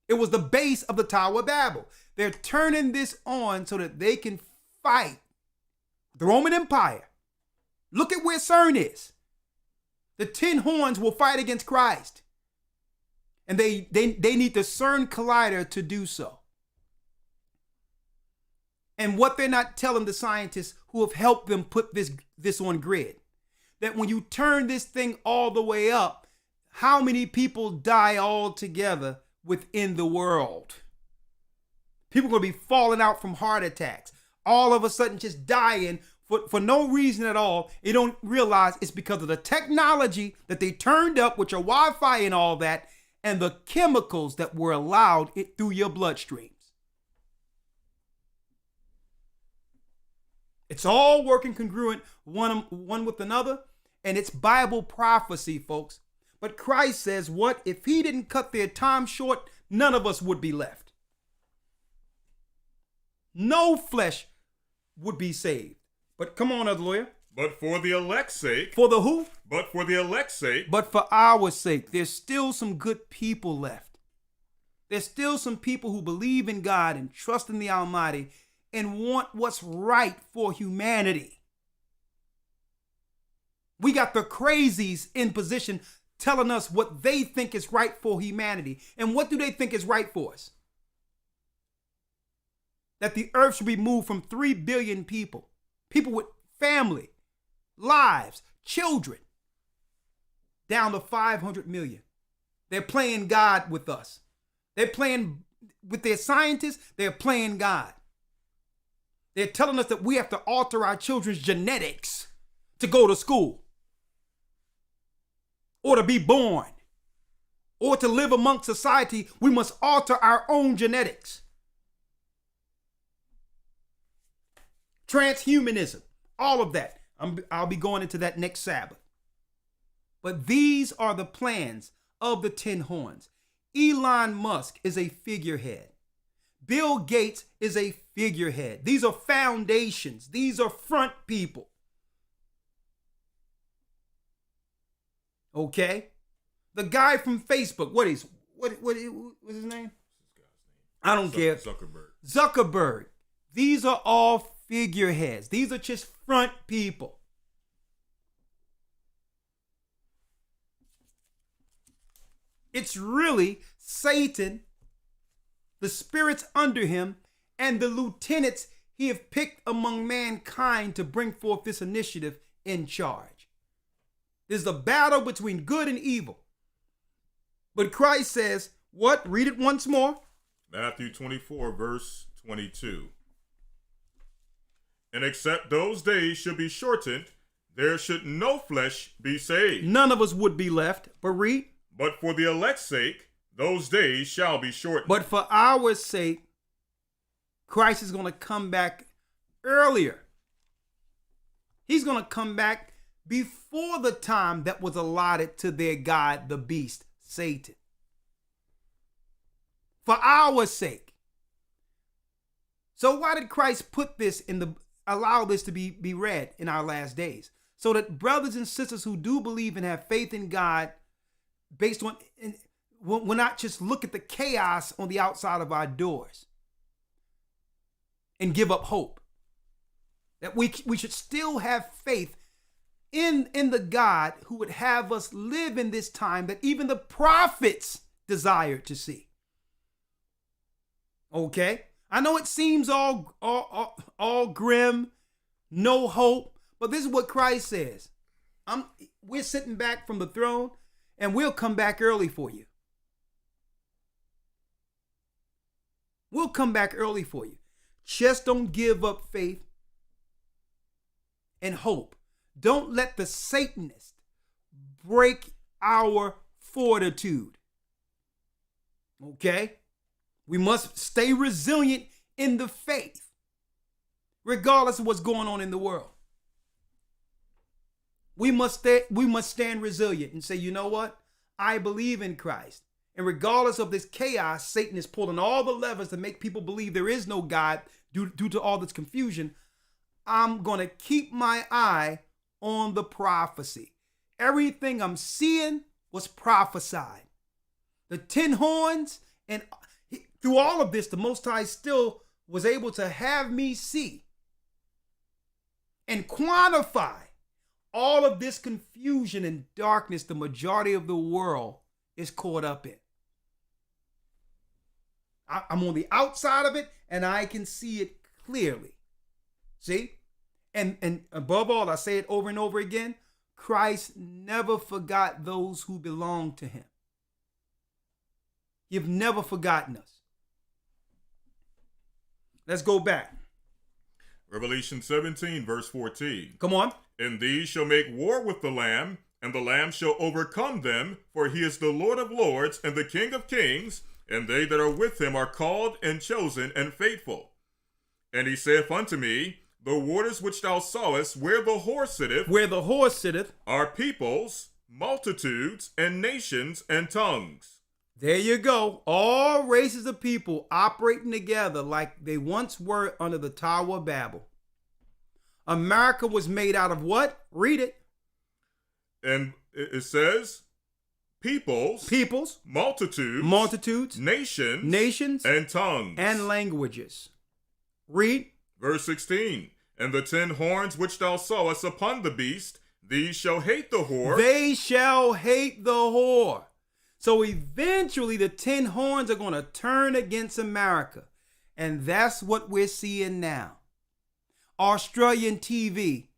[SPEAKER 1] It was the base of the Tower of Babel. They're turning this on so that they can fight the Roman Empire. Look at where CERN is. The 10 horns will fight against Christ. And they need the CERN collider to do so. And what they're not telling the scientists who have helped them put this on grid, that when you turn this thing all the way up, how many people die altogether within the world? People are going to be falling out from heart attacks, all of a sudden just dying for no reason at all. You don't realize it's because of the technology that they turned up, which are Wi-Fi and all that, and the chemicals that were allowed through your bloodstreams. It's all working congruent, one with another, and it's Bible prophecy, folks. But Christ says, what? If he didn't cut their time short, none of us would be left. No flesh would be saved. But come on, Elder Lawyer.
[SPEAKER 2] But for the elect's sake.
[SPEAKER 1] For the who?
[SPEAKER 2] But for the elect's sake.
[SPEAKER 1] But for our sake, there's still some good people left. There's still some people who believe in God and trust in the Almighty and want what's right for humanity. We got the crazies in position telling us what they think is right for humanity. And what do they think is right for us? That the earth should be moved from 3 billion people with family, lives, children, down to 500 million. They're playing God with us. They're playing with their scientists. They're playing God. They're telling us that we have to alter our children's genetics to go to school, or to be born, or to live amongst society. We must alter our own genetics. Transhumanism, all of that. I'll be going into that next Sabbath. But these are the plans of the 10 horns. Elon Musk is a figurehead. Bill Gates is a figurehead. These are foundations. These are front people. Okay? The guy from Facebook, what is his name? I don't care. Zuckerberg. These are all figureheads. These are just front people. It's really Satan, the spirits under him, and the lieutenants he have picked among mankind to bring forth this initiative in charge. There's a battle between good and evil. But Christ says, what? Read it once more.
[SPEAKER 2] Matthew 24, verse 22. And except those days should be shortened, there should no flesh be saved.
[SPEAKER 1] None of us would be left. But read.
[SPEAKER 2] But for the elect's sake, those days shall be shortened.
[SPEAKER 1] But for our sake, Christ is going to come back earlier. He's going to come back before the time that was allotted to their God, the beast, Satan. For our sake. So why did Christ put this allow this to be read in our last days? So that brothers and sisters who do believe and have faith in God, based on will not just look at the chaos on the outside of our doors and give up hope. That we should still have faith in the God who would have us live in this time that even the prophets desired to see. Okay? I know it seems all grim, no hope, but this is what Christ says. We're sitting back from the throne, and we'll come back early for you. We'll come back early for you. Just don't give up faith and hope. Don't let the Satanist break our fortitude. Okay? We must stay resilient in the faith, regardless of what's going on in the world. We must stand resilient and say, you know what? I believe in Christ. And regardless of this chaos, Satan is pulling all the levers to make people believe there is no God due to all this confusion. I'm going to keep my eye on the prophecy. Everything I'm seeing was prophesied. The 10 horns, and through all of this, the Most High still was able to have me see and quantify all of this confusion and darkness the majority of the world is caught up in. I'm on the outside of it, and I can see it clearly. See? And above all, I say it over and over again, Christ never forgot those who belong to him. You've never forgotten us. Let's go back.
[SPEAKER 2] Revelation 17, verse 14.
[SPEAKER 1] Come on.
[SPEAKER 2] And these shall make war with the Lamb, and the Lamb shall overcome them, for he is the Lord of lords and the King of kings, and they that are with him are called and chosen and faithful. And he saith unto me, the waters which thou sawest, where the whore sitteth, are peoples, multitudes, and nations, and tongues.
[SPEAKER 1] There you go. All races of people operating together like they once were under the Tower of Babel. America was made out of what? Read it.
[SPEAKER 2] And it says, peoples, multitudes, nations, and tongues,
[SPEAKER 1] and languages. Read.
[SPEAKER 2] Verse 16. And the 10 horns which thou sawest upon the beast, these shall hate the whore.
[SPEAKER 1] They shall hate the whore. So eventually the 10 horns are going to turn against America. And that's what we're seeing now. Australian TV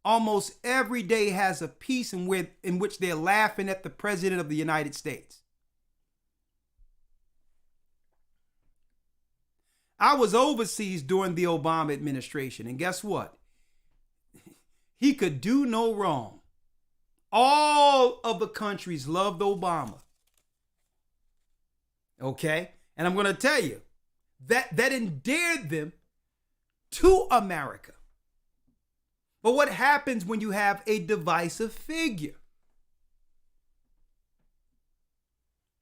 [SPEAKER 1] almost every day has a piece in which they're laughing at the President of the United States. I was overseas during the Obama administration, and guess what? He could do no wrong. All of the countries loved Obama. Okay? And I'm going to tell you, that endeared them to America. But what happens when you have a divisive figure?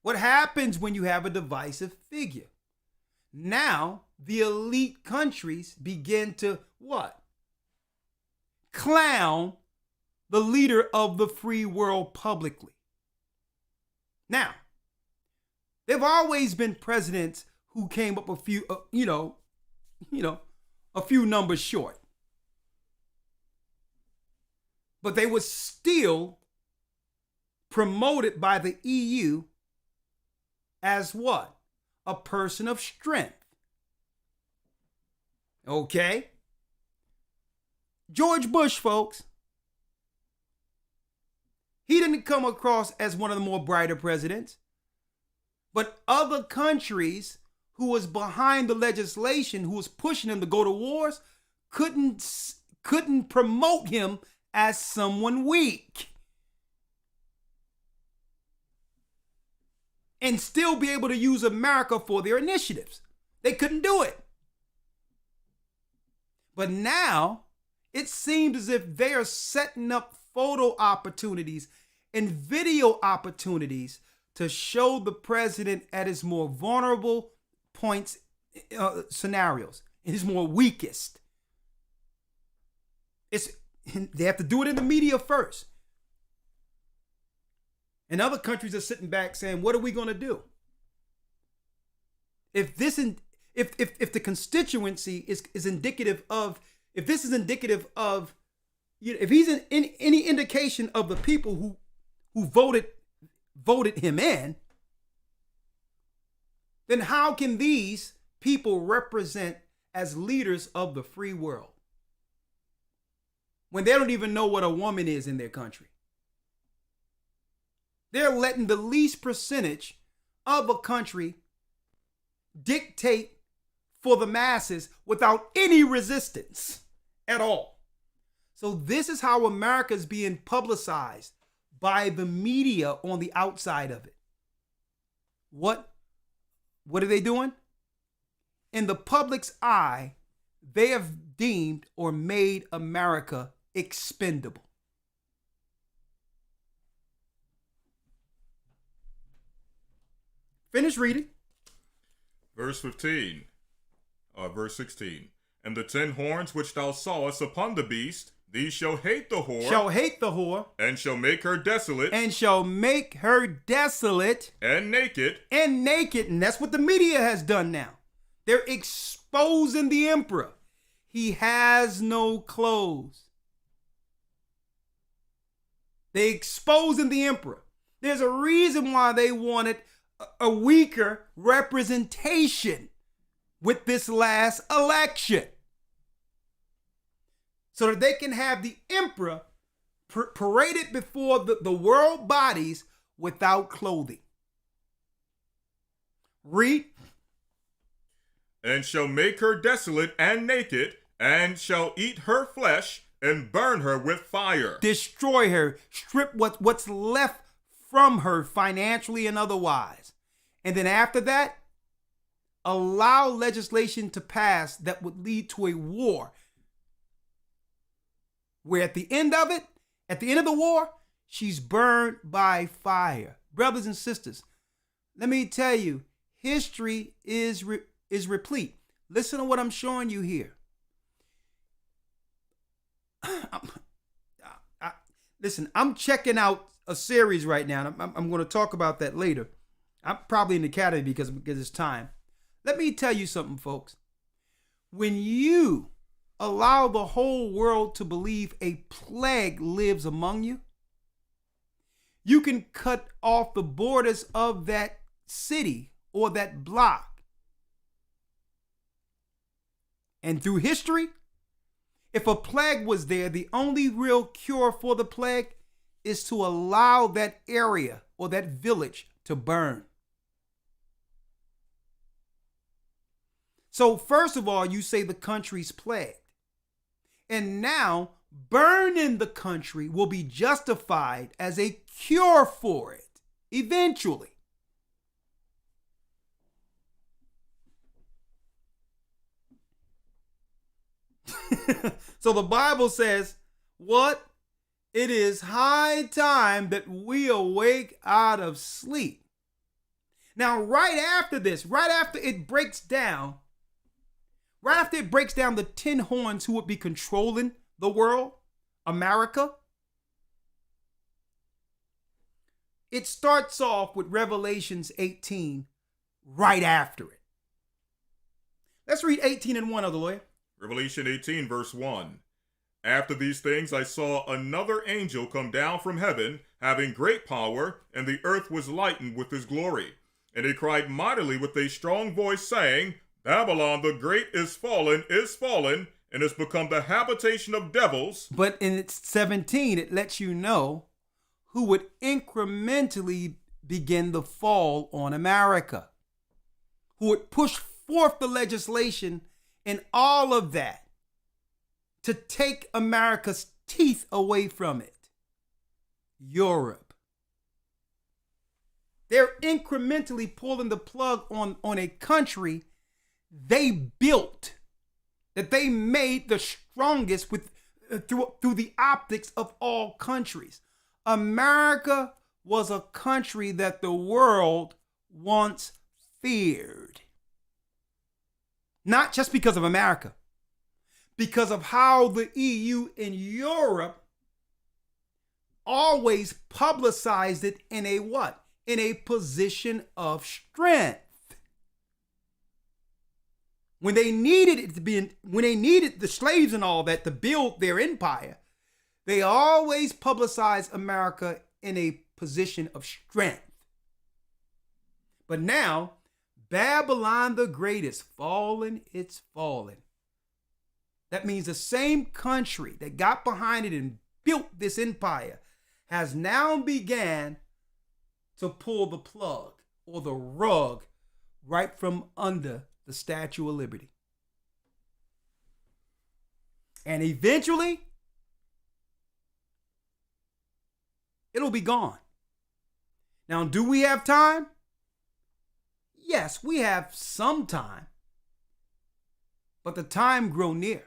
[SPEAKER 1] What happens when you have a divisive figure? Now, the elite countries begin to what? Clown the leader of the free world publicly. Now, there've always been presidents who came up a few, a few numbers short. But they were still promoted by the EU as what? A person of strength. Okay? George Bush, folks, he didn't come across as one of the more brighter presidents, but other countries who was behind the legislation, who was pushing him to go to wars, couldn't promote him as someone weak and still be able to use America for their initiatives. They couldn't do it. But now it seems as if they are setting up photo opportunities and video opportunities to show the president at his more vulnerable points, scenarios, his more weakest. They have to do it in the media first. And other countries are sitting back saying, what are we going to do? If the constituency is indicative of, if this is indicative of, if he's in any indication of the people who voted him in, then how can these people represent as leaders of the free world when they don't even know what a woman is in their country? They're letting the least percentage of a country dictate for the masses without any resistance at all. So this is how America is being publicized by the media on the outside of it. What are they doing? In the public's eye, they have deemed or made America expendable. Finish reading.
[SPEAKER 2] Verse 16. And the 10 horns which thou sawest upon the beast, these shall hate the whore.
[SPEAKER 1] Shall hate the whore.
[SPEAKER 2] And shall make her desolate.
[SPEAKER 1] And shall make her desolate.
[SPEAKER 2] And naked.
[SPEAKER 1] And naked. And that's what the media has done now. They're exposing the emperor. He has no clothes. They're exposing the emperor. There's a reason why they wanted a weaker representation with this last election, so that they can have the emperor paraded before the world bodies without clothing. Read.
[SPEAKER 2] And shall make her desolate and naked, and shall eat her flesh, and burn her with fire.
[SPEAKER 1] Destroy her, strip what's left from her financially and otherwise. And then after that, allow legislation to pass that would lead to a war, where at the end of the war, she's burned by fire. Brothers and sisters, let me tell you, history is replete. Listen to what I'm showing you here. Listen, I'm checking out a series right now. I'm going to talk about that later. I'm probably in the academy because it's time. Let me tell you something, folks. When you allow the whole world to believe a plague lives among you, you can cut off the borders of that city or that block. And through history, if a plague was there, the only real cure for the plague is to allow that area or that village to burn. So first of all, you say the country's plagued. And now burning the country will be justified as a cure for it eventually. So the Bible says, what? It is high time that we awake out of sleep. Now, right after this, right after it breaks down the 10 horns who would be controlling the world, America, it starts off with Revelations 18 right after it. Let's read 18 and 1, Elder Lawya.
[SPEAKER 2] Revelation 18, verse 1. After these things I saw another angel come down from heaven, having great power, and the earth was lightened with his glory. And he cried mightily with a strong voice, saying, Babylon the great is fallen, and has become the habitation of devils.
[SPEAKER 1] But in its 17, it lets you know who would incrementally begin the fall on America, who would push forth the legislation and all of that to take America's teeth away from it. Europe. They're incrementally pulling the plug on a country they built, that they made the strongest through the optics of all countries. America was a country that the world once feared. Not just because of America, because of how the EU and Europe always publicized it in a what? In a position of strength. When they needed it to be, when they needed the slaves and all that to build their empire, they always publicized America in a position of strength. But now, Babylon the Great is fallen, it's fallen. That means the same country that got behind it and built this empire has now began to pull the plug or the rug right from under the Statue of Liberty. And eventually, it'll be gone. Now, do we have time? Yes, we have some time. But the time grow near.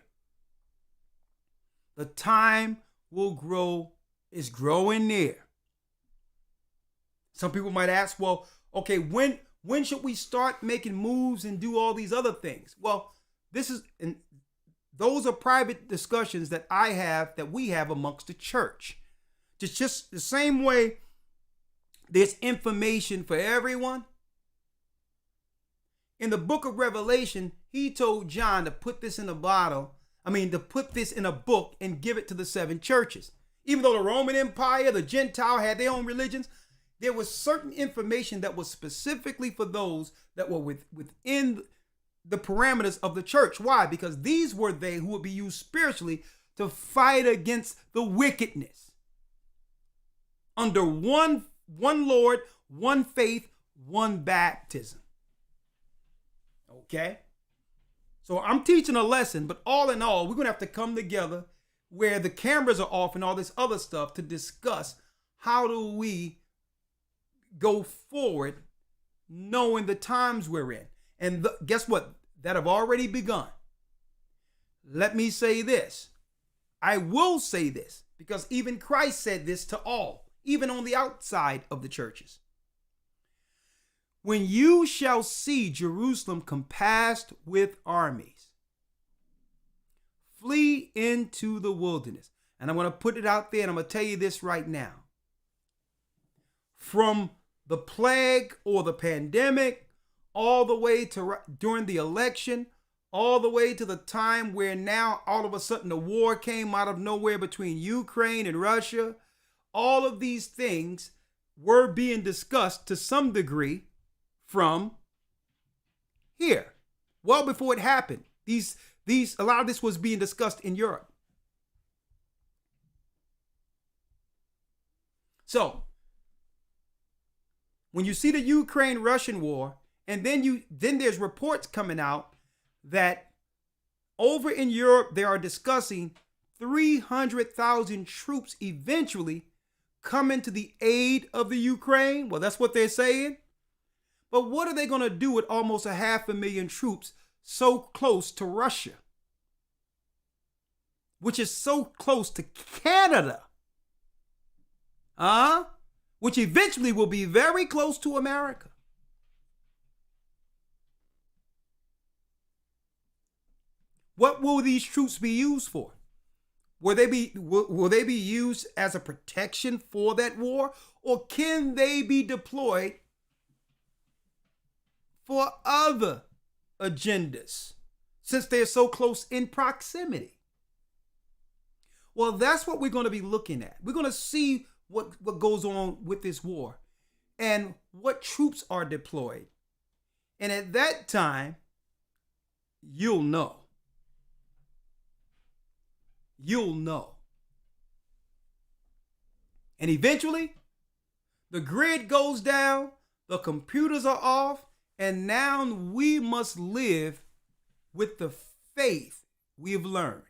[SPEAKER 1] The time is growing near. Some people might ask, well, okay, when should we start making moves and do all these other things? Well, those are private discussions that we have amongst the church. Just the same way there's information for everyone. In the book of Revelation, he told John to put this in a book and give it to the 7 churches. Even though the Roman Empire, the Gentile had their own religions, there was certain information that was specifically for those that were within the parameters of the church. Why? Because these were they who would be used spiritually to fight against the wickedness. Under one Lord, one faith, one baptism. Okay? So I'm teaching a lesson, but all in all, we're going to have to come together where the cameras are off and all this other stuff to discuss how do we go forward knowing the times we're in. And guess what? That have already begun. Let me say this. I will say this because even Christ said this to all, even on the outside of the churches. When you shall see Jerusalem compassed with armies, flee into the wilderness. And I'm going to put it out there and I'm going to tell you this right now. From the plague or the pandemic, all the way to during the election, all the way to the time where now all of a sudden the war came out of nowhere between Ukraine and Russia, all of these things were being discussed to some degree from here. Well before it happened, a lot of this was being discussed in Europe. So, when you see the Ukraine-Russian war, and then there's reports coming out that over in Europe they are discussing 300,000 troops eventually coming to the aid of the Ukraine. Well, that's what they're saying. But what are they going to do with almost 500,000 troops so close to Russia, which is so close to Canada? Which eventually will be very close to America. What will these troops be used for? Will they be used as a protection for that war? Or can they be deployed for other agendas since they're so close in proximity? Well, that's what we're going to be looking at. We're going to see what goes on with this war and what troops are deployed. And at that time, you'll know. You'll know. And eventually, the grid goes down, the computers are off, and now we must live with the faith we've learned.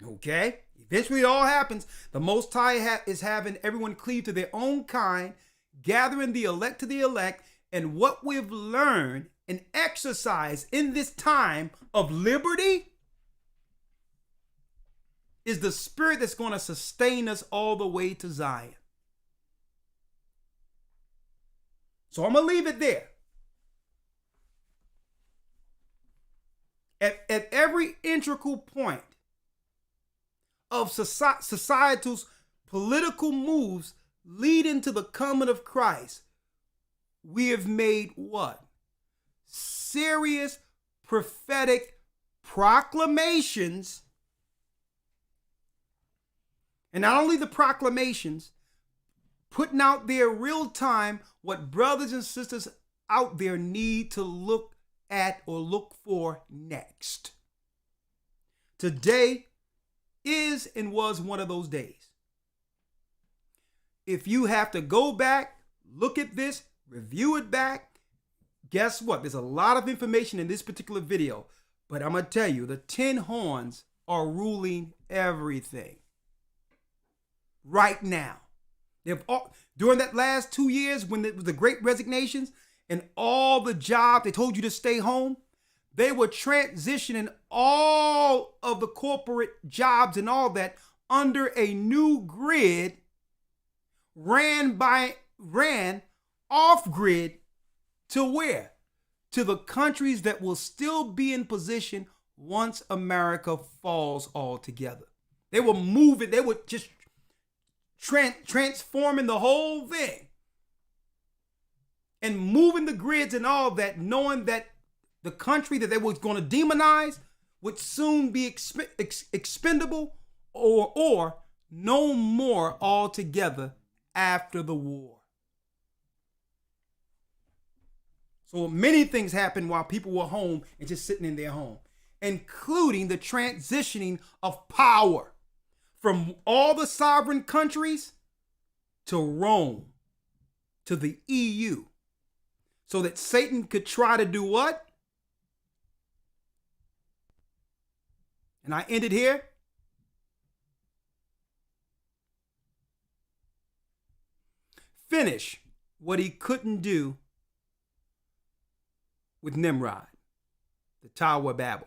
[SPEAKER 1] Okay? Eventually it all happens. The Most High is having everyone cleave to their own kind, gathering the elect to the elect, and what we've learned and exercised in this time of liberty is the spirit that's going to sustain us all the way to Zion. So I'm going to leave it there. At every integral point, of societal's political moves leading to the coming of Christ, we have made what? Serious prophetic proclamations. And not only the proclamations, putting out there real time what brothers and sisters out there need to look at or look for next. Today is and was one of those days. If you have to go back, look at this, review it back, guess what? There's a lot of information in this particular video, but I'm going to tell you, the 10 horns are ruling everything right now. During that last 2 years when it was the great resignations and all the jobs, they told you to stay home, they were transitioning all of the corporate jobs and all that under a new grid ran off grid to where? To the countries that will still be in position once America falls altogether. They were moving, they were just transforming the whole thing and moving the grids and all that, knowing that the country that they were going to demonize would soon be expendable or no more altogether after the war. So many things happened while people were home and just sitting in their home, including the transitioning of power from all the sovereign countries to Rome, to the EU, so that Satan could try to do what? And I ended here. Finish what he couldn't do with Nimrod, the Tower of Babel.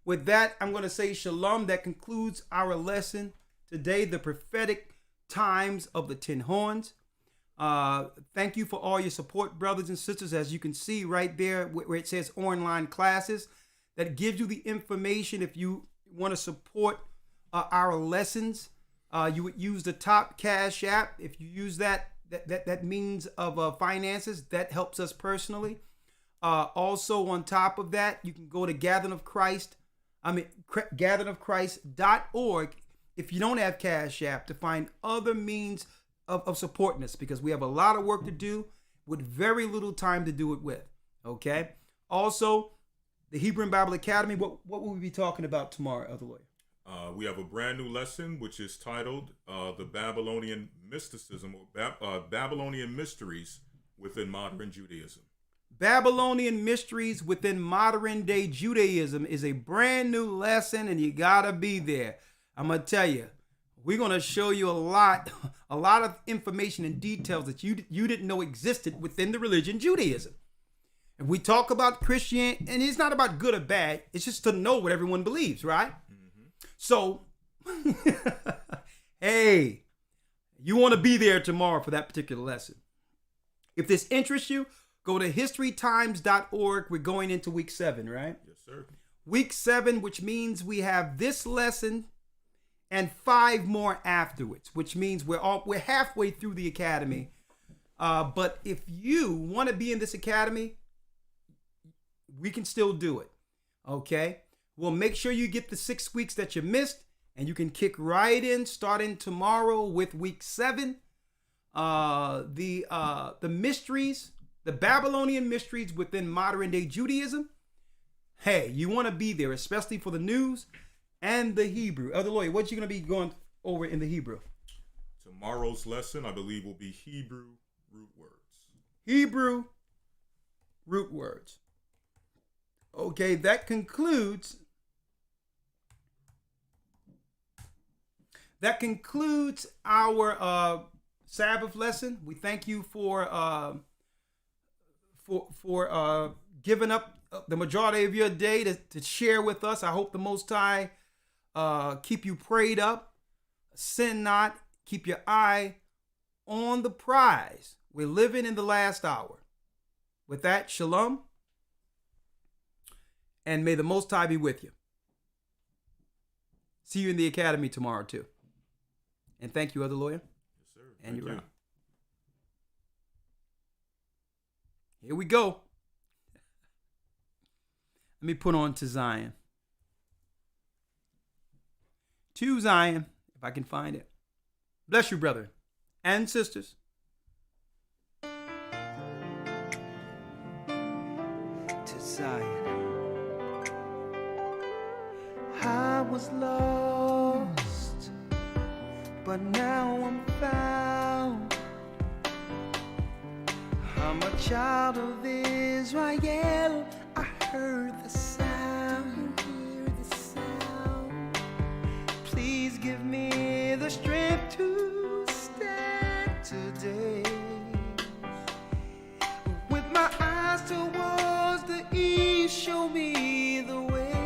[SPEAKER 1] With that, I'm going to say shalom. That concludes our lesson today, the prophetic times of the 10 horns. Thank you for all your support, brothers and sisters. As you can see right there where it says online classes, that gives you the information if you want to support our lessons. You would use the top Cash App. If you use that means of finances, that helps us personally. Also, on top of that, you can go to gatheringofchrist.org if you don't have Cash App to find other means of supporting us, because we have a lot of work to do with very little time to do it with. Okay. Also, the Hebrew and Bible Academy. What will we be talking about tomorrow, Elder Lawya?
[SPEAKER 2] We have a brand new lesson which is titled "The Babylonian Mysticism" or Babylonian Mysteries within Modern Judaism.
[SPEAKER 1] Babylonian Mysteries within Modern Day Judaism is a brand new lesson, and you gotta be there. I'm gonna tell you, we're gonna show you a lot of information and details that you didn't know existed within the religion Judaism. And we talk about Christianity, and it's not about good or bad. It's just to know what everyone believes, right? Mm-hmm. So, hey, you want to be there tomorrow for that particular lesson. If this interests you, go to historytimes.org. We're going into week 7, right?
[SPEAKER 2] Yes, sir.
[SPEAKER 1] Week 7, which means we have this lesson and 5 more afterwards, which means we're halfway through the academy. But if you want to be in this academy, we can still do it. Okay? We'll make sure you get the 6 weeks that you missed, and you can kick right in starting tomorrow with week 7. The mysteries, the Babylonian mysteries within modern day Judaism. Hey, you want to be there, especially for the news and the Hebrew. Elder Lawya, what you going to be going over in the Hebrew?
[SPEAKER 2] Tomorrow's lesson, I believe, will be Hebrew root words.
[SPEAKER 1] Hebrew root words. Okay, that concludes our Sabbath lesson. We thank you for giving up the majority of your day to share with us. I hope the Most High keep you prayed up, sin not, keep your eye on the prize. We're living in the last hour. With that, shalom. And may the Most High be with you. See you in the academy tomorrow, too. And thank you, Elder Lawya.
[SPEAKER 2] Yes, sir.
[SPEAKER 1] And
[SPEAKER 2] Thank
[SPEAKER 1] you're
[SPEAKER 2] you.
[SPEAKER 1] out. Here we go. Let me put on To Zion. To Zion, if I can find it. Bless you, brother and sisters. To Zion. I was lost, but now I'm found. I'm a child of Israel. I heard the sound. You hear the sound. Please give me the strength to stand today. With my eyes towards the east, show me the way.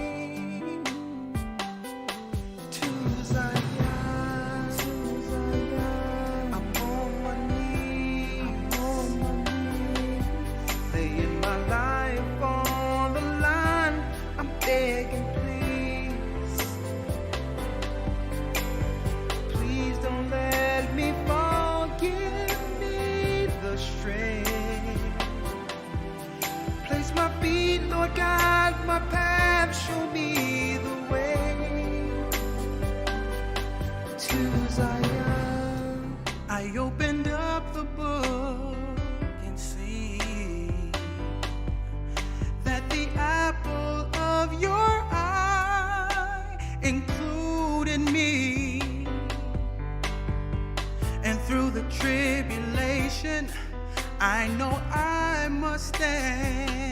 [SPEAKER 1] To Zion. I'm on my knees. Laying my life on the line. I'm begging, please. Please don't let me fall. Give me the strength. Place my feet, Lord, guide my path. Show me the way. To Zion. I opened up the book and see that the apple of your eye included me. And through the tribulation, I know I must stand.